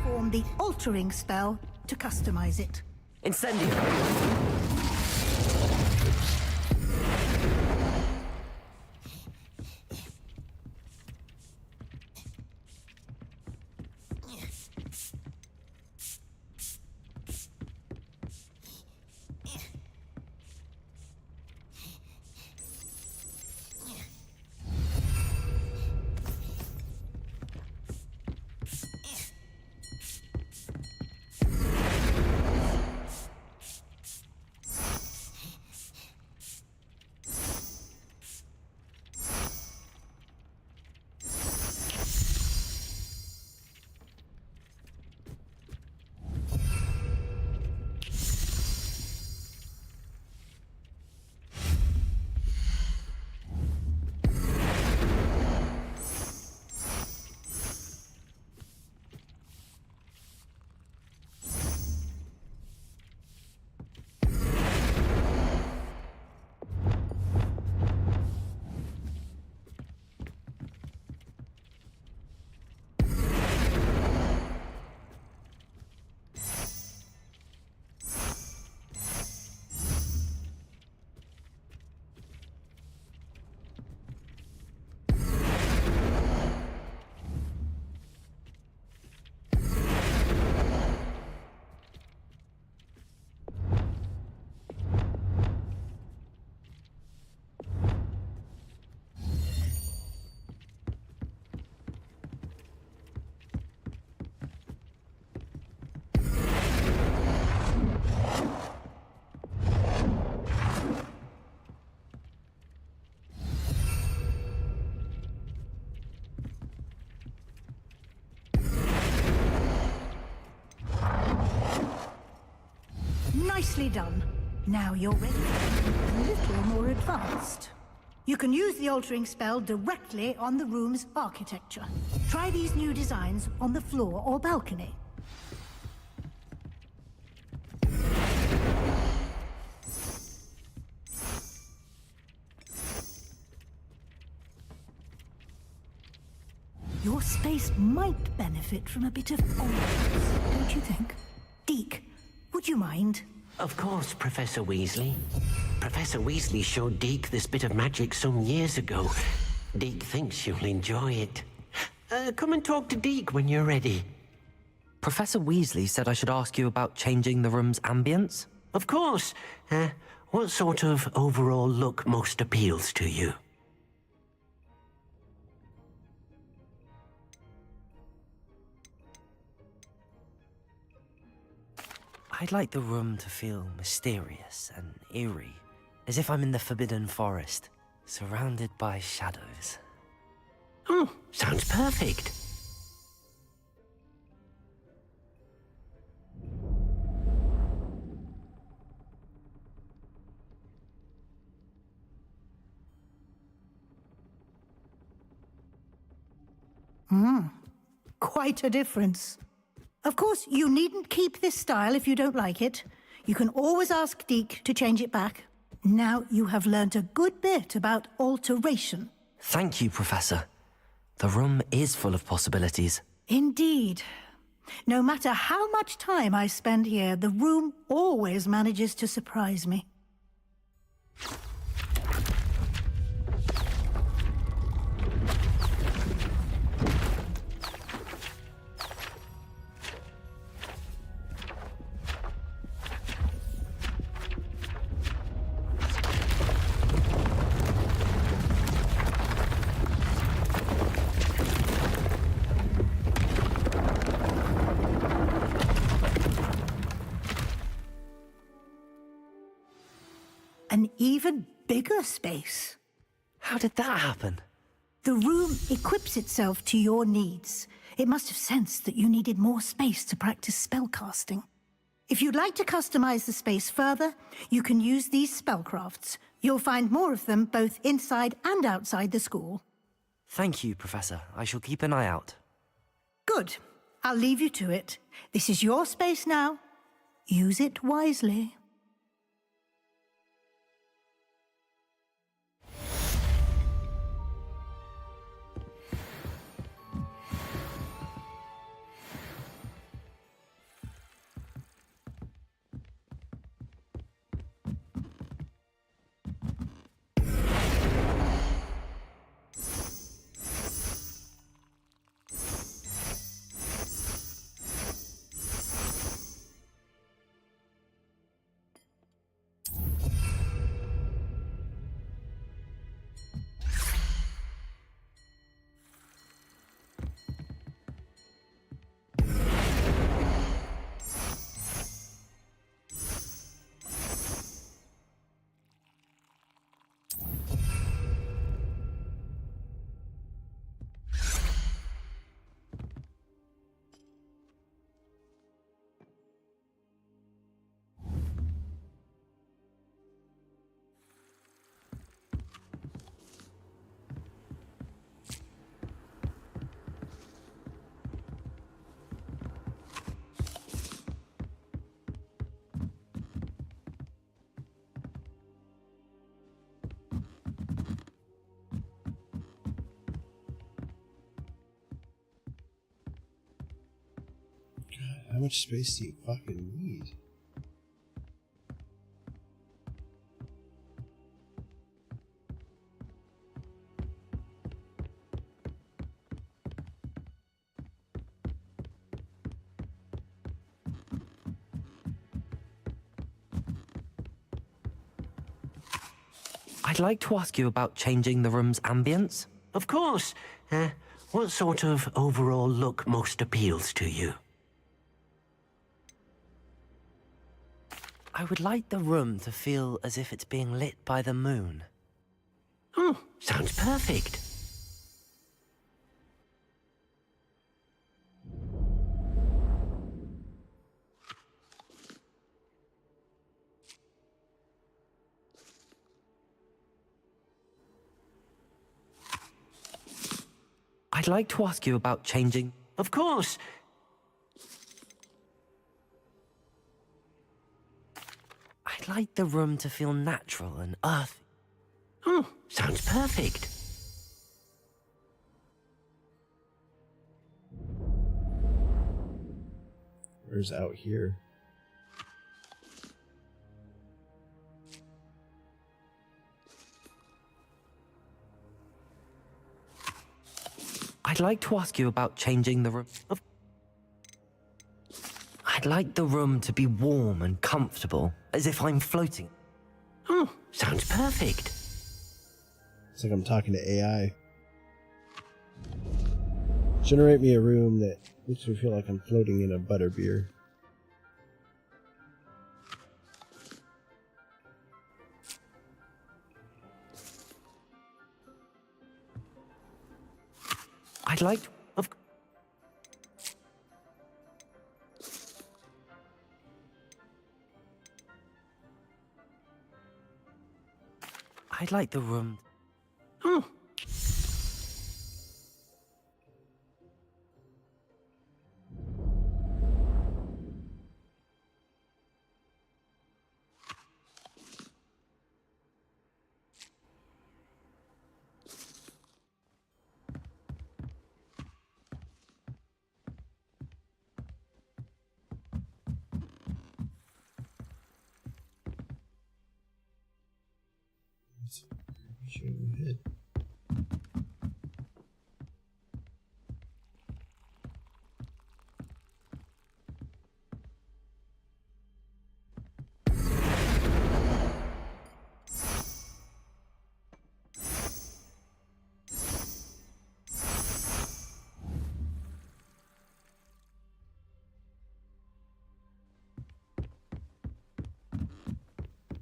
Form the altering spell to customize it. Incendio. Nicely done. Now you're ready for something a little more advanced. You can use the altering spell directly on the room's architecture. Try these new designs on the floor or balcony. Your space might benefit from a bit of ambience, don't you think? Deke, would you mind? Of course, Professor Weasley. Professor Weasley showed Deke this bit of magic some years ago. Deke thinks you'll enjoy it. Come and talk to Deke when you're ready. Professor Weasley said I should ask you about changing the room's ambience? Of course. What sort of overall look most appeals to you? I'd like the room to feel mysterious and eerie, as if I'm in the Forbidden Forest, surrounded by shadows. Oh, sounds perfect. Quite a difference. Of course, you needn't keep this style if you don't like it. You can always ask Deke to change it back. Now you have learnt a good bit about alteration. Thank you, Professor. The room is full of possibilities. Indeed. No matter how much time I spend here, the room always manages to surprise me. An even bigger space. How did that happen? The room equips itself to your needs. It must have sensed that you needed more space to practice spellcasting. If you'd like to customize the space further, you can use these spellcrafts. You'll find more of them both inside and outside the school. Thank you, Professor. I shall keep an eye out. Good. I'll leave you to it. This is your space now. Use it wisely. How much space do you fucking need? I'd like to ask you about changing the room's ambience. Of course. What sort of overall look most appeals to you? I would like the room to feel as if it's being lit by the moon. Oh, sounds perfect. I'd like to ask you about changing... Of course. I'd like the room to feel natural and earthy. Oh, sounds perfect. Where's out here? I'd like to ask you about changing the room. I'd like the room to be warm and comfortable, as if I'm floating. Oh, sounds perfect. It's like I'm talking to AI. Generate me a room that makes me feel like I'm floating in a butterbeer. I'd like to... I'd like the room... Oh.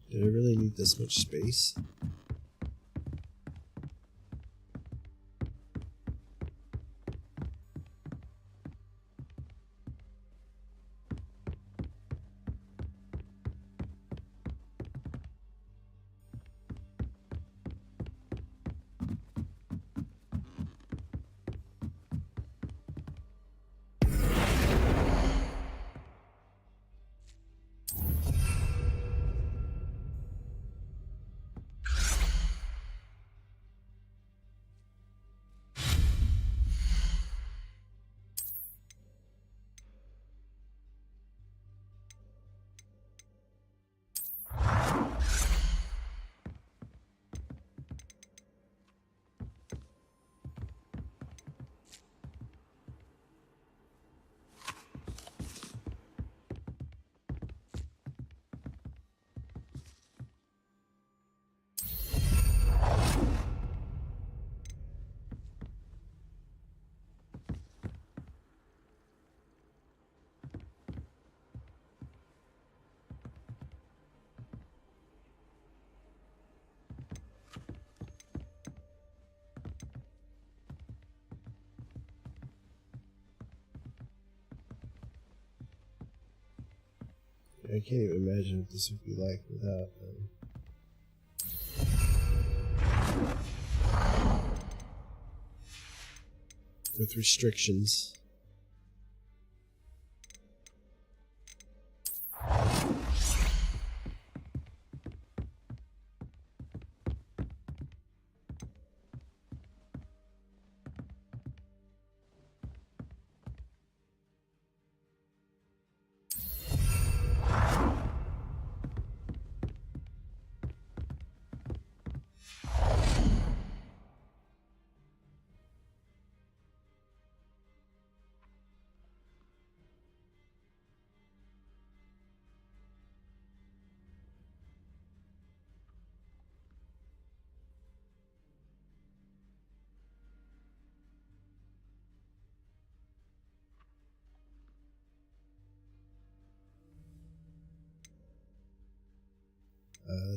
Did I really need this much space? I can't even imagine what this would be like without with restrictions.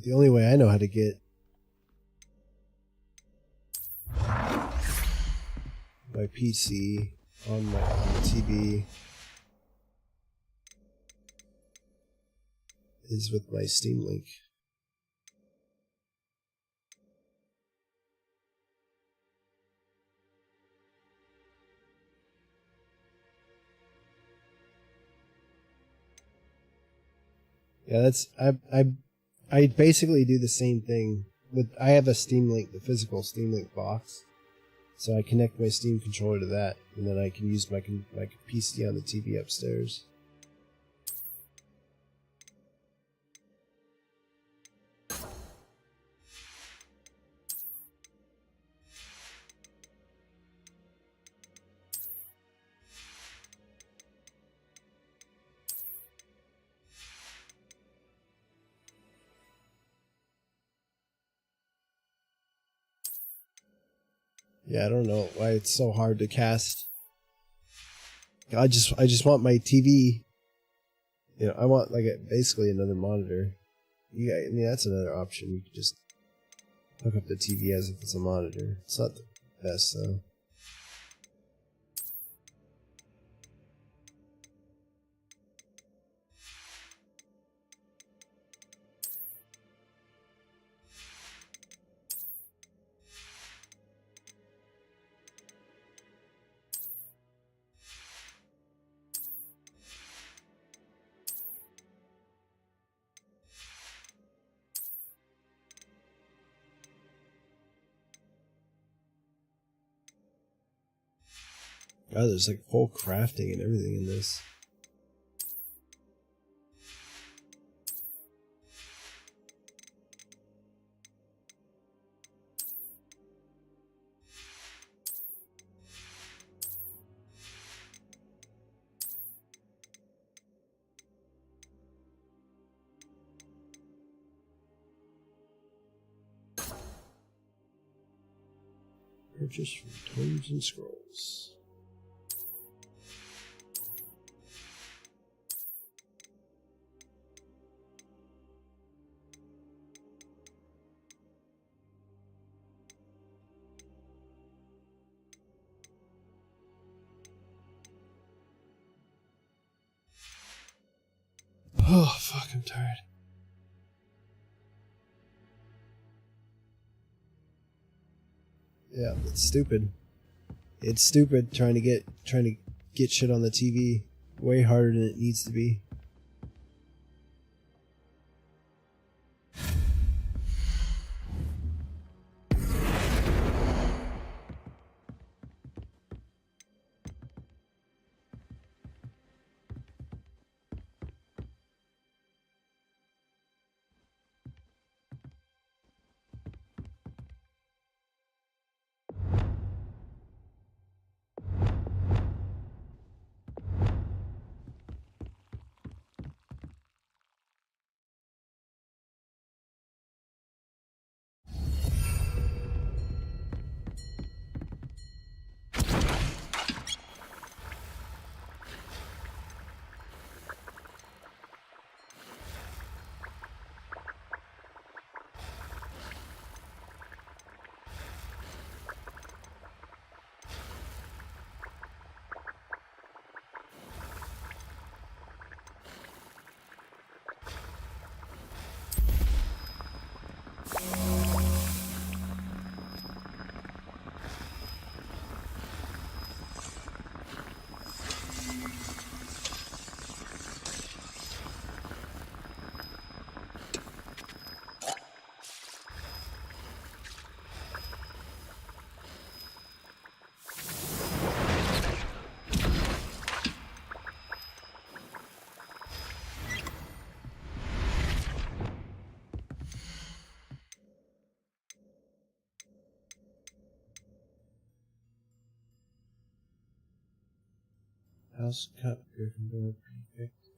The only way I know how to get my PC on the TV is with my Steam Link. Yeah, that's I basically do the same thing with. I have a Steam Link, the physical Steam Link box, so I connect my Steam controller to that, and then I can use my PC on the TV upstairs. Yeah, I don't know why it's so hard to cast. I just want my TV. You know, I want like basically another monitor. I mean, that's another option. You could just hook up the TV as if it's a monitor. It's not the best though. God, there's like full crafting and everything in this. Purchase from Tomes and Scrolls. Oh, fuck, I'm tired. Yeah, it's stupid. It's stupid trying to get shit on the TV. Way harder than it needs to be. House Cup, Gryffindor, Prefect,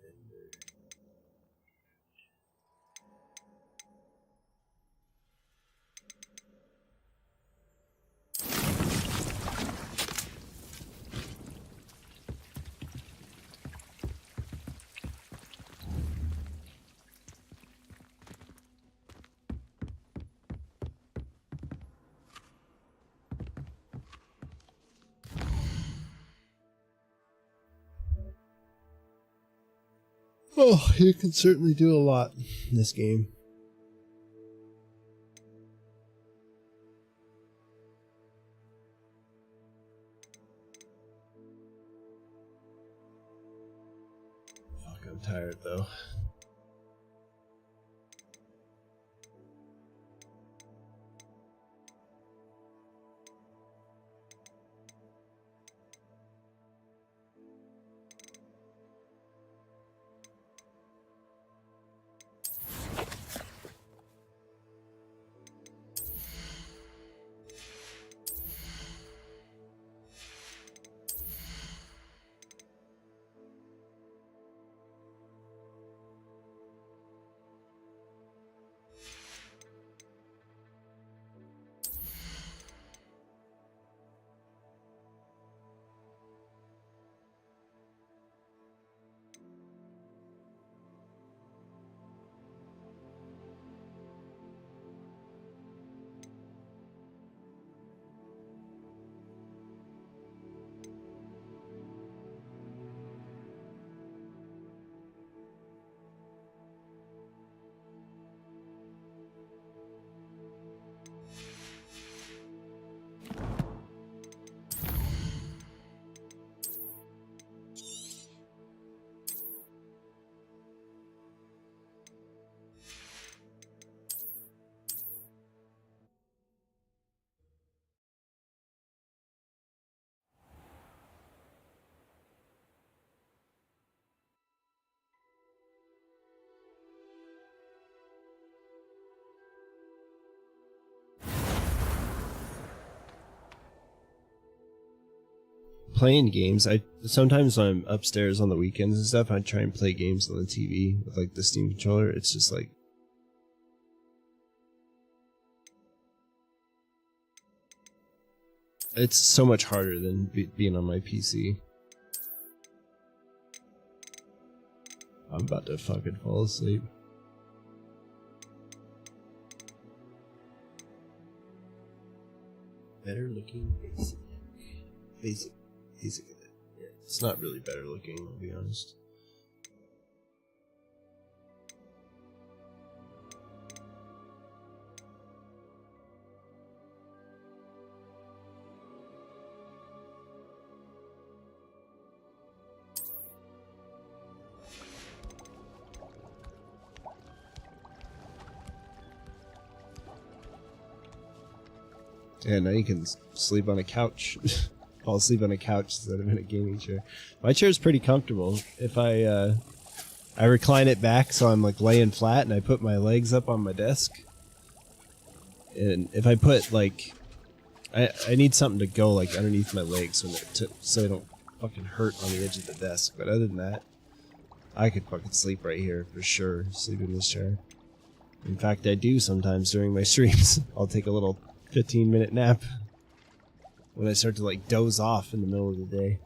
Oh, you can certainly do a lot in this game. Fuck, I'm tired though. Playing games, I sometimes when I'm upstairs on the weekends and stuff, I try and play games on the TV with like the Steam controller. It's just like it's so much harder than being on my PC. I'm about to fucking fall asleep. Better looking basic. Basic. Yeah, it's not really better looking, I'll be honest. Yeah, now you can sleep on a couch. Fall asleep on a couch instead of in a gaming chair. My chair is pretty comfortable. If I recline it back so I'm like laying flat and I put my legs up on my desk. And if I put like, I need something to go like underneath my legs so I don't fucking hurt on the edge of the desk. But other than that, I could fucking sleep right here for sure. Sleep in this chair. In fact, I do sometimes during my streams. I'll take a little 15-minute nap when I start to like doze off in the middle of the day.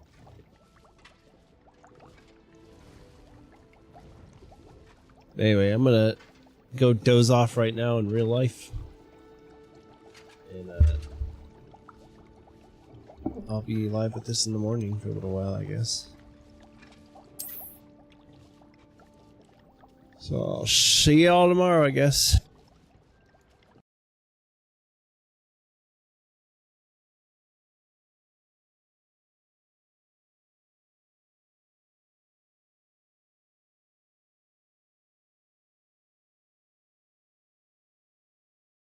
Anyway, I'm gonna go doze off right now in real life. And I'll be live with this in the morning for a little while, I guess. So I'll see y'all tomorrow, I guess.